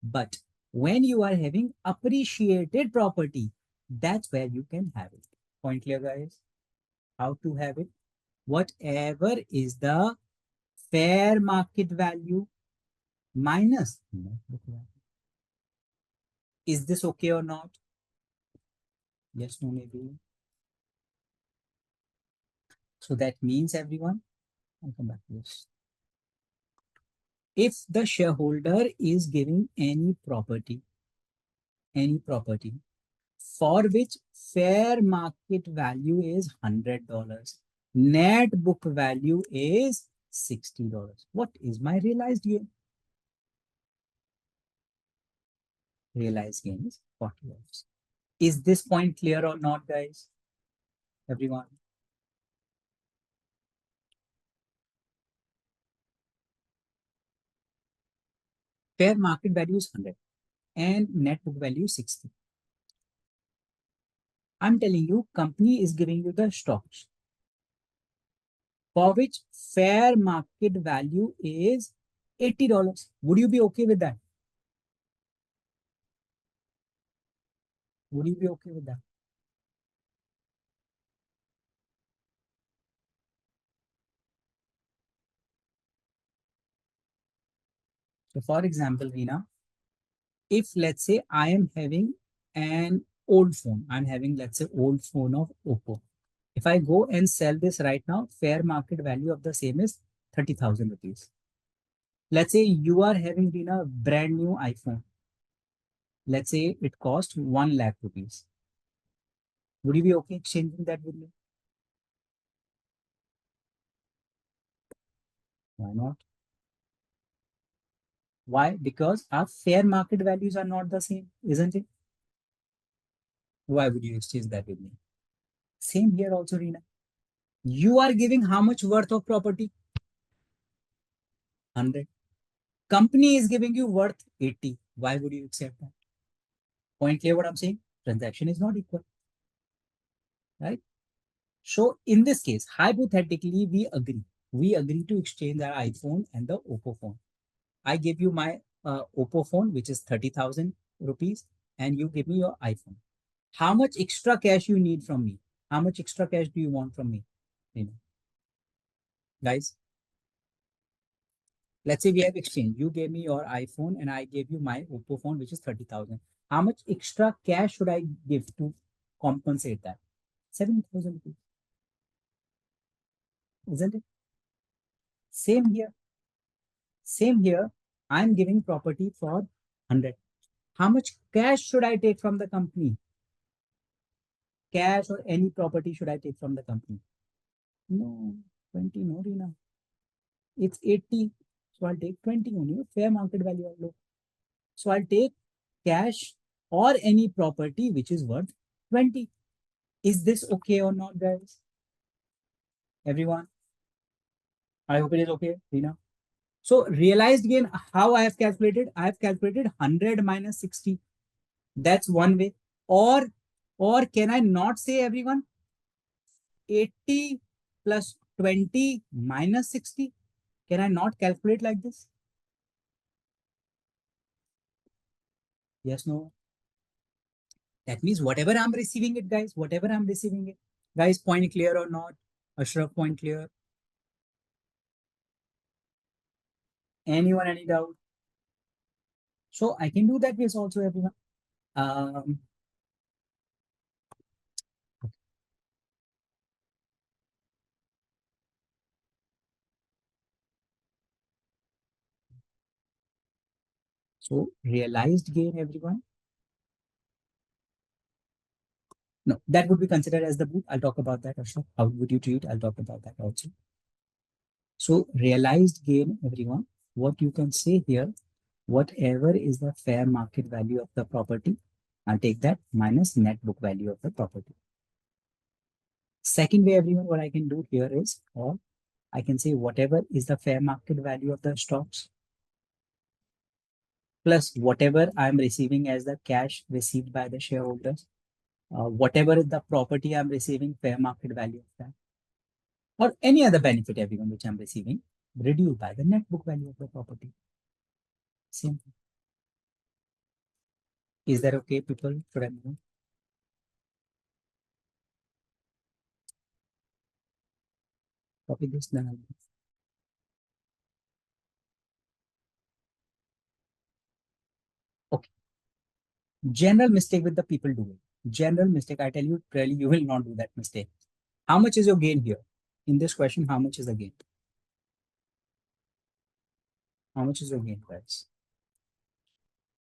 Speaker 1: But when you are having appreciated property, that's where you can have it. Point clear, guys? How to have it? Whatever is the fair market value minus net book value. Is this okay or not? Yes, no, maybe. So that means, everyone, I'll come back to this. If the shareholder is giving any property for which fair market value is $100, net book value is $60. What is my realized gain? Realized gain is $40. Is this point clear or not, guys? Everyone? Fair market value is 100 and net book value is 60. I'm telling you, company is giving you the stocks for which fair market value is $80. Would you be okay with that? Would you be okay with that? So for example, Veena, if let's say I am having an old phone, I'm having let's say old phone of Oppo. If I go and sell this right now, fair market value of the same is 30,000 rupees. Let's say you are having Veena brand new iPhone. Let's say it cost 1 lakh rupees. Would you be okay exchanging that with me? Why not? Why? Because our fair market values are not the same, isn't it? Why would you exchange that with me? Same here also, Reena. You are giving how much worth of property? 100. Company is giving you worth 80. Why would you accept that? Point clear what I'm saying? Transaction is not equal, right? So in this case, hypothetically, we agree. We agree to exchange our iPhone and the Oppo phone. I give you my Oppo phone, which is 30,000 rupees, and you give me your iPhone. How much extra cash you need from me? How much extra cash do you want from me? You know, guys, let's say we have exchange. You gave me your iPhone and I gave you my Oppo phone, which is 30,000. How much extra cash should I give to compensate that? 7,000 rupees. isn't it? Same here. Same here. I'm giving property for 100. How much cash should I take from the company? Cash or any property should I take from the company? No, 20, no, Rina. It's 80. So I'll take 20 only. Fair market value of low. So I'll take cash or any property which is worth 20. Is this okay or not, guys? Everyone? I hope it is okay, Rina. So realized gain, how I have calculated? I have calculated 100 minus 60. That's one way. Or can I not say, everyone? 80 plus 20 minus 60. Can I not calculate like this? Yes, no. That means whatever I'm receiving it, guys, whatever I'm receiving it. Guys, point clear or not? Ashraf, point clear. Anyone, any doubt? So I can do that way also, everyone. Um, so realized gain, everyone. No, that would be considered as the boot. I'll talk about that, Ashraf. How would you treat? I'll talk about that also. So realized gain, everyone. What you can say here, whatever is the fair market value of the property, I'll take that minus net book value of the property. Second way, everyone, what I can do here is, or I can say whatever is the fair market value of the stocks plus whatever I'm receiving as the cash received by the shareholders, whatever is the property I'm receiving, fair market value of that, or any other benefit, everyone, which I'm receiving, reduced by the net book value of the property. Same. Is that okay, people? Should I move? Copy this then. Okay. General mistake with the people doing. General mistake. I tell you, really, you will not do that mistake. How much is your gain here? In this question, how much is the gain? How much is your gain, guys?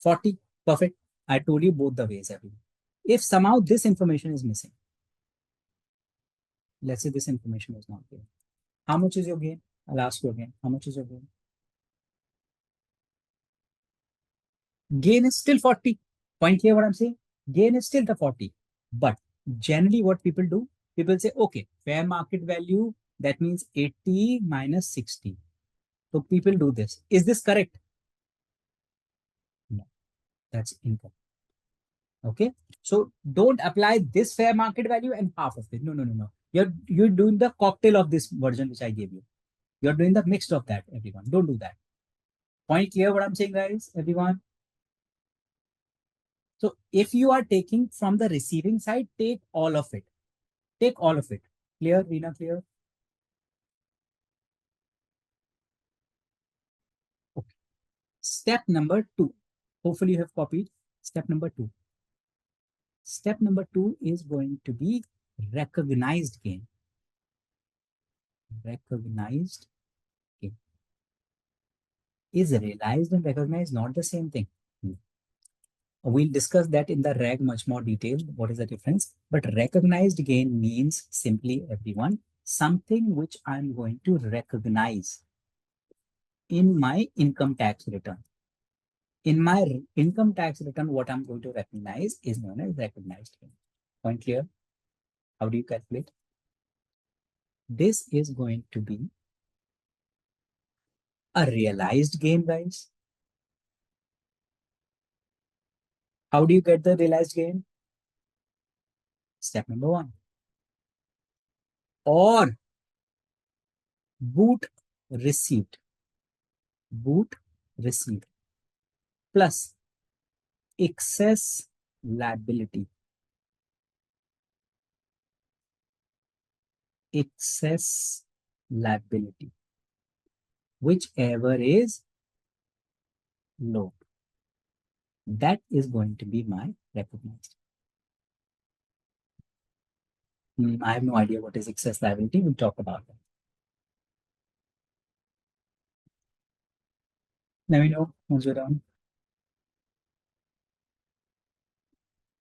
Speaker 1: 40. Perfect. I told you both the ways, everyone. If somehow this information is missing, let's say this information is not there. How much is your gain? I'll ask you again. How much is your gain? Gain is still 40. Point here what I'm saying? Gain is still the 40. But generally what people do, people say, okay, fair market value, that means 80 minus 60. So people do this. Is this correct? No, that's incorrect. Okay. So don't apply this fair market value and half of it. No, no, no, no. You're doing the cocktail of this version which I gave you. You're doing the mixed of that, everyone. Don't do that. Point clear what I'm saying, guys, everyone? So if you are taking from the receiving side, take all of it. Take all of it. Clear, Reena, clear? Okay. Step number 2. Hopefully you have copied. Step number 2. Step number 2 is going to be recognized gain. Recognized gain. Is realized and recognized not the same thing? We'll discuss that in the reg much more detail. What is the difference? But recognized gain means simply, everyone, something which I'm going to recognize in my income tax return. In my income tax return, what I'm going to recognize is known as recognized gain. Point clear? How do you calculate? This is going to be a realized gain, guys. How do you get the realized gain? Step number 1. Or boot received. Boot received plus excess liability. Excess liability. Whichever is low. That is going to be my recognized. I have no idea what is excess liability. We'll talk about that. Let me know once we're done.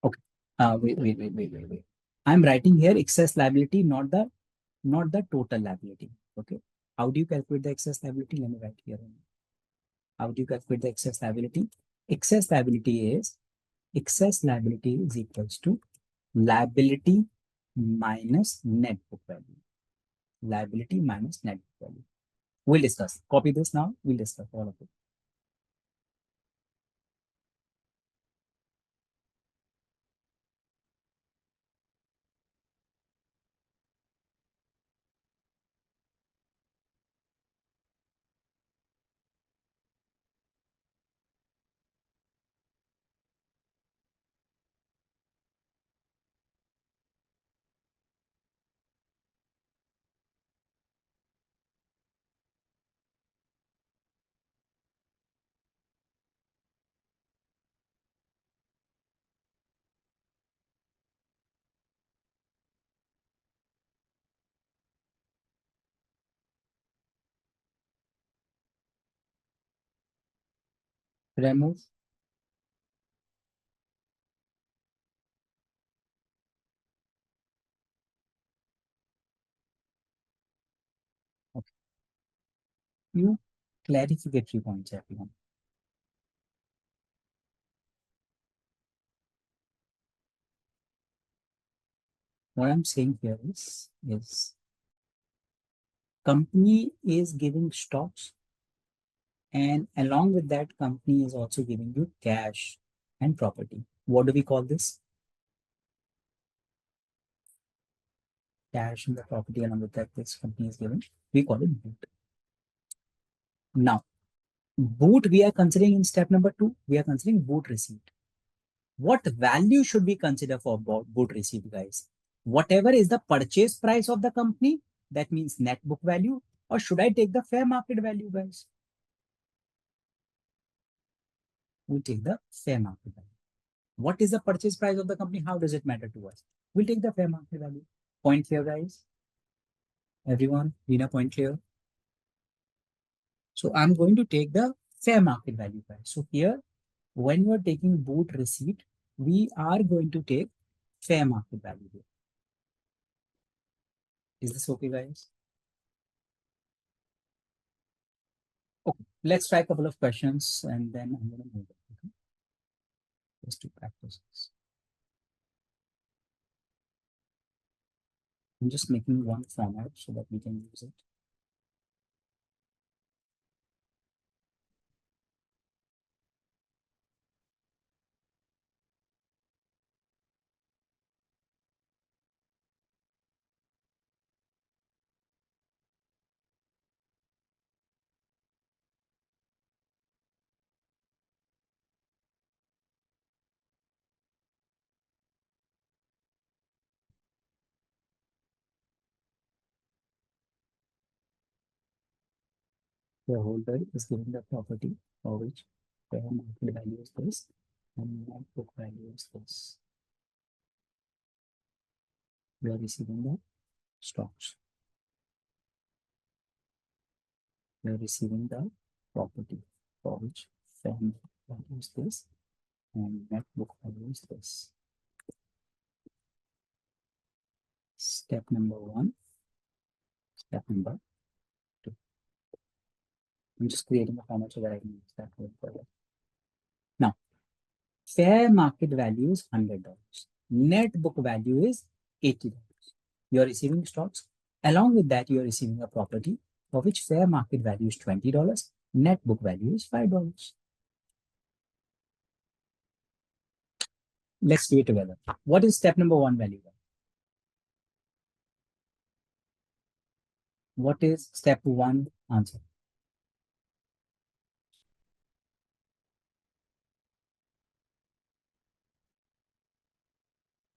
Speaker 1: Okay. Wait. I'm writing here excess liability, not the total liability. Okay. How do you calculate the excess liability? Let me write here. How do you calculate the excess liability? Excess liability is equals to liability minus net book value. Liability minus net book value. We'll discuss. Copy this now. We'll discuss all of it. Remove. Okay. Few clarificatory points, everyone. What I'm saying here is company is giving stocks, and along with that, company is also giving you cash and property. What do we call this? Cash and the property along with that this company is given. We call it boot. Now, boot we are considering in step number 2. We are considering boot receipt. What value should we consider for boot receipt, guys? Whatever is the purchase price of the company, that means net book value, or should I take the fair market value, guys? We take the fair market value. What is the purchase price of the company? How does it matter to us? We'll take the fair market value. Point clear, guys? Everyone, Rina, point clear? So I'm going to take the fair market value, guys. So here, when you're taking boot receipt, we are going to take fair market value here. Is this okay, guys? Okay, let's try a couple of questions and then I'm going to move on. Okay? Just to practice this. I'm just making one format so that we can use it. Shareholder is given the property for which fair market value is this and net book value is this. We are receiving the stocks. We are receiving the property for which fair market value is this and net book value is this. Step number 1. Step number 2. I'm just creating a format so that I can use that going forward. Now, fair market value is $100. Net book value is $80. You are receiving stocks. Along with that, you are receiving a property for which fair market value is $20. Net book value is $5. Let's do it together. What is step number 1 value? What is step 1 answer?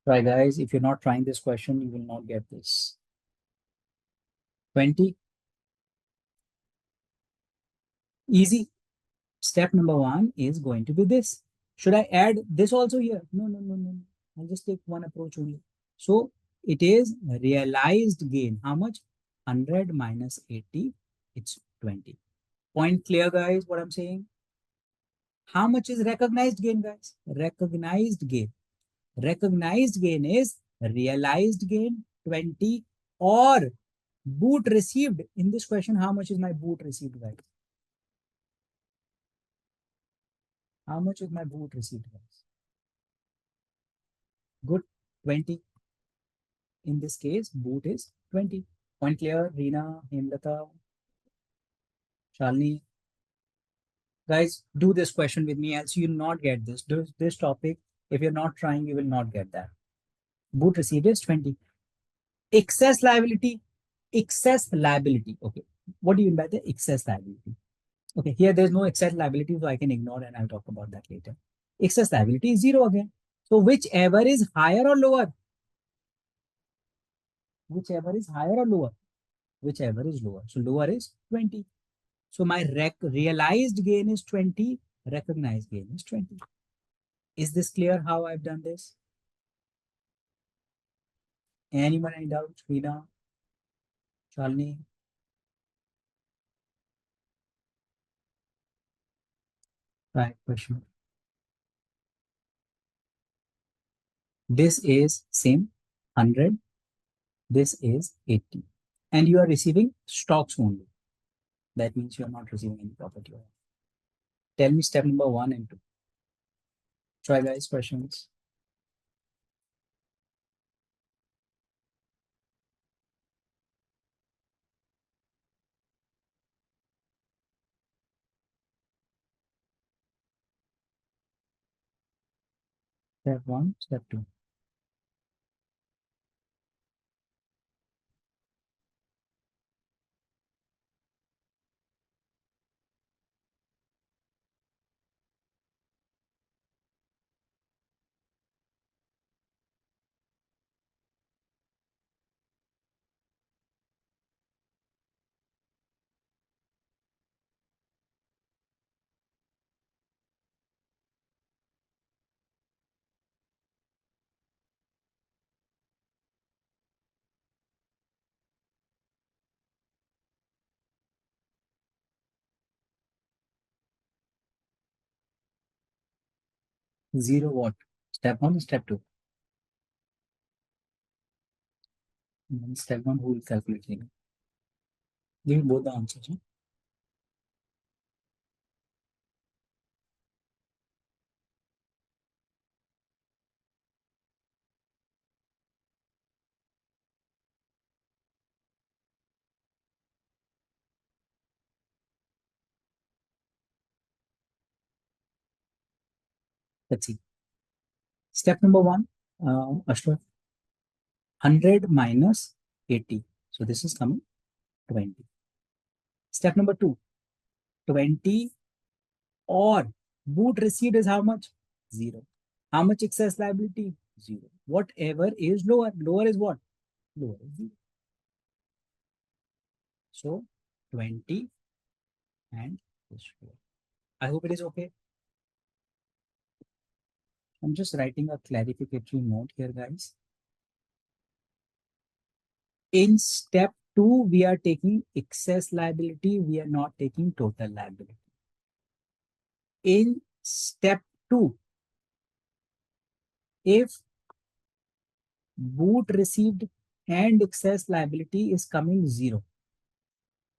Speaker 1: Try, guys. If you're not trying this question, you will not get this. 20. Easy. Step number 1 is going to be this. Should I add this also here? No. I'll just take one approach only. So it is realized gain. How much? 100 minus 80. It's 20. Point clear, guys, what I'm saying? How much is recognized gain, guys? Recognized gain. Recognized gain is realized gain 20 or boot received. In this question, how much is my boot received, guys? How much is my boot received, guys? Good. 20. In this case, boot is 20. Point clear, Reena, Hemlata, Shalini. Guys, do this question with me, else you'll not get this. Do this topic. If you're not trying, you will not get that. Boot received is 20. Excess liability. Excess liability. Okay. What do you mean by the excess liability? Okay, here there's no excess liability, so I can ignore and I'll talk about that later. Excess liability is zero again. So whichever is higher or lower, whichever is higher or lower, whichever is lower. So lower is 20. So my realized gain is 20, recognized gain is 20. Is this clear how I've done this? Anyone any doubt? Veena, Shalini? Right, question. This is same 100. This is 80. And you are receiving stocks only. That means you are not receiving any property. Tell me step number 1 and 2. Try guys, questions. Step 1, step 2. Zero what? Step 1, step 2. And then step 1, who will calculate it? Give me both the answers. Huh? Let's see. Step number 1, Ashwat, 100 minus 80. So this is coming 20. Step number 2, 20 or boot received is how much? 0. How much excess liability? 0. Whatever is lower. Lower is what? Lower is 0. So 20 and this 4. I hope it is okay. I'm just writing a clarificatory note here, guys. In step 2, we are taking excess liability. We are not taking total liability. In step 2, if boot received and excess liability is coming 0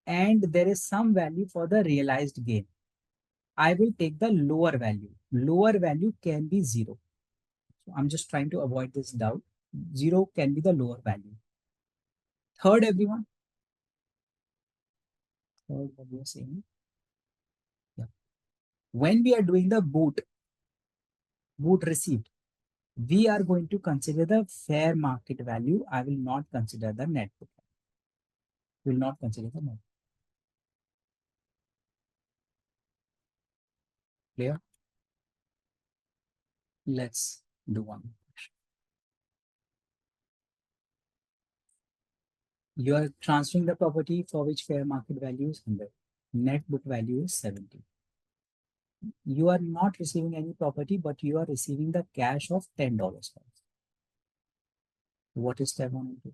Speaker 1: and there is some value for the realized gain, I will take the lower value. Lower value can be 0. So I'm just trying to avoid this doubt. 0 can be the lower value. Third, everyone. Third, what we are saying. Yeah. When we are doing the boot received, we are going to consider the fair market value. I will not consider the net book value. Will not consider the net. Clear? Let's do one. You are transferring the property for which fair market value is 100. Net book value is 70. You are not receiving any property, but you are receiving the cash of $10. What is step 1 and 2?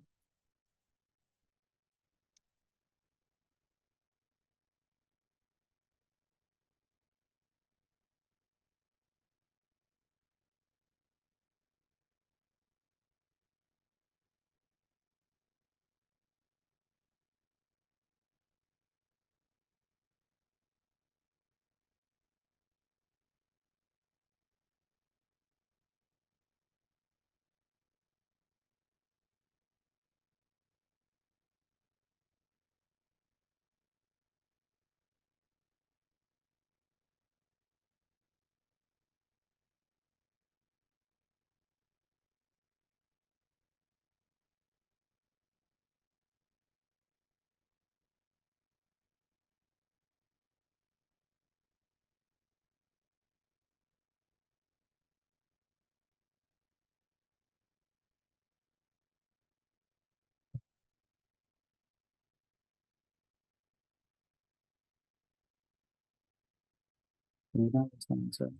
Speaker 1: Rina, what's the answer?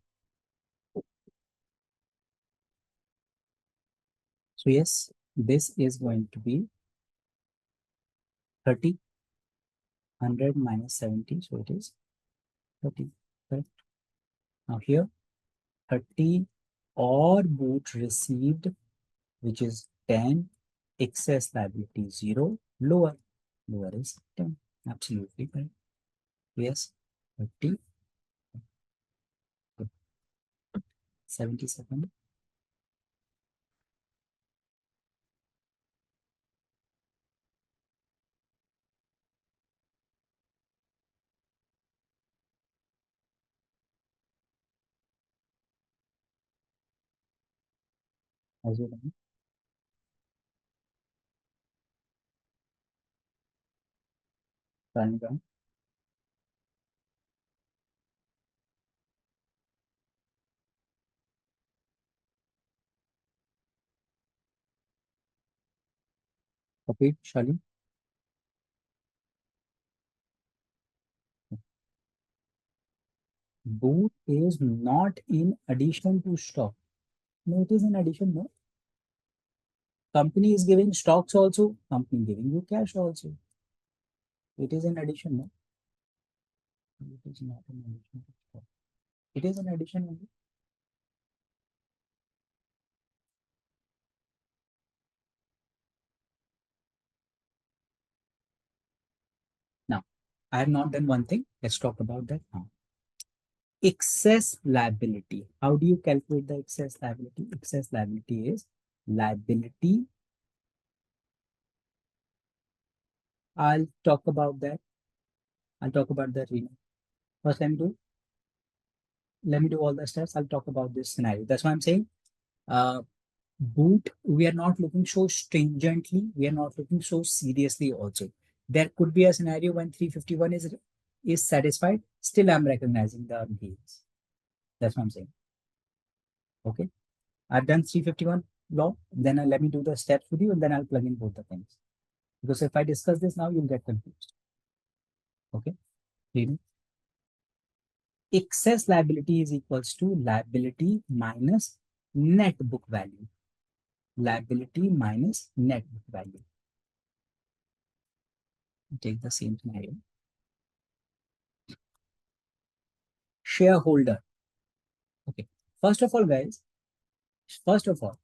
Speaker 1: So yes, this is going to be 30, 100 minus 70. So it is 30. Right? Now here, 30 or boot received, which is 10, excess liability 0, lower is 10. Absolutely correct. Yes, 30, 77. As you know, running down. Okay, Shali. Boot is not in addition to stock. No, it is in addition. No, company is giving stocks also. Company giving you cash also. It is in addition. No, it is not in addition to stock. It is in addition only. Now, I have not done one thing. Let's talk about that now. Excess liability. How do you calculate the excess liability? Excess liability is liability. I'll talk about that. I'll talk about that. Rina. First, let me do all the steps. I'll talk about this scenario. That's why I'm saying boot, we are not looking so stringently, we are not looking so seriously also. There could be a scenario when 351 is satisfied, still I'm recognizing the gains. That's what I'm saying. Okay. I've done 351 law, then let me do the steps with you and then I'll plug in both the things. Because if I discuss this now, you'll get confused. Okay. Reading. Excess liability is equals to liability minus net book value. Liability minus net book value. Take the same scenario. Shareholder. Okay. First of all, guys, first of all,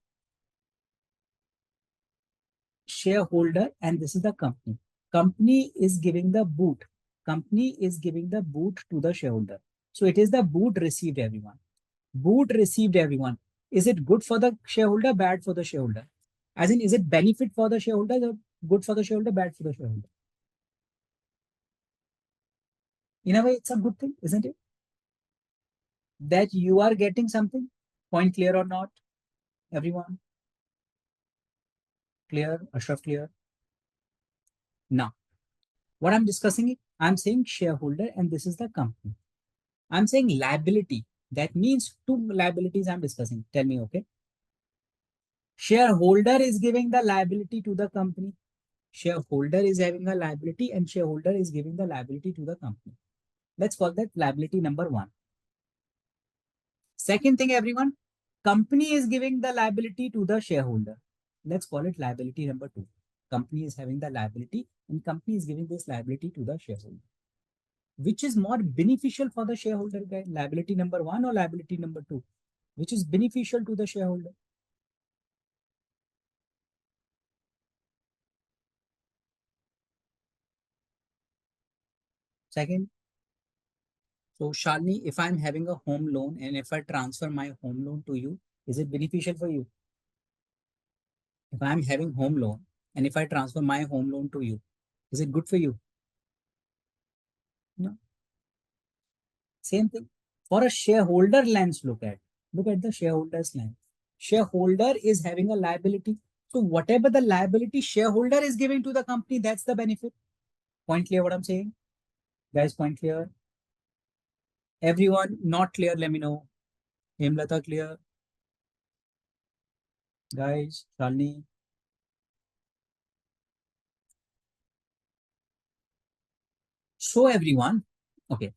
Speaker 1: shareholder, and this is the company. Company is giving the boot. Company is giving the boot to the shareholder. So it is the boot received everyone. Boot received everyone. Is it good for the shareholder, bad for the shareholder? As in, is it benefit for the shareholder, or good for the shareholder, bad for the shareholder? In a way, it's a good thing, isn't it? That you are getting something. Point clear or not? Everyone? Clear? Ashraf, clear? Now, what I'm discussing, I'm saying shareholder and this is the company. I'm saying liability. That means two liabilities I'm discussing. Tell me, okay? Shareholder is giving the liability to the company. Shareholder is having a liability and shareholder is giving the liability to the company. Let's call that liability number one. Second thing, everyone, company is giving the liability to the shareholder. Let's call it liability number two. Company is having the liability and company is giving this liability to the shareholder. Which is more beneficial for the shareholder, guy? Liability number one or liability number two? Which is beneficial to the shareholder? Second, so Shalini, if I'm having a home loan and if I transfer my home loan to you, is it beneficial for you? If I'm having home loan and if I transfer my home loan to you, is it good for you? No. Same thing. For a shareholder lens, look at the shareholder's lens. Shareholder is having a liability. So whatever the liability shareholder is giving to the company, that's the benefit. Point clear what I'm saying? Guys, point clear. Everyone not clear, let me know. Hemlata clear. Guys, Shalini. So everyone, okay.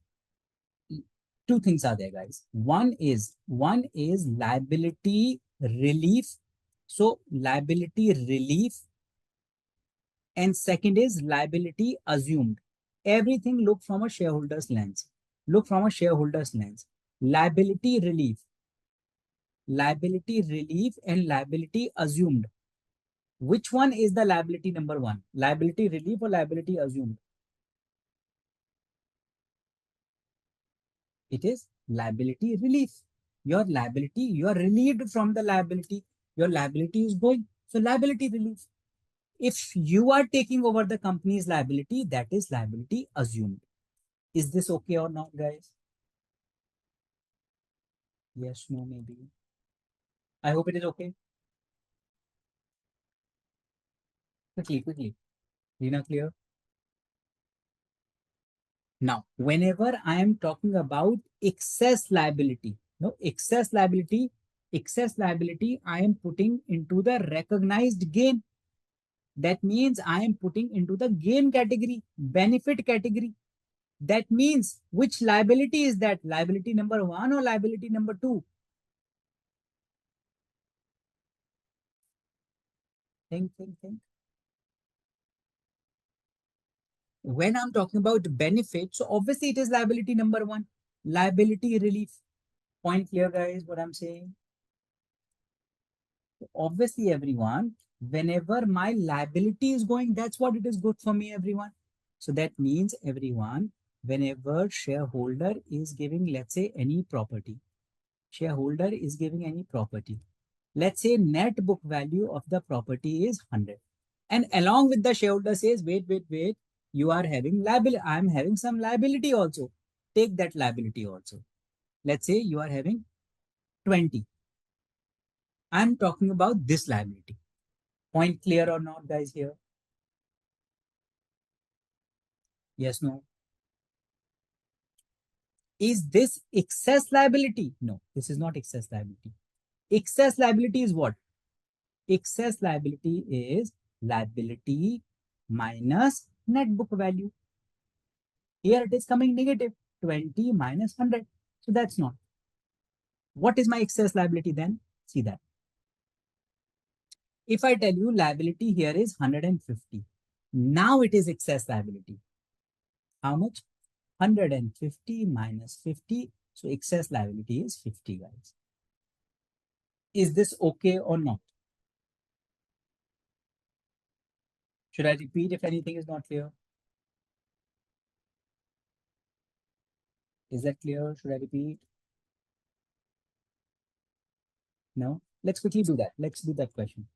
Speaker 1: two things are there, guys. One is liability relief. So liability relief, and second is liability assumed. Everything look from a shareholder's lens. Look from a shareholder's lens. Liability relief, and liability assumed. Which one is the liability number one? Liability relief or liability assumed? It is liability relief. Your liability, you are relieved from the liability. Your liability is going. So liability relief. If you are taking over the company's liability, that is liability assumed. Is this okay or not, guys? Yes, no, maybe. I hope it is okay. Quickly. Rina, clear? Now, whenever I am talking about excess liability, no, excess liability, I am putting into the recognized gain. That means I am putting into the gain category, benefit category. That means which liability is that? Liability number one or liability number two? Think. When I'm talking about benefit, so obviously it is liability number one, liability relief. Point clear, guys, what I'm saying? Obviously, everyone, whenever my liability is going, that's what it is good for me, everyone. So that means, everyone, whenever shareholder is giving, let's say, any property, shareholder is giving any property. Let's say net book value of the property is 100. And along with the shareholder says, wait, you are having liability. I'm having some liability also. Take that liability also. Let's say you are having 20. I'm talking about this liability. Point clear or not, guys, here? Yes, no. Is this excess liability? No, this is not excess liability. Excess liability is what? Excess liability is liability minus net book value. Here it is coming negative, 20 minus 100. So that's not. What is my excess liability then? See that. If I tell you liability here is 150, now it is excess liability. How much? 150 minus 50. So excess liability is 50, guys. Is this okay or not? Should I repeat if anything is not clear? Is that clear? Should I repeat? No? Let's quickly do that. Let's do that question.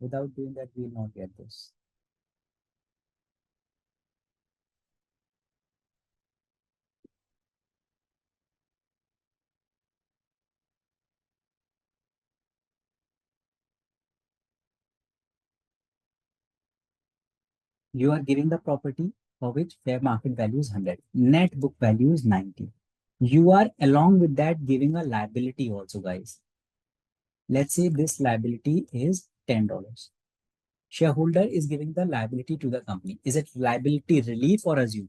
Speaker 1: Without doing that, we will not get this. You are giving the property for which fair market value is 100. Net book value is 90. You are along with that giving a liability also, guys. Let's say this liability is $10. Shareholder is giving the liability to the company. Is it liability relief or assumed?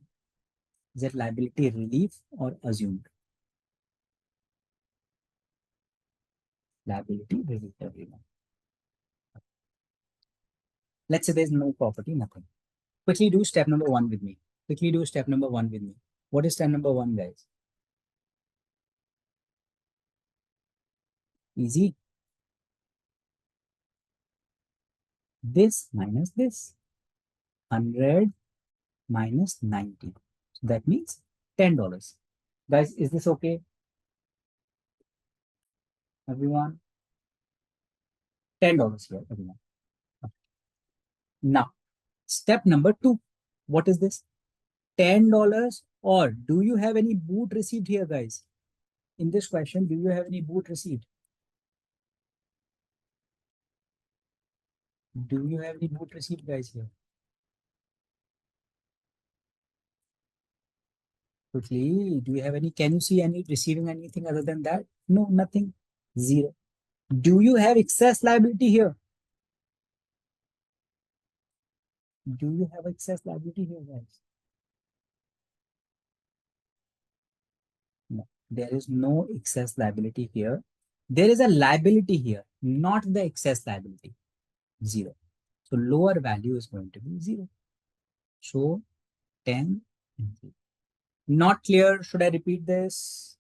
Speaker 1: Is it liability relief or assumed? Liability relief, everyone. Let's say there's no property, nothing. Quickly do step number one with me. Quickly do step number one with me. What is step number one, guys? Easy. This minus this. 100 minus 90. So that means $10. Guys, is this okay? Everyone? $10 here, everyone. Now, step number two. What is this? $10, or do you have any boot received here, guys? In this question, do you have any boot received? Do you have any boot received, guys, here? Quickly, do you have any? Can you see any receiving anything other than that? No, nothing. Zero. Do you have excess liability here? Do you have excess liability here, guys? No. There is no excess liability here. There is a liability here, not the excess liability, 0. So lower value is going to be 0. So 10 and 3. Not clear. Should I repeat this?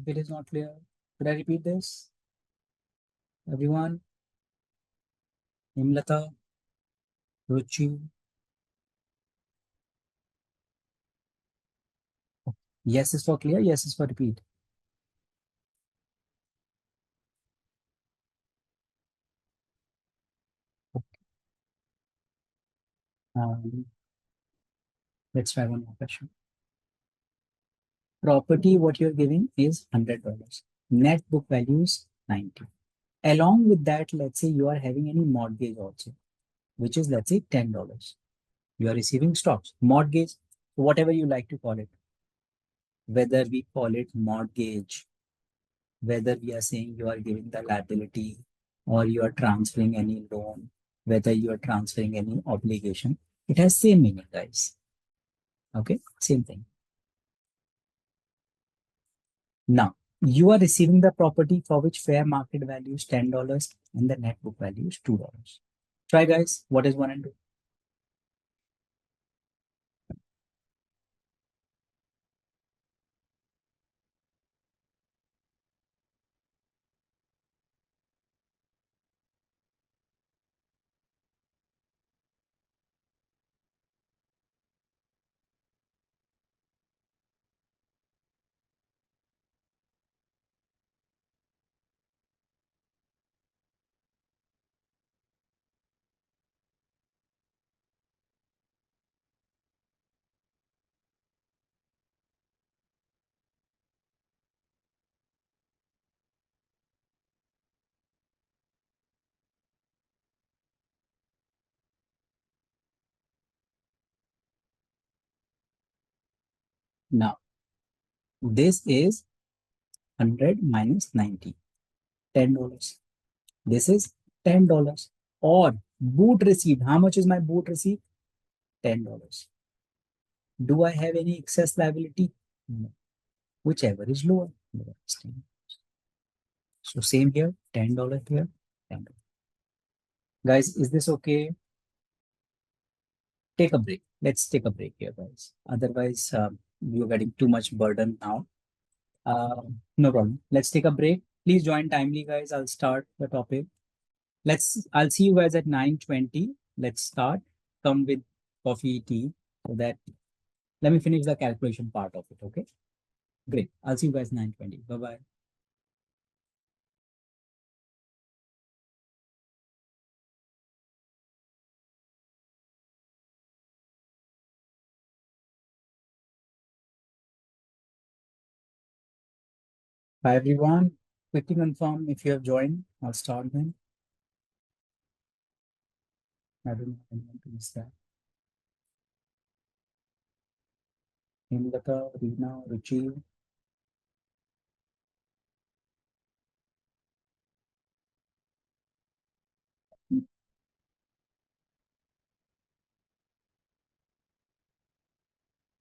Speaker 1: If it is not clear, should I repeat this? Everyone? Himlata, Ruchi. Yes is for clear. Yes is for repeat. Um, let's try one more question. Property, what you're giving is $100. Net book value is 90. Along with that, let's say you are having any mortgage also, which is, let's say, $10. You are receiving stocks, mortgage, whatever you like to call it, whether we call it mortgage, whether we are saying you are giving the liability or you are transferring any loan, whether you are transferring any obligation, it has same meaning, guys. Okay, same thing. Now, you are receiving the property for which fair market value is $10 and the net book value is $2. Try, guys. What is 1 and 2? Now, this is 100 minus 90, $10. This is $10. Or boot receipt. How much is my boot receipt? $10. Do I have any excess liability? No. Whichever is lower. So same here, $10 here, $10. Guys, is this okay? Take a break. Let's take a break here, guys. Otherwise, you're getting too much burden now. No problem. Let's take a break. Please join timely, guys. I'll start the topic. I'll see you guys at 9:20. Let's start. Come with coffee, tea, so that let me finish the calculation part of it. Okay. Great. I'll see you guys 9:20. Bye-bye. Bye, everyone. Quickly confirm if you have joined. I'll start then. I don't know if anyone to miss that. Himlata, Reena, Ruchi.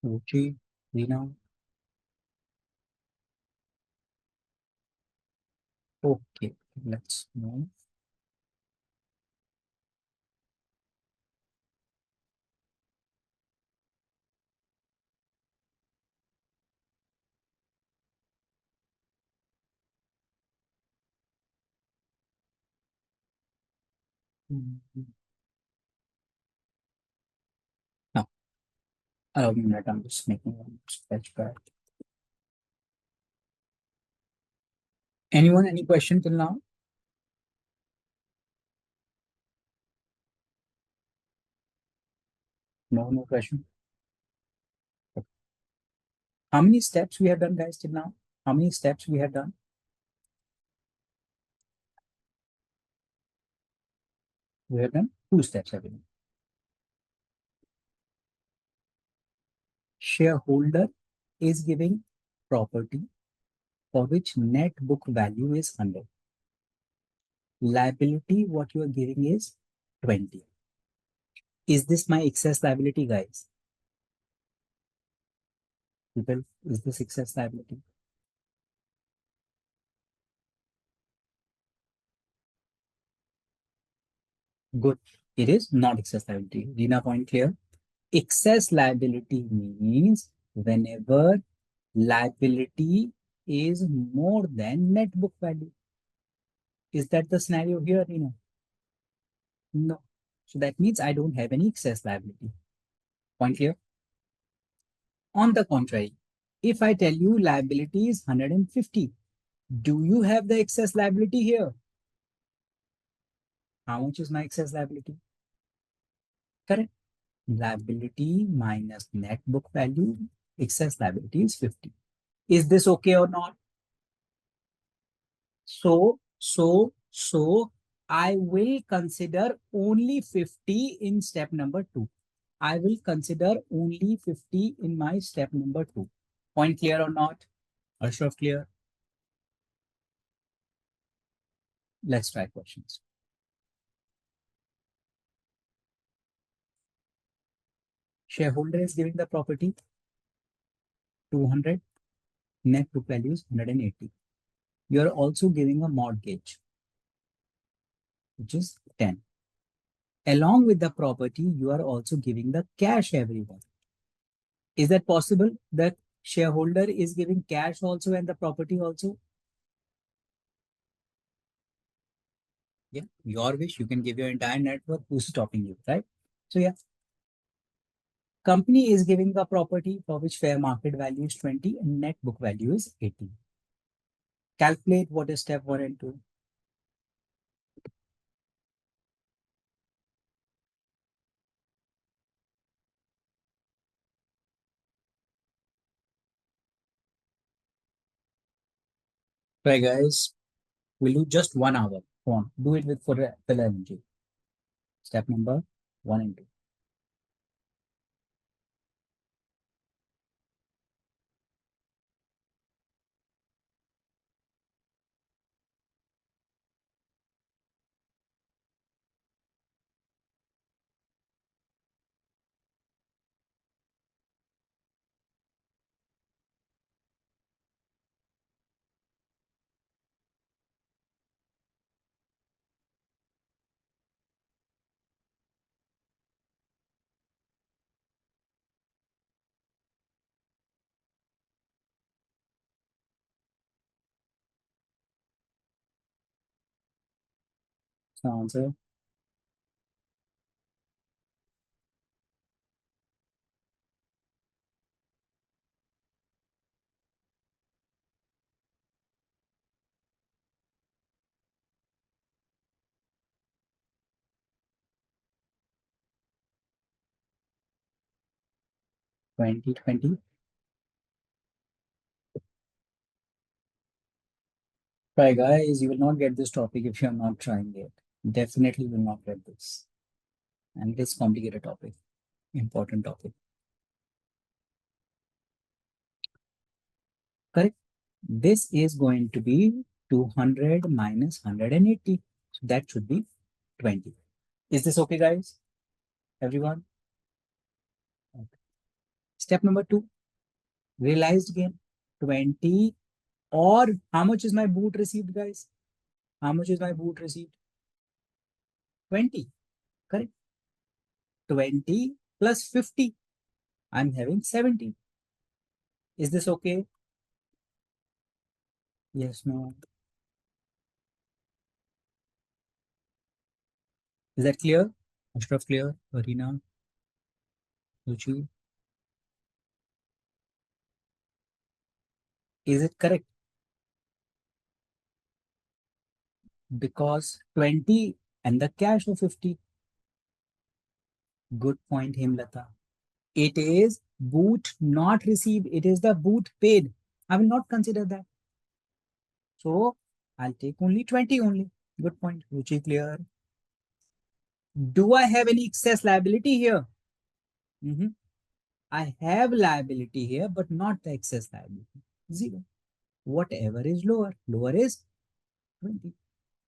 Speaker 1: Ruchi, Reena. Okay, let's move. Now, allow me a minute. I'm just making one sketch pad. Anyone, any question till now? No, no question. Okay. How many steps we have done, guys, till now? How many steps we have done? We have done 2 steps, I believe. Shareholder is giving property for which net book value is 100. Liability, what you are giving is 20. Is this my excess liability, guys? People, is this excess liability? Good. It is not excess liability. Rina, point clear? Excess liability means whenever liability is more than net book value. Is that the scenario here, Rina? No. So that means I don't have any excess liability. Point clear? On the contrary, if I tell you liability is 150, do you have the excess liability here? How much is my excess liability? Correct. Liability minus net book value, excess liability is 50. Is this okay or not? So I will consider only 50 in step number 2. I will consider only 50 in my step number 2. Point clear or not? Ashraf, clear? Let's try questions. Shareholder is giving the property 200, net book value is 180. You are also giving a mortgage, which is 10. Along with the property, you are also giving the cash every month. Is that possible? That shareholder is giving cash also and the property also? Yeah, your wish. You can give your entire net worth. Who's stopping you, right? So yeah, company is giving the property for which fair market value is 20 and net book value is 80. Calculate what is step 1 and 2. Right, guys. We'll do just 1 hour. Go on. Do it with full energy. Step number 1 and 2. So answer. Twenty twenty. Right, guys, you will not get this topic if you are not trying it. Definitely will not get this. And it is complicated topic, important topic. Correct? This is going to be 200 minus 180. So that should be 20. Is this okay, guys? Everyone? Okay. Step number 2, realized gain 20, or how much is my boot received, guys? How much is my boot received? 20. Correct? 20 plus 50. I'm having 70. Is this okay? Yes, no. Is that clear? Ashraf, clear? Arina, Ruchi? Is it correct? Because 20 and the cash of 50. Good point, Himlata. It is boot not received. It is the boot paid. I will not consider that. So I'll take only 20 only. Good point. Ruchi, clear? Do I have any excess liability here? I have liability here, but not the excess liability. 0. Whatever is lower, lower is 20.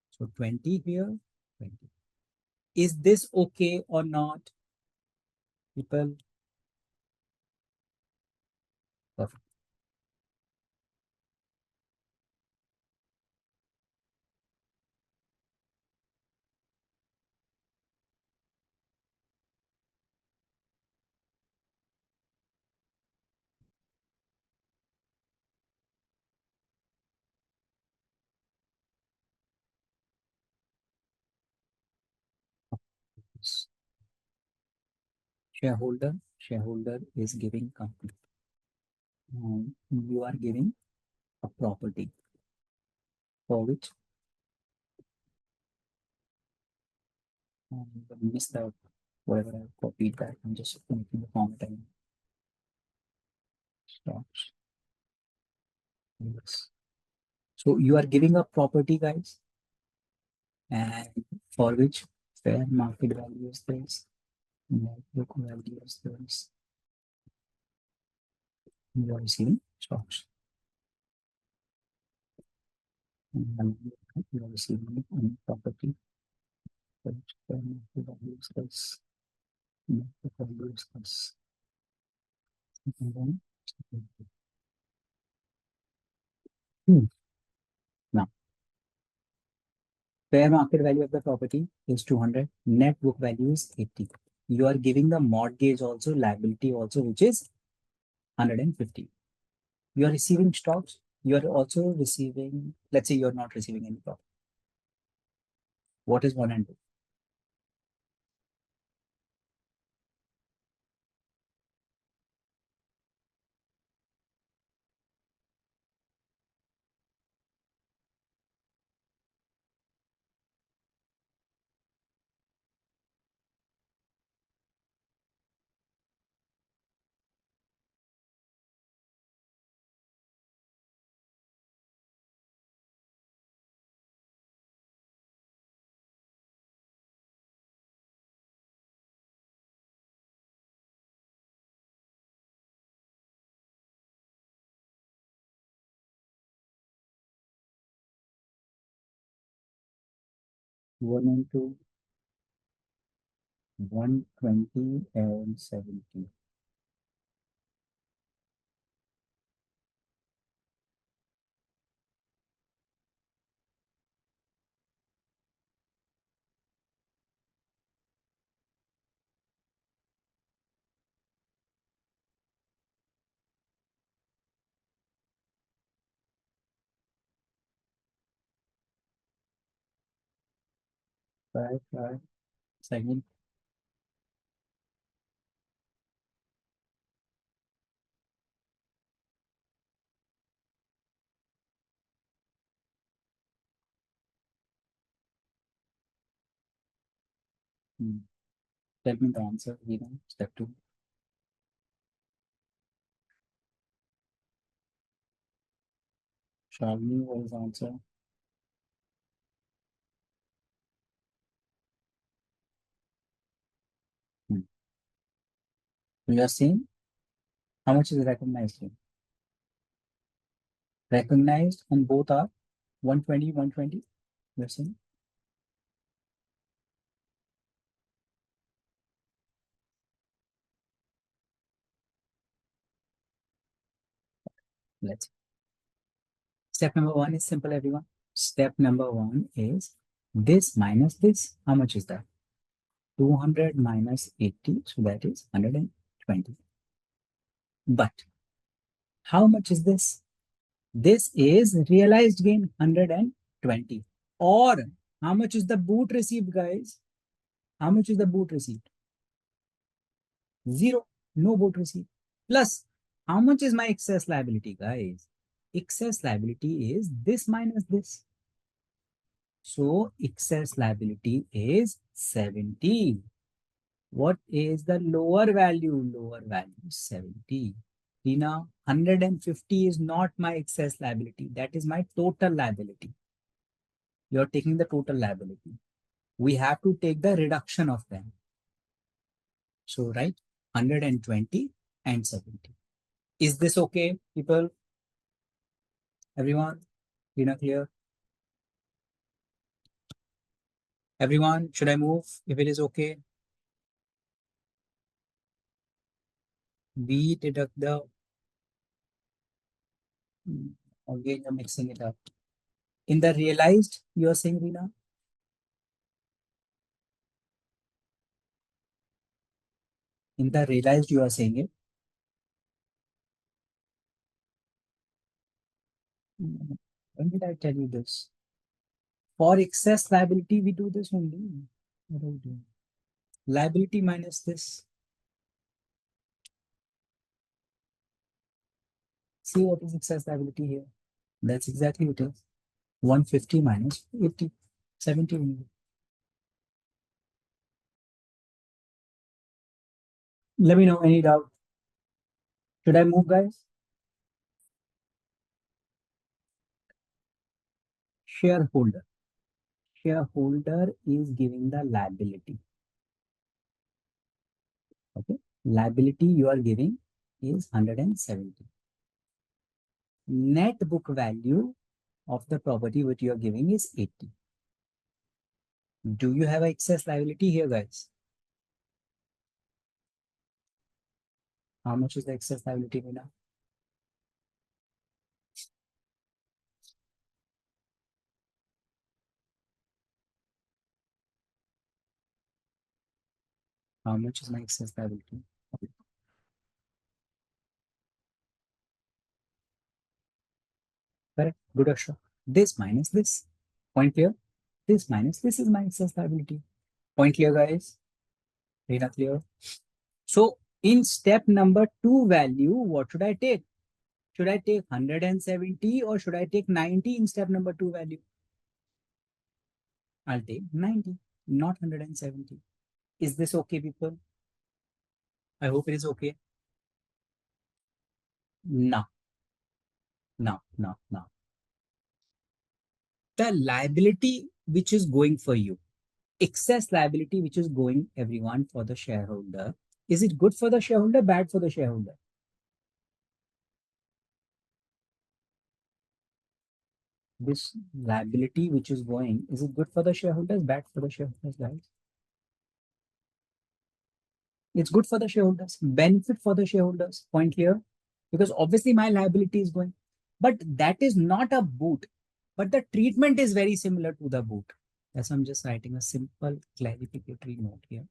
Speaker 1: So 20 here, 20. Is this okay or not, people? Perfect. Shareholder is giving company. You are giving a property for which miss the whatever I copied that. I'm just making the format and stocks. Yes. So you are giving a property, guys, and for which fair market value is this, net book value is this. You are receiving stocks. And you are receiving any property for which fair market value is this, net book value is this. And then, now, fair market value of the property is 200, net book value is 80. You are giving the mortgage also, liability also, which is 150. You are receiving stocks. You are also receiving, let's say you are not receiving any profit. What is 1 and 2? One into 120 and 70. Five, second. Tell me the answer, step 2. Shalini, what is the answer? You are saying how much is recognized here? Recognized and both are 120, 120. You are saying? Let's see. Step number 1 is simple, everyone. Step number 1 is this minus this. How much is that? 200 minus 80, so that is 120. But how much is this? This is realized gain 120. Or how much is the boot received, guys? How much is the boot received? 0. No boot received. Plus, how much is my excess liability, guys? Excess liability is this minus this. So excess liability is 70. What is the lower value? Lower value 70. Rina, 150 is not my excess liability. That is my total liability. You're taking the total liability. We have to take the reduction of them. So, right, 120 and 70. Is this okay, people? Everyone? Rina, clear? Everyone, should I move if it is okay? We deduct the, again, you're mixing it up. In the realized, you're saying, Rina? In the realized, you are saying it. When did I tell you this? For excess liability, we do this only. What do we do? Liability minus this. See what is excess liability here. That's exactly what it is. 150 minus 80, 70 only. Let me know any doubt. Should I move, guys? Shareholder. Shareholder is giving the liability. Okay. Liability you are giving is 170. Net book value of the property which you are giving is 80. Do you have excess liability here, guys? How much is the excess liability now? How much is my excess liability? Correct. Good, Ashra. This minus this. Point clear? This minus this is my excess liability. Point clear, guys? Data clear? So in step number 2 value, what should I take? Should I take 170 or should I take 90 in step number 2 value? I'll take 90, not 170. Is this okay, people? I hope it is okay. No. The liability which is going for you, excess liability which is going everyone for the shareholder, is it good for the shareholder, bad for the shareholder? This liability which is going, is it good for the shareholders, bad for the shareholders, guys? It's good for the shareholders, benefit for the shareholders. Point clear? Because obviously my liability is going, but that is not a boot, but the treatment is very similar to the boot. That's why I'm just writing a simple clarificatory note here.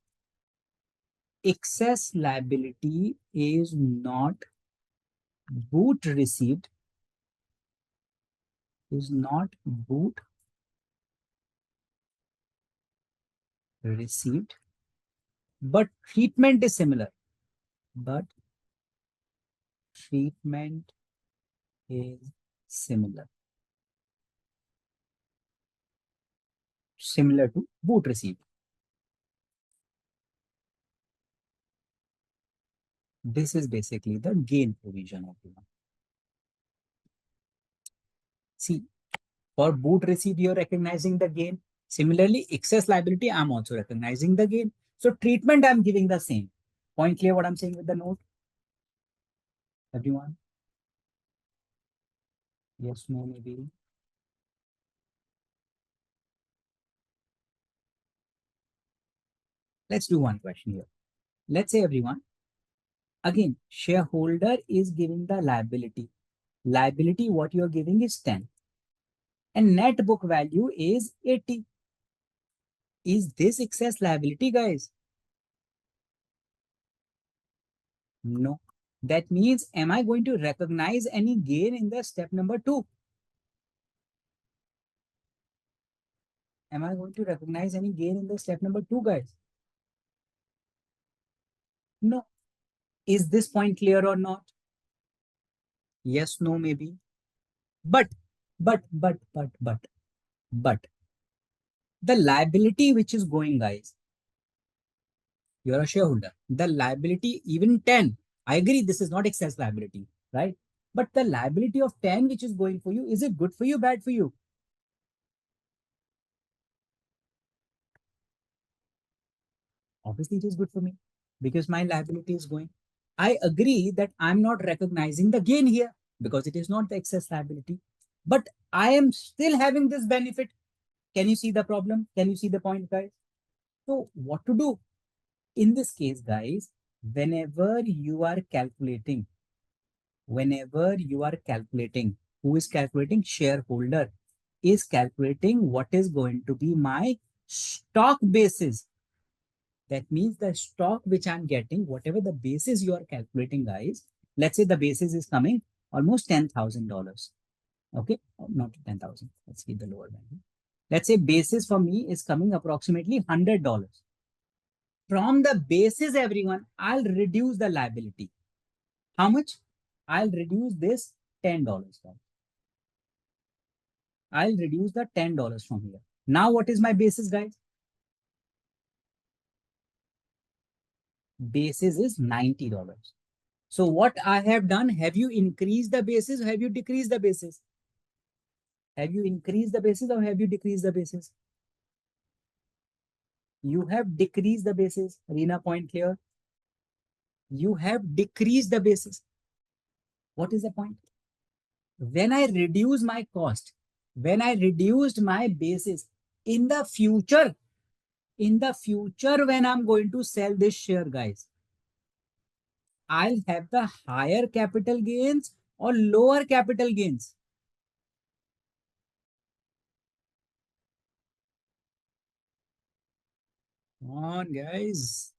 Speaker 1: Excess liability is not boot received, is not boot received, but treatment is similar. But treatment is similar. Similar to boot received. This is basically the gain provision of the one. See, for boot receipt, you're recognizing the gain. Similarly, excess liability, I'm also recognizing the gain. So treatment, I'm giving the same. Point clear what I'm saying with the note? Everyone? Yes, no, maybe. Let's do one question here. Let's say everyone, again, shareholder is giving the liability. Liability, what you're giving is 10. And net book value is 80. Is this excess liability, guys? No. That means, am I going to recognize any gain in the step number 2? Am I going to recognize any gain in the step number 2, guys? No. Is this point clear or not? Yes, no, maybe. But, the liability which is going, guys, you're a shareholder. The liability, even 10, I agree this is not excess liability, right? But the liability of 10 which is going for you, is it good for you, bad for you? Obviously, it is good for me because my liability is going. I agree that I'm not recognizing the gain here because it is not the excess liability, but I am still having this benefit. Can you see the problem? Can you see the point, guys? So what to do? In this case, guys, whenever you are calculating, who is calculating? Shareholder is calculating what is going to be my stock basis. That means the stock which I'm getting, whatever the basis you are calculating, guys, let's say the basis is coming almost $10,000. Okay, not 10,000. Let's see the lower value. Let's say basis for me is coming approximately $100. From the basis, everyone, I'll reduce the liability. How much? I'll reduce this $10. I'll reduce the $10 from here. Now what is my basis, guys? Basis is $90. So what I have done, have you increased the basis or have you decreased the basis? Have you increased the basis or have you decreased the basis? You have decreased the basis. Reena, point clear? You have decreased the basis. What is the point? When I reduce my cost, when I reduced my basis, in the future, when I'm going to sell this share, guys, I'll have the higher capital gains or lower capital gains. Come on, guys.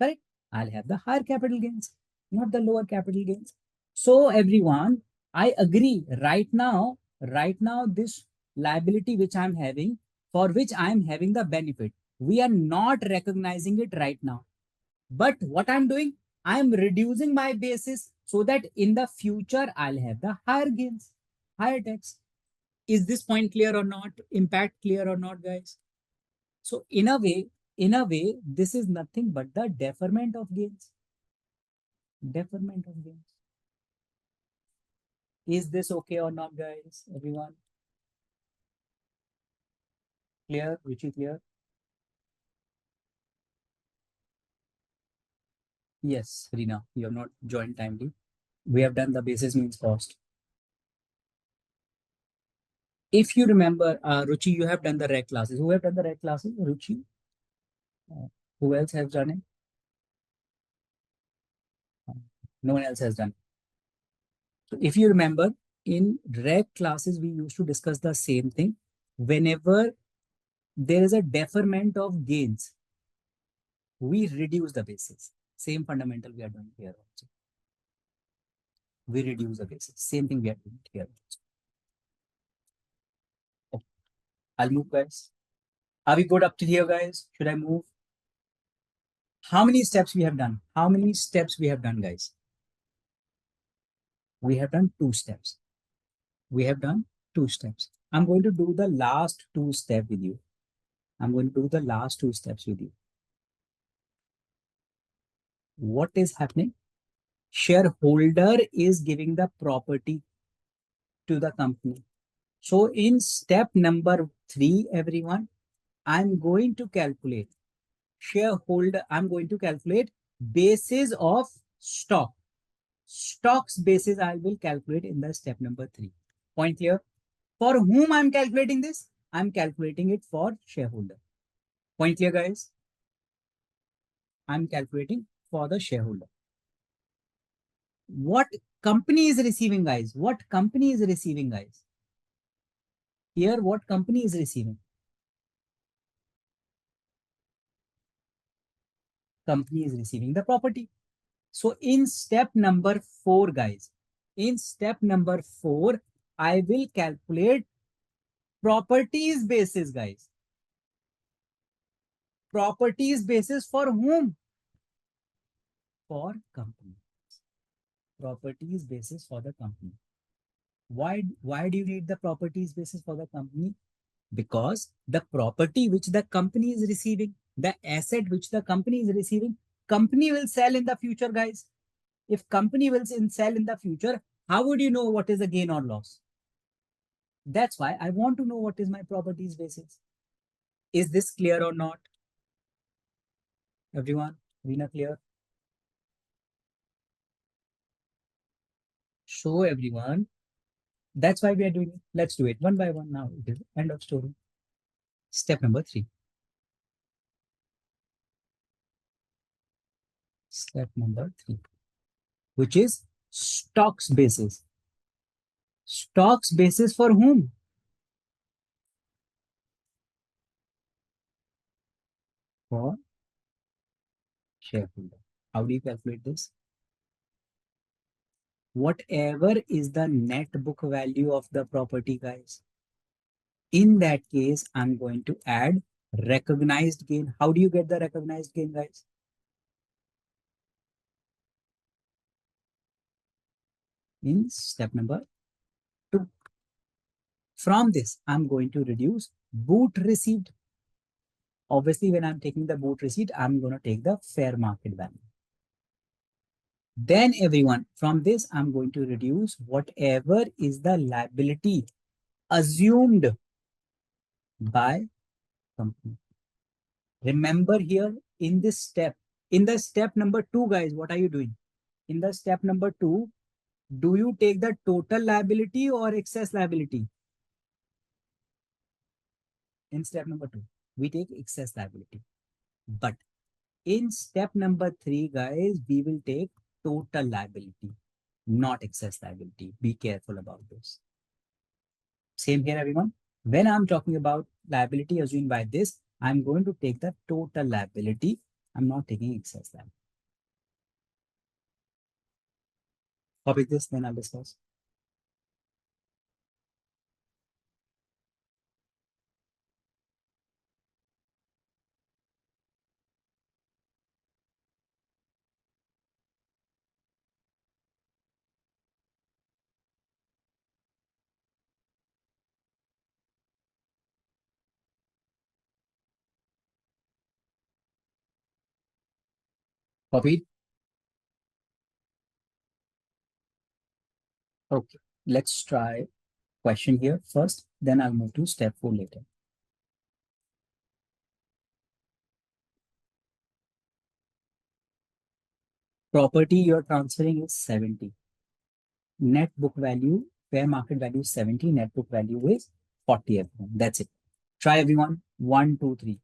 Speaker 1: Correct? I'll have the higher capital gains, not the lower capital gains. So everyone, I agree. Right now, this liability which I'm having, for which I'm having the benefit, we are not recognizing it right now. But what I'm doing, I'm reducing my basis so that in the future, I'll have the higher gains, higher tax. Is this point clear or not? Impact clear or not, guys? So in a way, this is nothing but the deferment of gains. Deferment of gains. Is this okay or not, guys? Everyone? Clear? Ruchi, clear? Yes, Rina, you have not joined timely. We have done the basis means cost. If you remember, Ruchi, you have done the reg classes. Who have done the reg classes? Ruchi? Uh, who else has done it? Uh, no one else has done. So if you remember, in reg classes, we used to discuss the same thing. Whenever there is a deferment of gains, we reduce the basis. Same fundamental we are doing here also. We reduce the basis. Same thing we are doing here. Okay. I'll move, guys. Are we good up to here, guys? Should I move? How many steps we have done? How many steps we have done, guys? We have done 2 steps. We have done 2 steps. I'm going to do the last 2 steps with you. I'm going to do the last 2 steps with you. What is happening? Shareholder is giving the property to the company. So in step number 3, everyone, I'm going to calculate shareholder. I'm going to calculate basis of stock. Stocks basis I will calculate in the step number 3. Point clear? For whom I'm calculating this? I'm calculating it for shareholder. Point clear, guys? I'm calculating for the shareholder. What company is receiving, guys? What company is receiving, guys? Here, what company is receiving? Company is receiving the property. So in step number 4, guys, in step number 4, I will calculate properties basis, guys. Properties basis for whom? For company. Properties basis for the company. Why do you need the properties basis for the company? Because the property which the company is receiving, the asset which the company is receiving, company will sell in the future, guys. If company will sell in the future, how would you know what is the gain or loss? That's why I want to know what is my properties basis. Is this clear or not? Everyone, Rina, clear? Show everyone. That's why we are doing it. Let's do it one by one now. It is end of story. Step number 3. Step number 3, which is stocks basis. Stocks basis for whom? For shareholder. How do you calculate this? Whatever is the net book value of the property, guys. In that case, I'm going to add recognized gain. How do you get the recognized gain, guys? in step number 2. From this, I'm going to reduce boot receipt. Obviously, when I'm taking the boot receipt, I'm going to take the fair market value. Then everyone, from this, I'm going to reduce whatever is the liability assumed by company. Remember here in this step, in the step number 2, guys, what are you doing? In the step number 2, do you take the total liability or excess liability? In step number 2, we take excess liability. But in step number 3, guys, we will take total liability, not excess liability. Be careful about this. Same here, everyone. When I'm talking about liability assumed by this, I'm going to take the total liability. I'm not taking excess liability. Copy this, then I'll discuss. Copied. Okay, let's try question here first, then I'll move to step 4 later. Property you're transferring is 70. Net book value, fair market value is 70, net book value is 40 everyone. That's it. Try everyone. 1, 2, 3.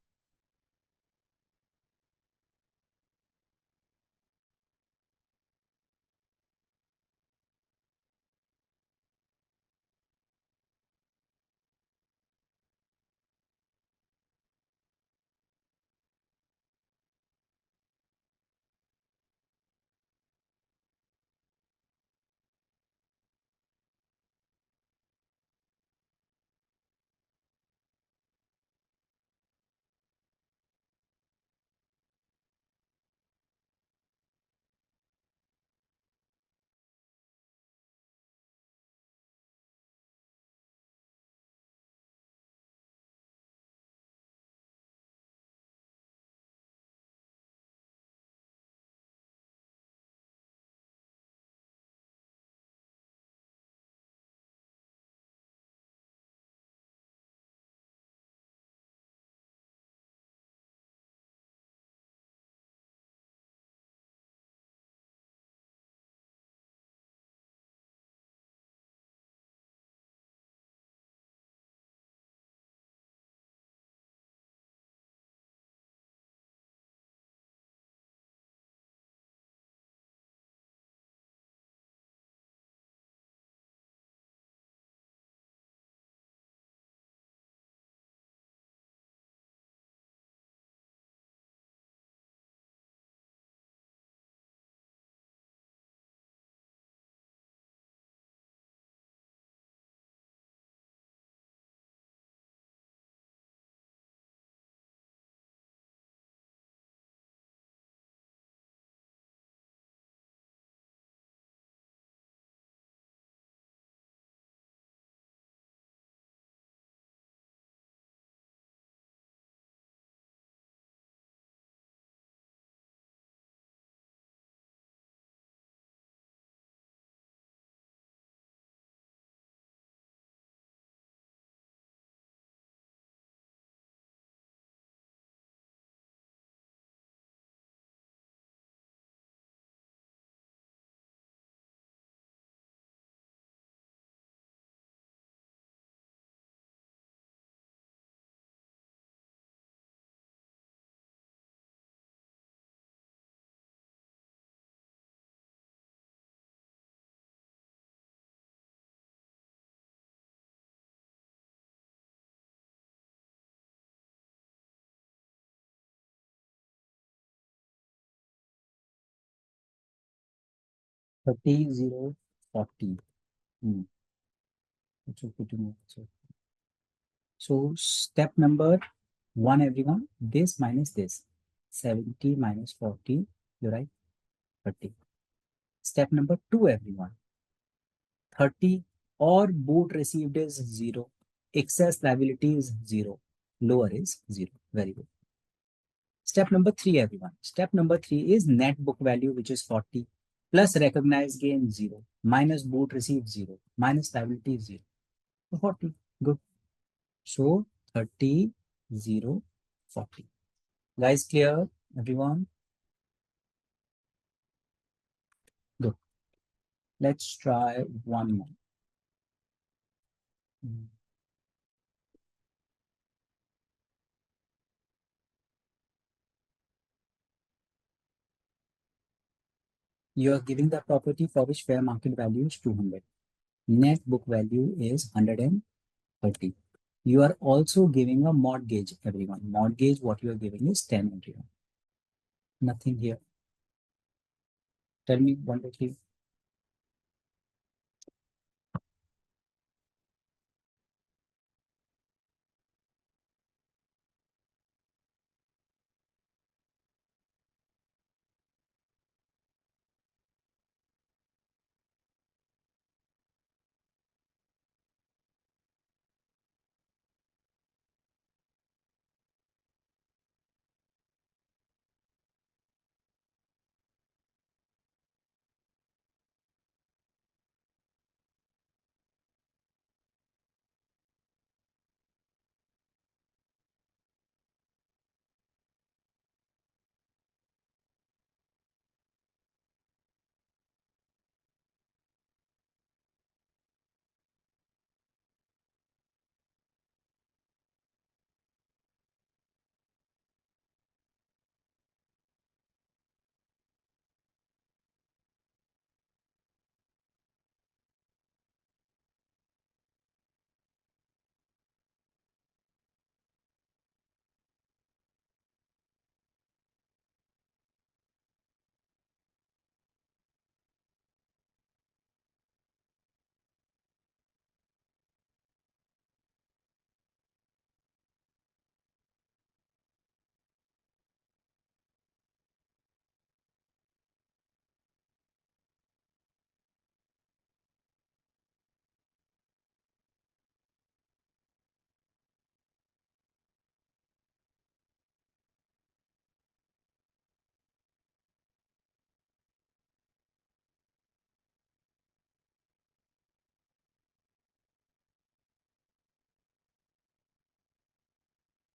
Speaker 1: Thirty, 0, 40. It's okay to move. So step number 1, everyone, this minus this. 70 minus 40, you're right, 30. Step number 2, everyone. 30 or boot received is 0. Excess liability is 0. Lower is 0. Very good. Step number 3, everyone. Step number 3 is net book value, which is 40, plus recognized gain 0, minus boot received 0, minus liability 0. 40. Good. So 30, 0, 40. Guys, clear? Everyone? Good. Let's try one more. You are giving the property for which fair market value is 200. Net book value is 130. You are also giving a mortgage, everyone. Mortgage, what you are giving is 10, everyone. Nothing here. Tell me one, two, three.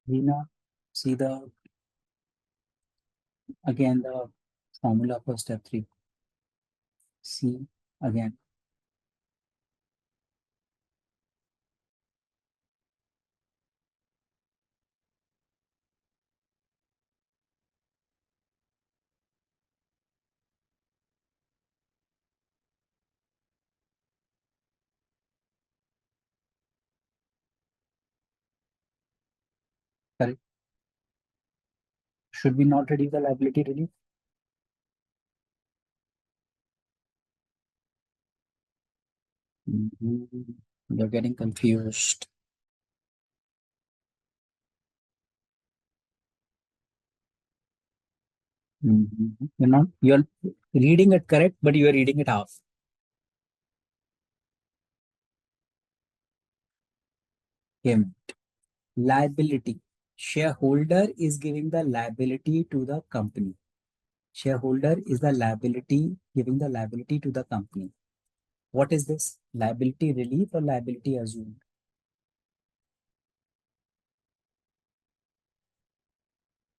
Speaker 1: Rina, see the again the formula for step 3. See again. Correct. Should we not reduce the liability relief? You're getting confused. You're reading it correct, but you're reading it half. Payment. Liability. Shareholder is giving the liability to the company. Shareholder is the liability, giving the liability to the company. What is this? Liability relief or liability assumed?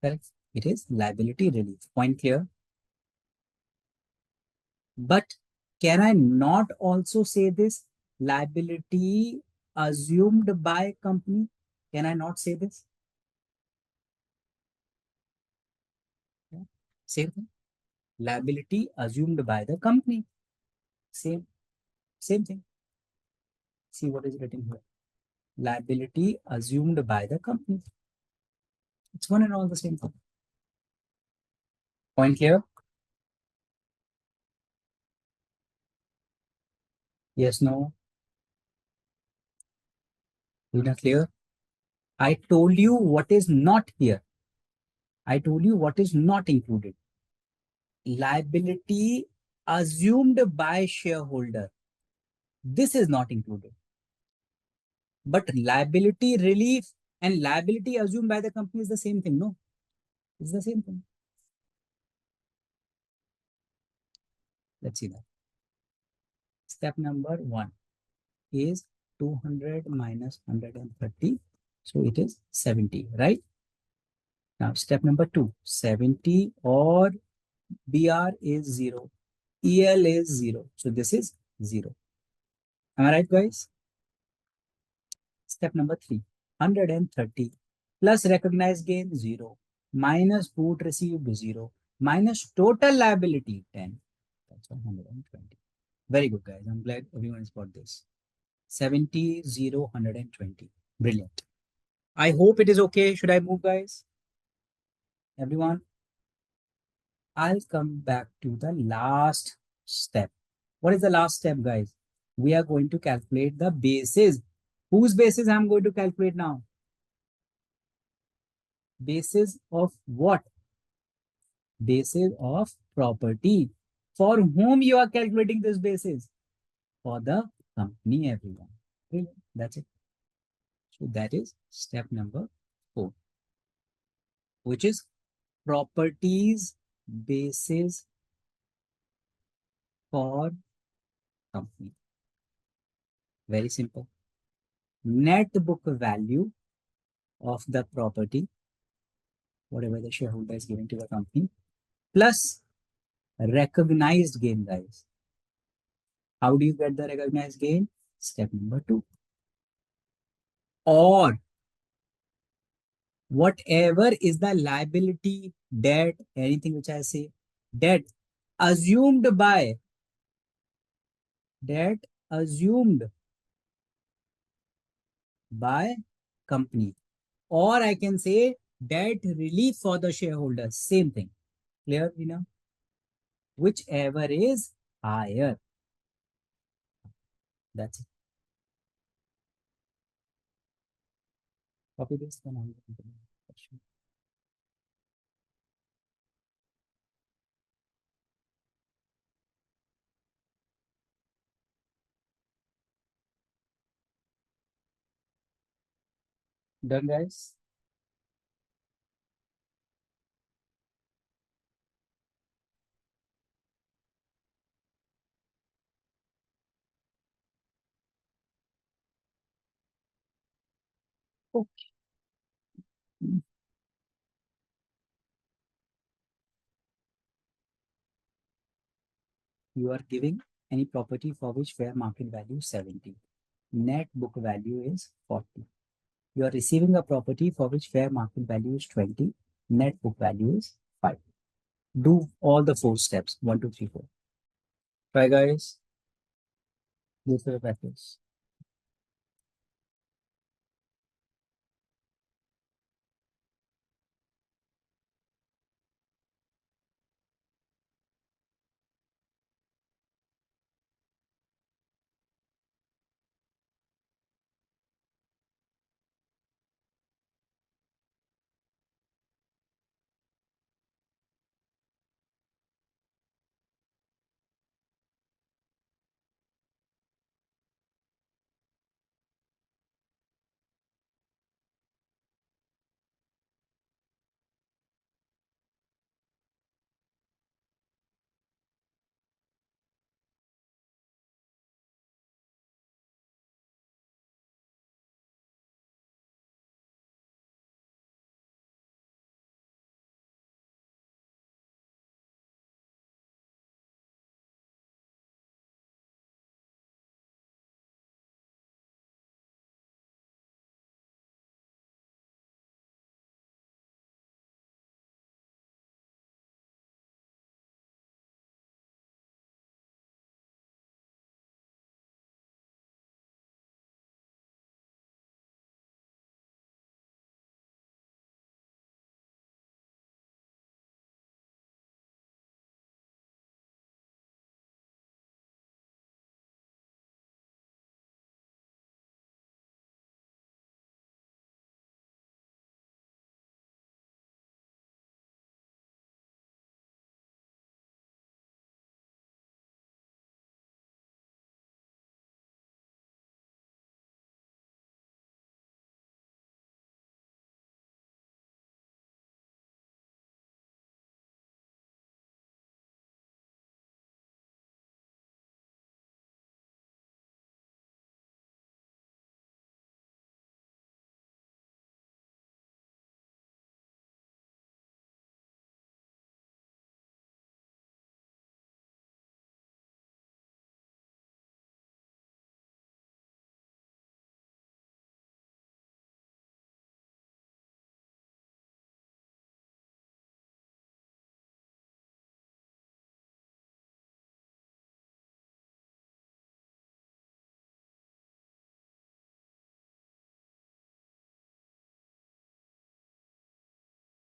Speaker 1: Correct. It is liability relief. Point clear. But can I not also say this? Liability assumed by company? Can I not say this? Yeah. Same thing. Liability assumed by the company. Same thing. See what is written here. Liability assumed by the company. It's one and all the same thing. Point clear? Yes, no? Not clear? I told you what is not here. I told you what is not included. . Liability assumed by shareholder. This is not included. But liability relief and liability assumed by the company is the same thing, no? It's the same thing. Let's see that. Step number 1 is 200 minus 130. So it is 70, right? Now step number 2, 70 or BR is 0. EL is 0. So this is 0. Am I right, guys? Step number 3, 130 plus recognized gain 0 minus put received 0 minus total liability 10. That's 120. Very good, guys. I'm glad everyone's got this. 70, 0, 120. Brilliant. I hope it is okay. Should I move, guys? Everyone? I'll come back to the last step. What is the last step, guys? We are going to calculate the basis. Whose basis I'm going to calculate now? Basis of what? Basis of property. For whom you are calculating this basis? For the company, everyone. Okay, that's it. So that is step number 4, which is properties basis for company. Very simple. Net book value of the property, whatever the shareholder is giving to the company, plus recognized gain, guys. How do you get the recognized gain? Step number 2. Or whatever is the liability, debt, anything which I say, debt assumed by, debt assumed by company, or I can say debt relief for the shareholders. Same thing. Clear, Rina? Whichever is higher. That's it. Copy this, then I'll continue. Done, guys? Okay. You are giving any property for which fair market value is 70. Net book value is 40. You are receiving a property for which fair market value is 20. Net book value is 5. Do all the 4 steps. 1, 2, 3, 4. Try, guys. Go through the practice.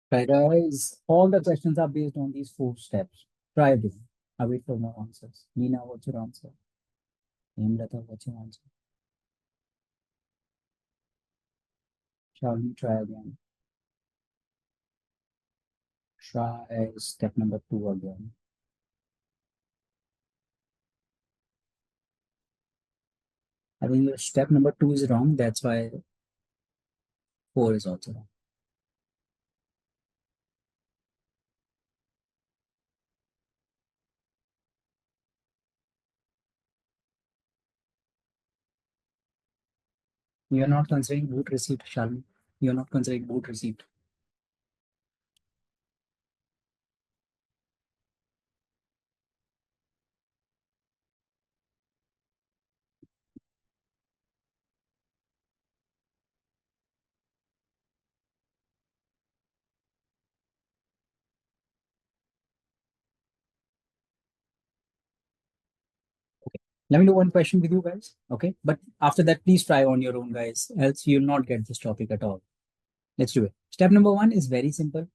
Speaker 1: Right, guys. All the questions are based on these 4 steps. Try it. I wait for more answers. Nina, what's your answer? Hemlata, what's your answer? Shall we try again? Try step number 2 again. I think your step number 2 is wrong. That's why 4 is also wrong. You're not considering boot receipt, Shalini. You're not considering boot receipt. Let me do one question with you guys. Okay. But after that, please try on your own, guys. Else you'll not get this topic at all. Let's do it. Step number 1 is very simple.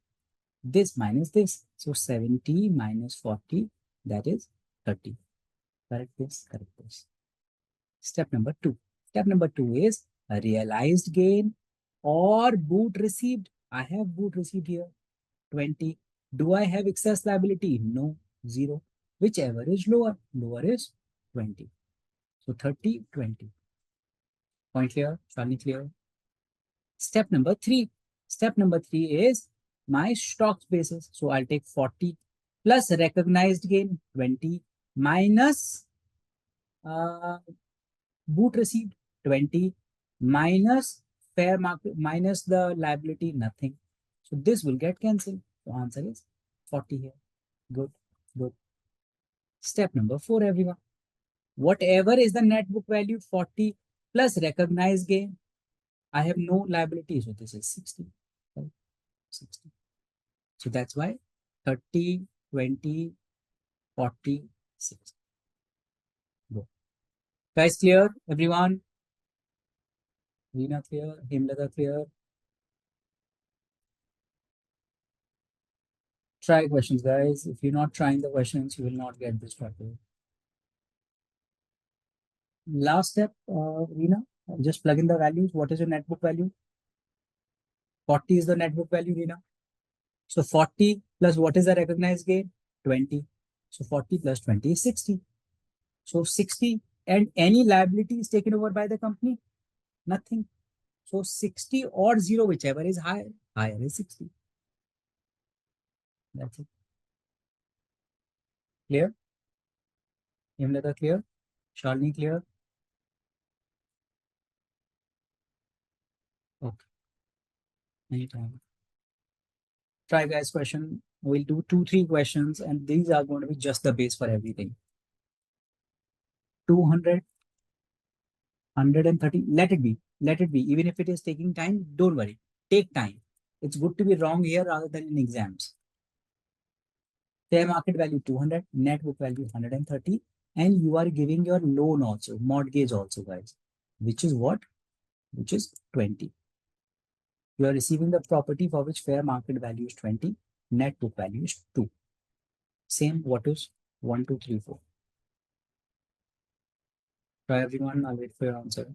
Speaker 1: This minus this. So 70 minus 40, that is 30. Correct this, correct this. Step number 2. Step number 2 is a realized gain or boot received. I have boot received here, 20. Do I have excess liability? No, 0. Whichever is lower, lower is 20. So 30, 20. Point clear? Shall clear? Step number 3. Step number 3 is my stocks basis. So I'll take 40 plus recognized gain 20 minus boot received 20 minus fair market minus the liability nothing. So this will get cancelled. The answer is 40 here. Good, good. Step number 4, everyone. Whatever is the net book value 40 plus recognized gain. I have no liability, so this is 60. Right? 60. So that's why 30, 20, 40, 60. Go. Guys, clear? Everyone? Reena clear? Himlata clear? Try questions, guys. If you're not trying the questions, you will not get this topic. Last step, Reena, just plug in the values. What is your net book value? 40 is the net book value, Reena. So 40 plus what is the recognized gain? 20. So 40 plus 20 is 60. So 60 and any liability is taken over by the company? Nothing. So 60 or 0, whichever is higher, higher is 60. That's it. Clear? Himlata clear? Shalini clear? Okay. Anytime. Try guys question. We'll do 2, 3 questions and these are going to be just the base for everything. 200, 130, let it be. Let it be. Even if it is taking time, don't worry. Take time. It's good to be wrong here rather than in exams. Fair market value 200, net book value 130, and you are giving your loan also, mortgage also, guys, which is what? Which is 20. You are receiving the property for which fair market value is 20, net book value is 2. Same, what is 1, 2, 3, 4? Try everyone, I'll wait for your answer.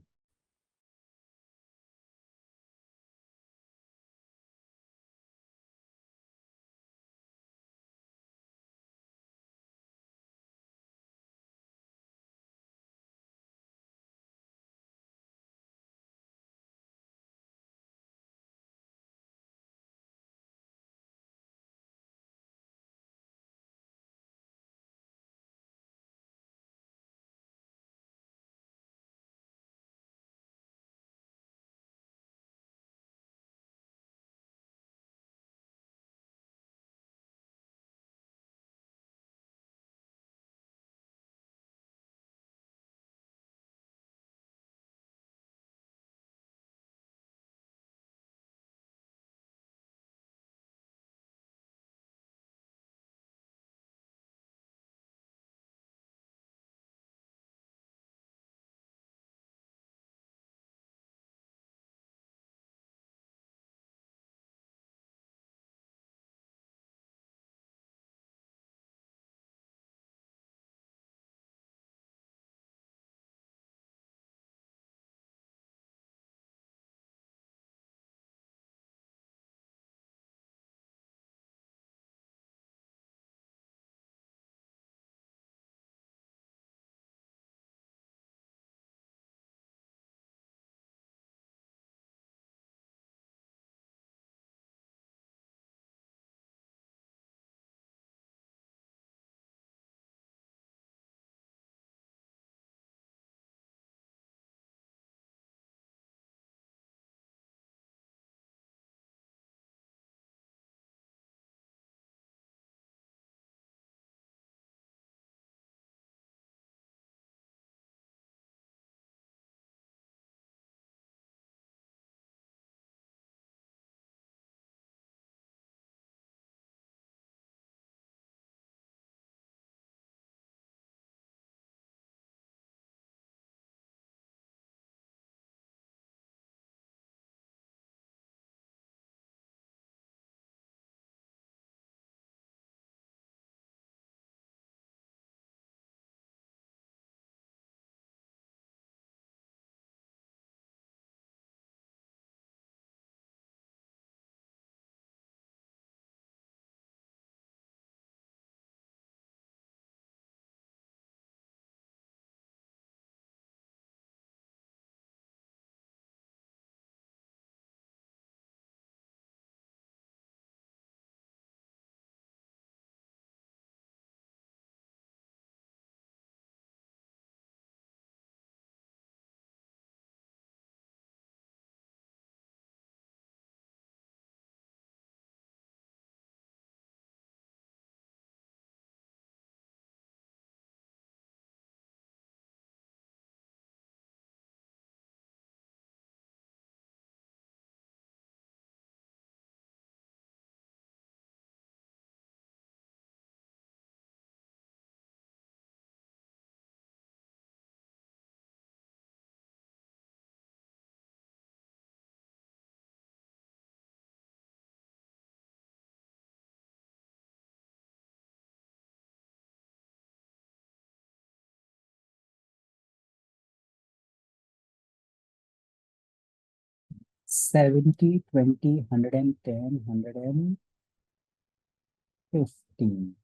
Speaker 1: 70, 20, 110, 115.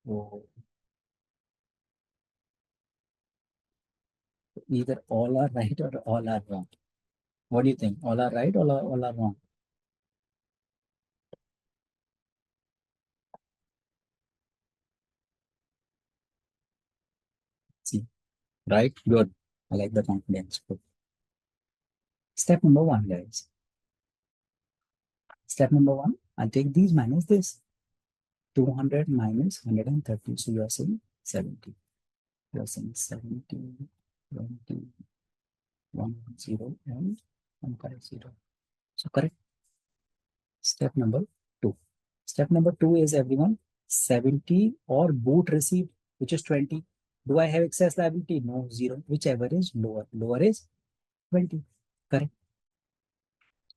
Speaker 1: So either all are right or all are wrong. What do you think? All are right or all are wrong? See, right? Good. I like the confidence. Good. Step number one, guys. Step number one, I'll take these minus this. 200 minus 130. So you are saying 70. You are saying 70, 20, 10, and 150. So correct. Step number two. Step number two is everyone 70 or boot received, which is 20. Do I have excess liability? No, zero. Whichever is lower. Lower is 20. Correct.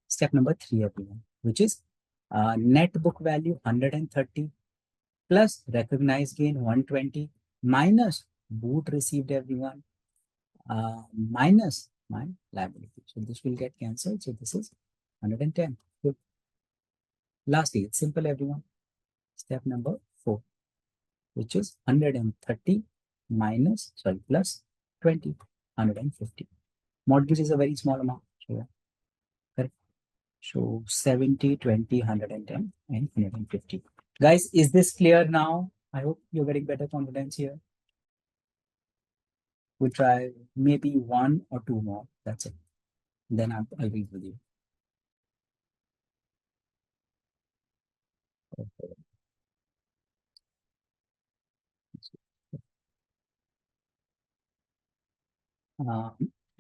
Speaker 1: Step number three, everyone, which is net book value 130 plus recognized gain 120 minus boot received, everyone, minus my liability. So this will get cancelled. So this is 110. Good. Lastly, it's simple, everyone. Step number four, which is 130 minus, sorry, plus 20, 150. Mortgage is a very small amount. So, yeah, correct. So 70, 20, 110, and 150. Guys, is this clear now? I hope you're getting better confidence here. We'll try maybe one or two more. That's it. Then I'll read with you.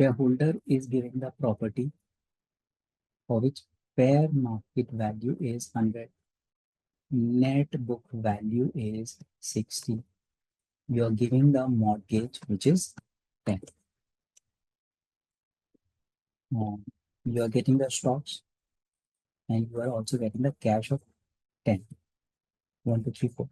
Speaker 1: Shareholder is giving the property for which fair market value is 100, net book value is 60. You're giving the mortgage, which is 10. You are getting the stocks and you are also getting the cash of 10. 1, 2, 3, 4.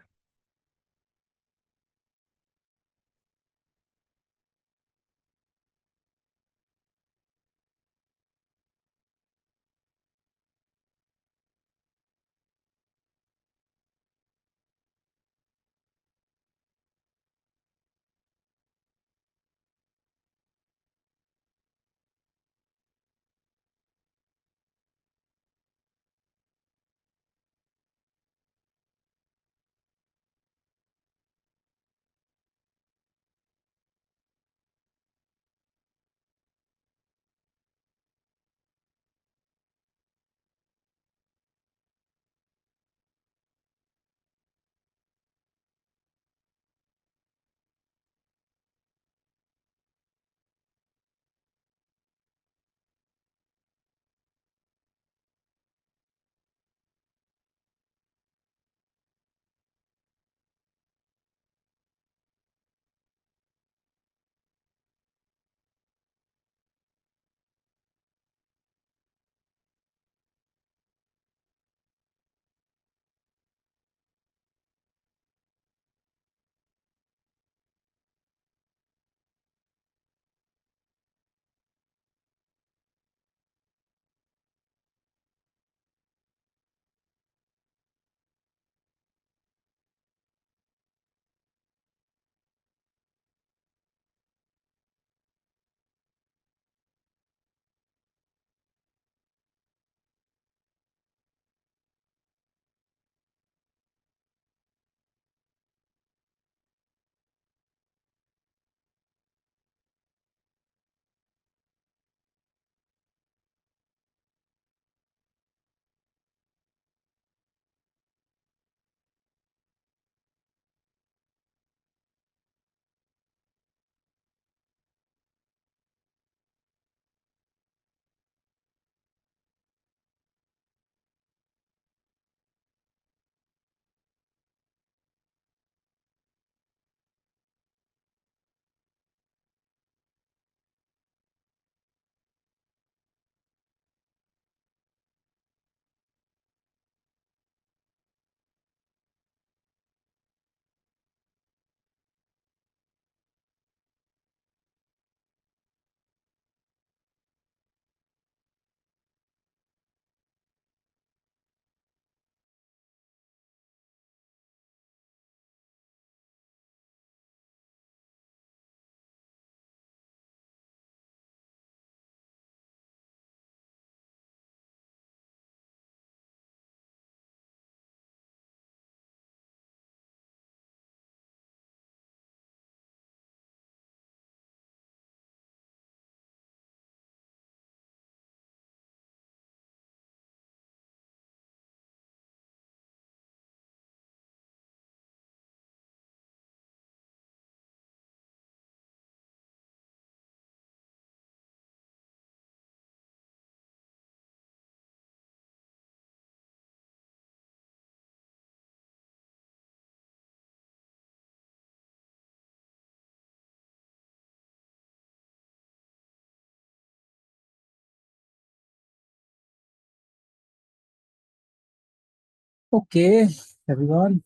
Speaker 1: Okay, everyone.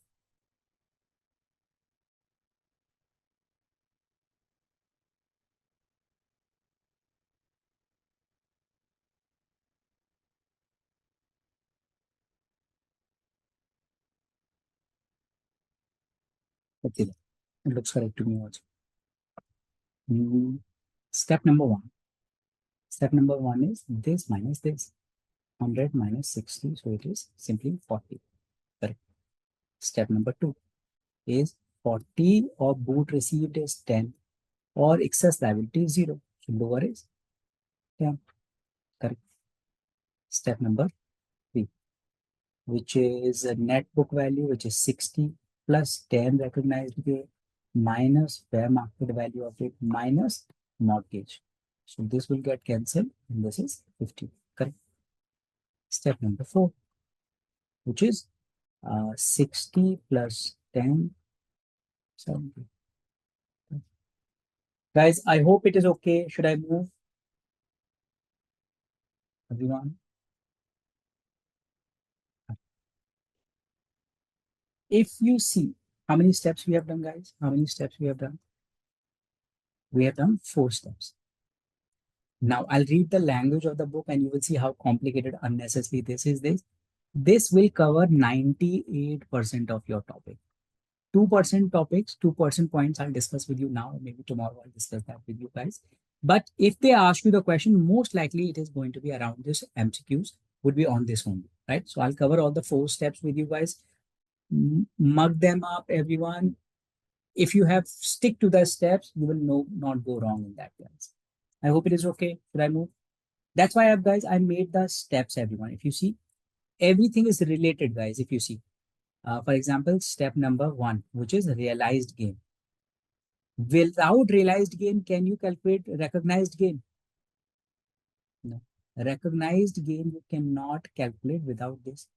Speaker 1: Okay, it looks correct to me also. Mm, Step number one. Step number one is this minus this. 100 minus 60, so it is simply 40. Correct. Step number two is 40 or boot received is 10 or excess liability is 0. So lower is 10. Correct. Step number three, which is a net book value, which is 60 plus 10 recognized gain minus fair market value of it minus mortgage. So this will get cancelled and this is 50. Correct. Step number four, which is 60 plus 10, 70. Guys, I hope it is okay. Should I move, everyone? If you see how many steps we have done, guys, how many steps we have done? We have done 4 steps. Now I'll read the language of the book and you will see how complicated unnecessary this is. This will cover 98% of your topic. 2% topics, 2% points I'll discuss with you now. Maybe tomorrow I'll discuss that with you guys. But if they ask you the question, most likely it is going to be around this MCQs, would be on this only, right? So I'll cover all the 4 steps with you guys. Mug them up, everyone. If you have stick to the steps, you will not go wrong in that, guys. I hope it is okay. Should I move? That's why I made the steps, everyone. If you see, everything is related, guys. If you see, for example, step number one, which is realized gain. Without realized gain, can you calculate recognized gain? No. Recognized gain you cannot calculate without this.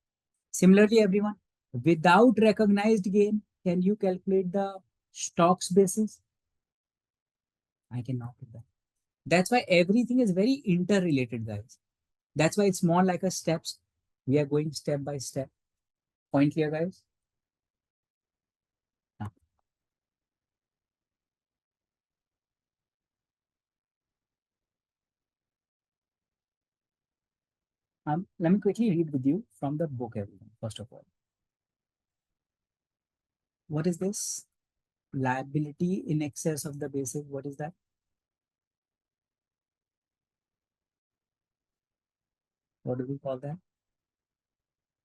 Speaker 1: Similarly, everyone, without recognized gain, can you calculate the stocks basis? I cannot do that. That's why everything is very interrelated, guys. That's why it's more like a steps. We are going step by step. Point clear, guys? Now, let me quickly read with you from the book, everyone. First of all, what is this? Liability in excess of the basis. What is that? What do we call that?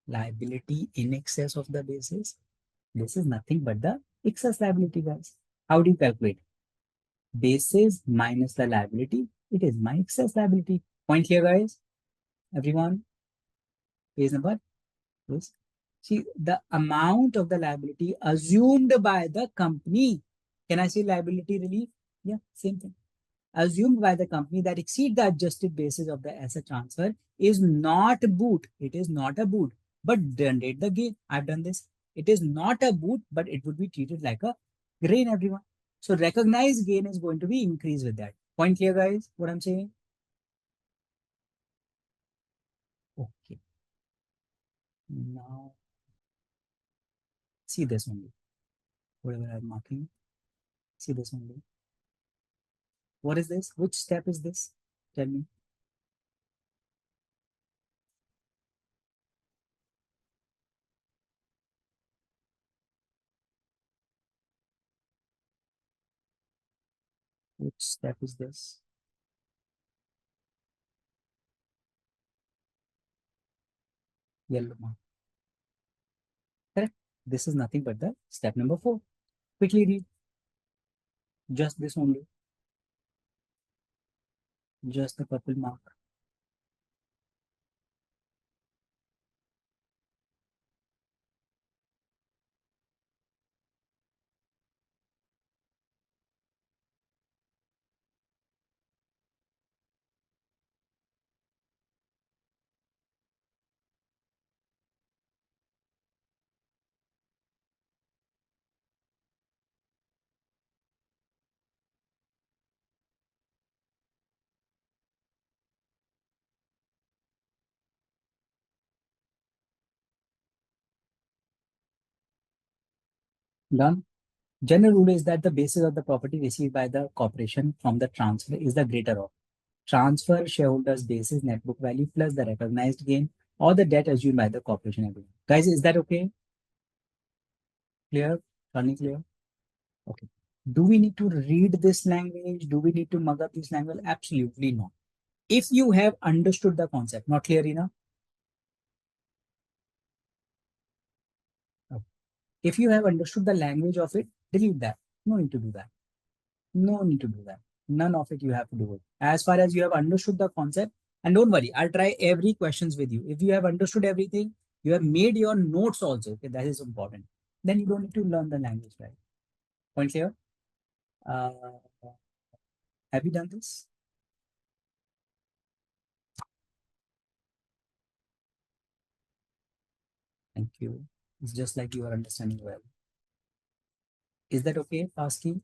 Speaker 1: Liability in excess of the basis. This is nothing but the excess liability, guys. How do you calculate? Basis minus the liability. It is my excess liability. Point here, guys. Everyone, page number is. See, the amount of the liability assumed by the company. Can I say liability relief? Yeah, same thing. Assumed by the company that exceed the adjusted basis of the asset transfer is not boot. It is not a boot, but generate the gain. I've done this. It is not a boot, but it would be treated like a grain, everyone. So recognized gain is going to be increased with that. Point clear, guys, what I'm saying? Okay. Now, see this only. Whatever I'm marking, see this only. What is this? Which step is this? Tell me. Which step is this? Yellow mark. Correct. This is nothing but the step number 4. Quickly read. Just this only. Just the purple mark. Done. General rule is that the basis of the property received by the corporation from the transfer is the greater of transfer shareholders basis net book value plus the recognized gain or the debt assumed by the corporation every year. Guys, is that okay? Clear? Running clear? Okay. Do we need to read this language? Do we need to mug up this language? Absolutely not. If you have understood the concept, not clear enough? Okay. If you have understood the language of it, delete that. No need to do that. No need to do that. None of it you have to do it. As far as you have understood the concept, and don't worry, I'll try every questions with you. If you have understood everything, you have made your notes also. Okay, that is important. Then you don't need to learn the language, right? Point clear? Uh, have you done this? Thank you. It's just like you are understanding well. Is that okay, Pasky?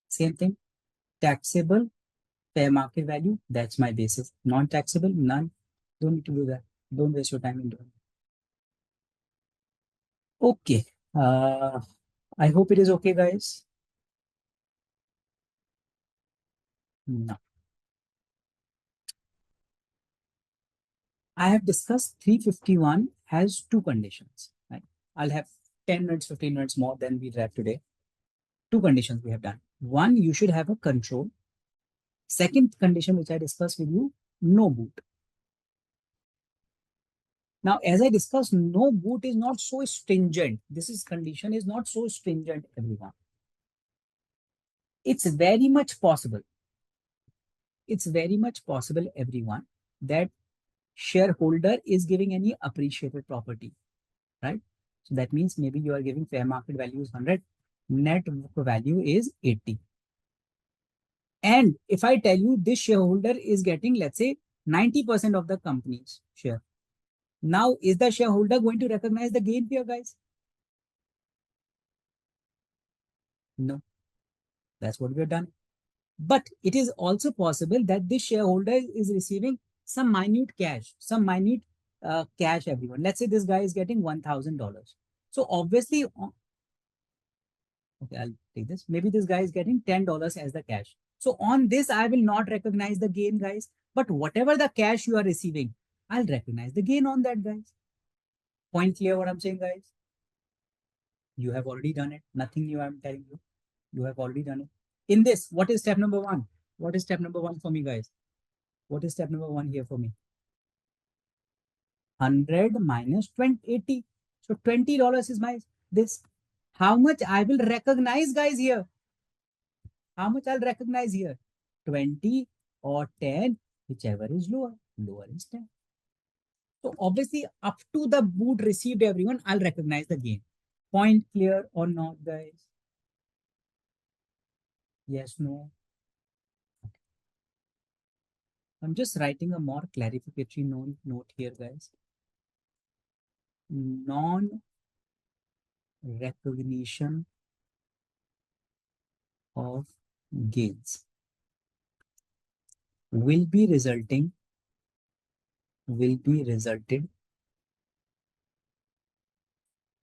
Speaker 1: Same thing. Taxable, fair market value. That's my basis. Non-taxable, none. Don't need to do that. Don't waste your time in doing it. Okay. I hope it is okay, guys. No. I have discussed 351 has two conditions. Right? I'll have 10 minutes, 15 minutes more than we have today. Two conditions we have done. One, you should have a control. Second condition, which I discussed with you, no boot. Now, as I discussed, no boot is not so stringent. This is condition is not so stringent, everyone. It's very much possible. It's very much possible, everyone, that shareholder is giving any appreciated property, right? So that means maybe you are giving fair market value is 100, net value is 80. And if I tell you this shareholder is getting, let's say, 90% of the company's share. Now, is the shareholder going to recognize the gain here, guys? No, that's what we have done. But it is also possible that this shareholder is receiving some minute cash, some minute cash, everyone. Let's say this guy is getting $1,000. So obviously, okay, I'll take this. Maybe this guy is getting $10 as the cash. So on this, I will not recognize the gain, guys. But whatever the cash you are receiving, I'll recognize the gain on that, guys. Point clear what I'm saying, guys? You have already done it. Nothing new I'm telling you. You have already done it. In this, what is step number one? What is step number one for me, guys? What is step number one here for me? 100 minus 20, 80. So $20 is my this. How much I will recognize, guys, here? How much I'll recognize here? 20 or 10, whichever is lower. Lower is 10. So obviously, up to the boot received, everyone, I'll recognize the gain. Point clear or not, guys? Yes, no. Okay. I'm just writing a more clarificatory note here, guys. Non-recognition of gains will be resulted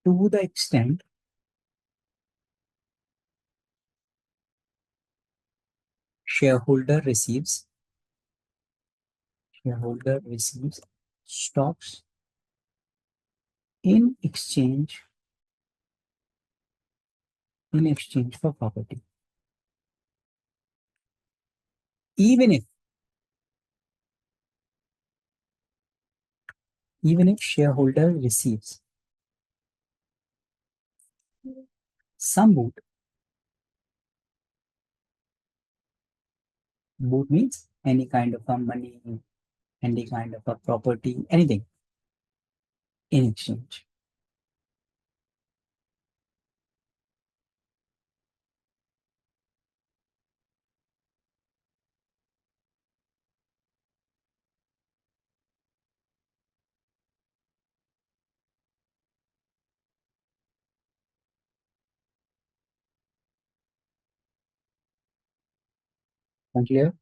Speaker 1: to the extent shareholder receives stocks in exchange for property. Even if shareholder receives some boot means any kind of a money, any kind of a property, anything in exchange. Clear?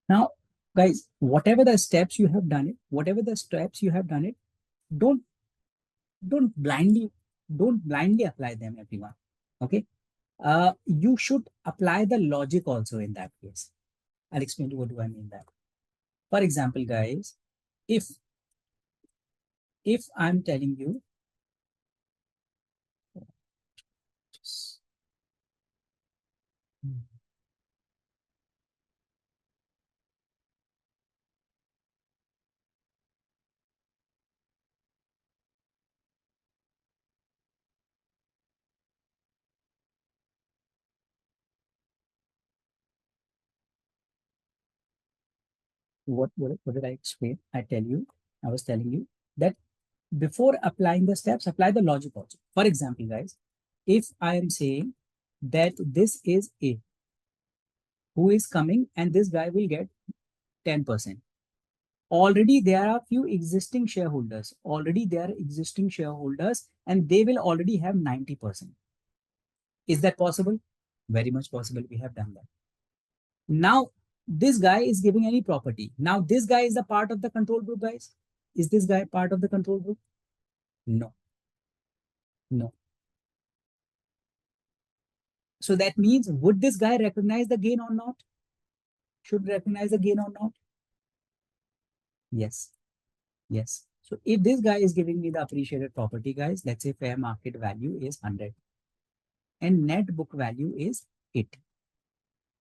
Speaker 1: Now, Guys, whatever the steps you have done it, don't don't blindly don't blindly apply them, everyone. Okay. You should apply the logic also in that case. I'll explain to you what do I mean that. For example, guys, if I'm telling you, what did I explain? I was telling you that before applying the steps, apply the logic also. For example, guys, if I am saying that this is A who is coming and this guy will get 10%. Already there are few existing shareholders. And they will already have 90%. Is that possible? Very much possible. We have done that. Now, this guy is giving any property. Now, this guy is a part of the control group, guys. Is this guy part of the control group? No, no. So that means, would this guy recognize the gain or not? Should recognize the gain or not? Yes, yes. So if this guy is giving me the appreciated property, guys, let's say fair market value is 100 and net book value is 80.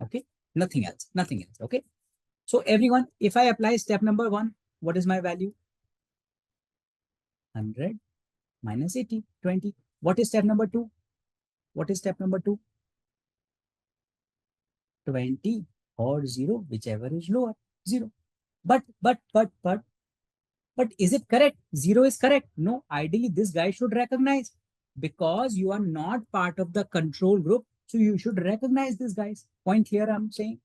Speaker 1: Okay, nothing else. Okay. So everyone, if I apply step number 1, what is my value? 100 minus 80, 20. What is step number 2? 20 or 0, whichever is lower, 0. But is it correct? 0 is correct. No, ideally this guy should recognize, because you are not part of the control group. So you should recognize this, guys. Point here I'm saying,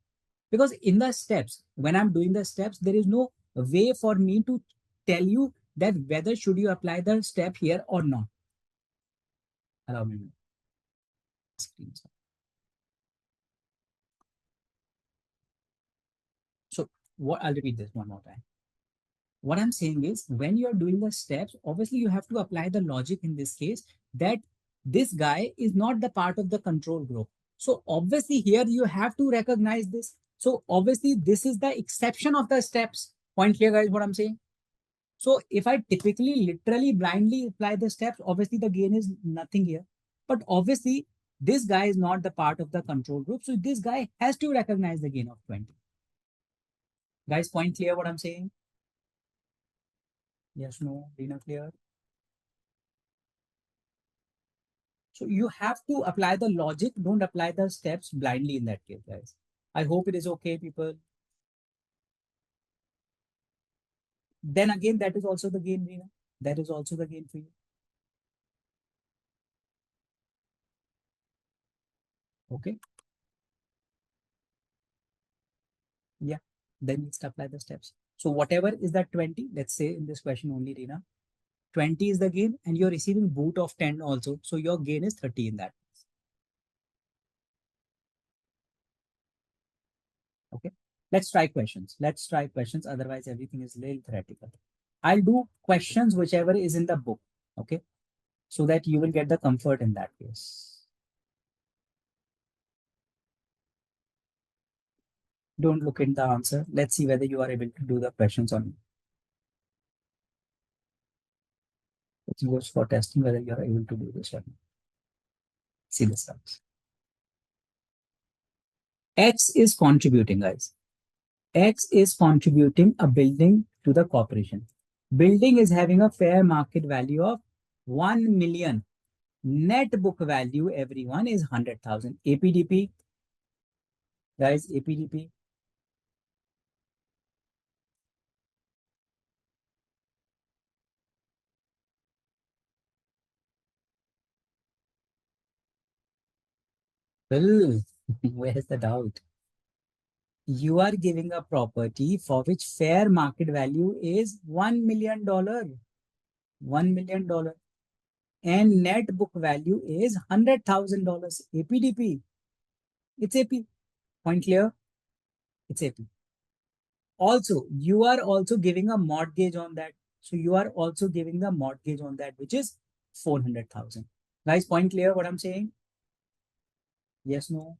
Speaker 1: because in the steps, when I'm doing the steps, there is no way for me to tell you that whether should you apply the step here or not. Allow me. So what, I'll repeat this one more time. What I'm saying is, when you're doing the steps, obviously you have to apply the logic in this case that this guy is not the part of the control group. So obviously here you have to recognize this. So obviously this is the exception of the steps. Point here, guys, what I'm saying. So if I typically literally blindly apply the steps, obviously the gain is nothing here. But obviously this guy is not the part of the control group. So this guy has to recognize the gain of 20. Guys, point clear what I'm saying? Yes, no, Rina, clear? So you have to apply the logic, don't apply the steps blindly in that case, guys. I hope it is okay, people. Then again, that is also the gain, Rina. That is also the gain for you. Okay. Yeah. Then let's apply the steps. So whatever is that 20, let's say in this question only, Rina, 20 is the gain and you're receiving boot of 10 also. So your gain is 30 in that. Okay. Let's try questions. Otherwise, everything is little theoretical. I'll do questions, whichever is in the book. Okay. So that you will get the comfort in that case. Don't look in the answer. Let's see whether you are able to do the questions or not. It goes for testing whether you are able to do this or not. See the steps. X is contributing, guys. X is contributing a building to the corporation. Building is having a fair market value of 1 million. Net book value, everyone, is 100,000. APDP, guys, APDP. Well, where's the doubt? You are giving a property for which fair market value is $1 million. $1 million. And net book value is $100,000. APDP. It's AP. Point clear? It's AP. Also, you are also giving a mortgage on that. So you are also giving the mortgage on that, which is 400,000. Guys, point clear what I'm saying? Yes, no?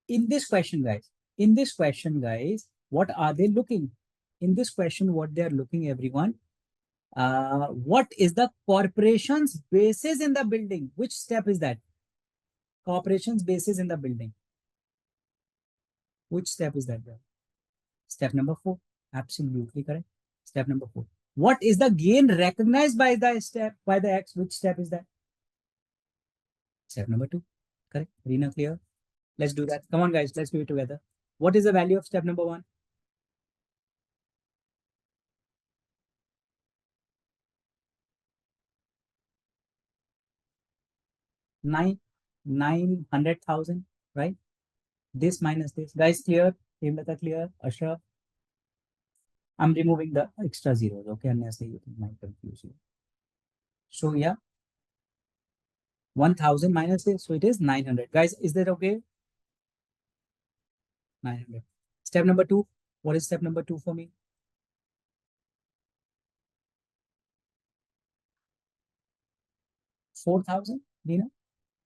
Speaker 1: In this question, guys, what are they looking? In this question, what they are looking, everyone, what is the corporation's basis in the building? Which step is that? Corporation's basis in the building. Which step is that? Step number 4. Absolutely correct. Step number 4. What is the gain recognized by the step, by the X? Which step is that? Step number 2. Correct. Rina, clear? Let's do that. Come on, guys. Let's do it together. What is the value of step number 1? 900,000, right? This minus this. Guys, clear? Hemlata, clear? Ashraf? I'm removing the extra zeros, okay? Unless it might confuse you. So, yeah, 1000 minus this. So, it is 900. Guys, is that okay? 900. Step number 2. What is step number 2 for me? 4,000, Dina?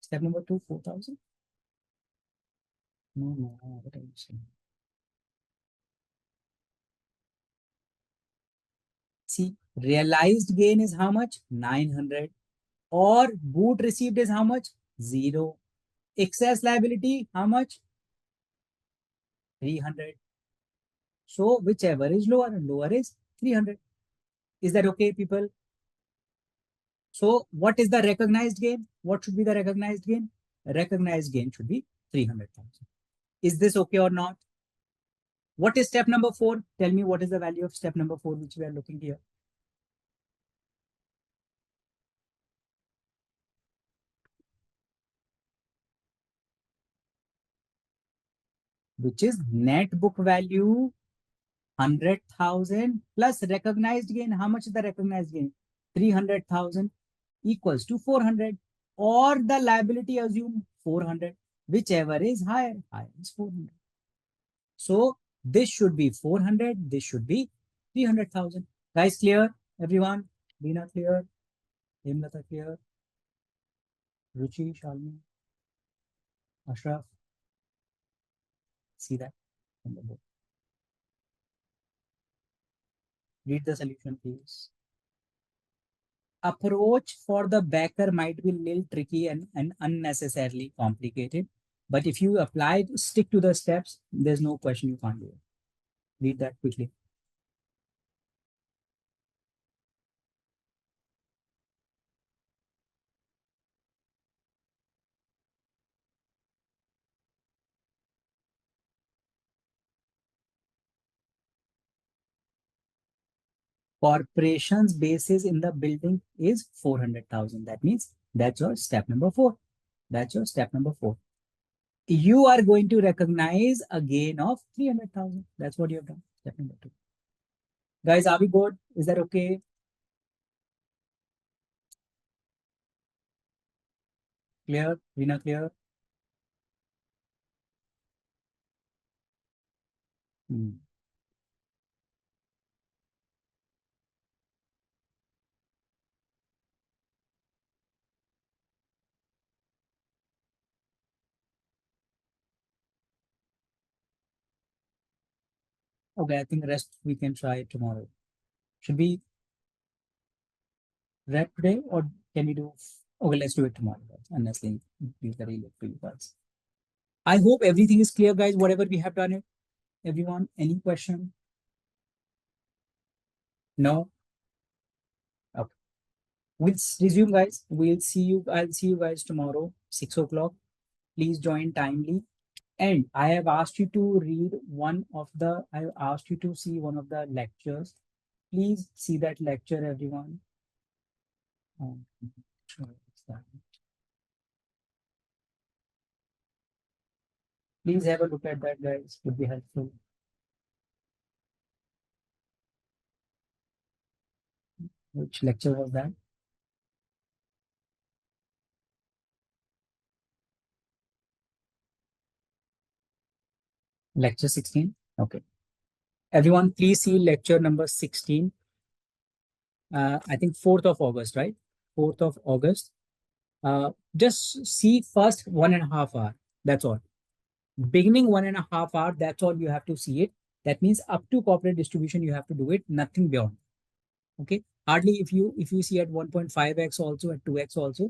Speaker 1: Step number 2, 4,000? No, no, what are you saying? See, realized gain is how much? 900. Or boot received is how much? 0. Excess liability, how much? 300. So whichever is lower is 300. Is that okay, people? So what is the recognized gain? What should be the recognized gain? Recognized gain should be 300,000. Is this okay or not? What is step number 4? Tell me what is the value of step number 4, which we are looking here. Which is net book value 100,000 plus recognized gain. How much is the recognized gain? 300,000 equals to 400, or the liability assume 400, whichever is higher. Higher is 400. So this should be 400. This should be 300,000. Guys, clear? Everyone? Lina clear? Himlata clear? Ruchi, Shalini, Ashraf? See that on the board. Read the solution, please. Approach for the backer might be a little tricky and unnecessarily complicated. But if you apply, stick to the steps, there's no question you can't do it. Read that quickly. Corporation's basis in the building is 400,000. That means that's your step number 4. That's your step number 4. You are going to recognize a gain of 300,000. That's what you have done. Step number 2. Guys, are we good? Is that okay? Clear? Rina, clear? Hmm. Okay, I think rest we can try tomorrow. Should we wrap today or can we do? Okay, let's do it tomorrow, guys. Honestly, it's very late for you guys. I hope everything is clear, guys. Whatever we have done it. Everyone, any question? No? Okay. We'll resume, guys. We'll see you. I'll see you guys tomorrow, 6 o'clock. Please join timely. And I have asked you to read one of the, I have asked you to see one of the lectures. Please see that lecture, everyone. Sure, please have a look at that, guys. Would be helpful. Which lecture was that? Lecture 16. Okay. Everyone, please see lecture number 16. I think 4th of August, right? 4th of August. Just see first 1.5 hour. That's all. Beginning 1.5 hour. That's all you have to see it. That means up to corporate distribution, you have to do it. Nothing beyond. Okay. Hardly if you see at 1.5x also, at 2x also,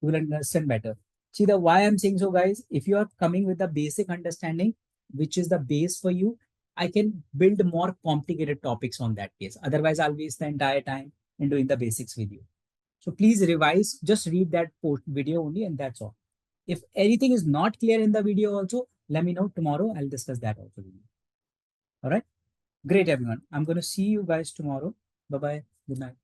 Speaker 1: you will understand better. See the why I'm saying so, guys. If you are coming with the basic understanding, which is the base for you, I can build more complicated topics on that case. Otherwise, I'll waste the entire time in doing the basics with you. So please revise, just read that post video only, and that's all. If anything is not clear in the video also, let me know tomorrow. I'll discuss that also with you. All right. Great, everyone. I'm going to see you guys tomorrow. Bye-bye. Good night.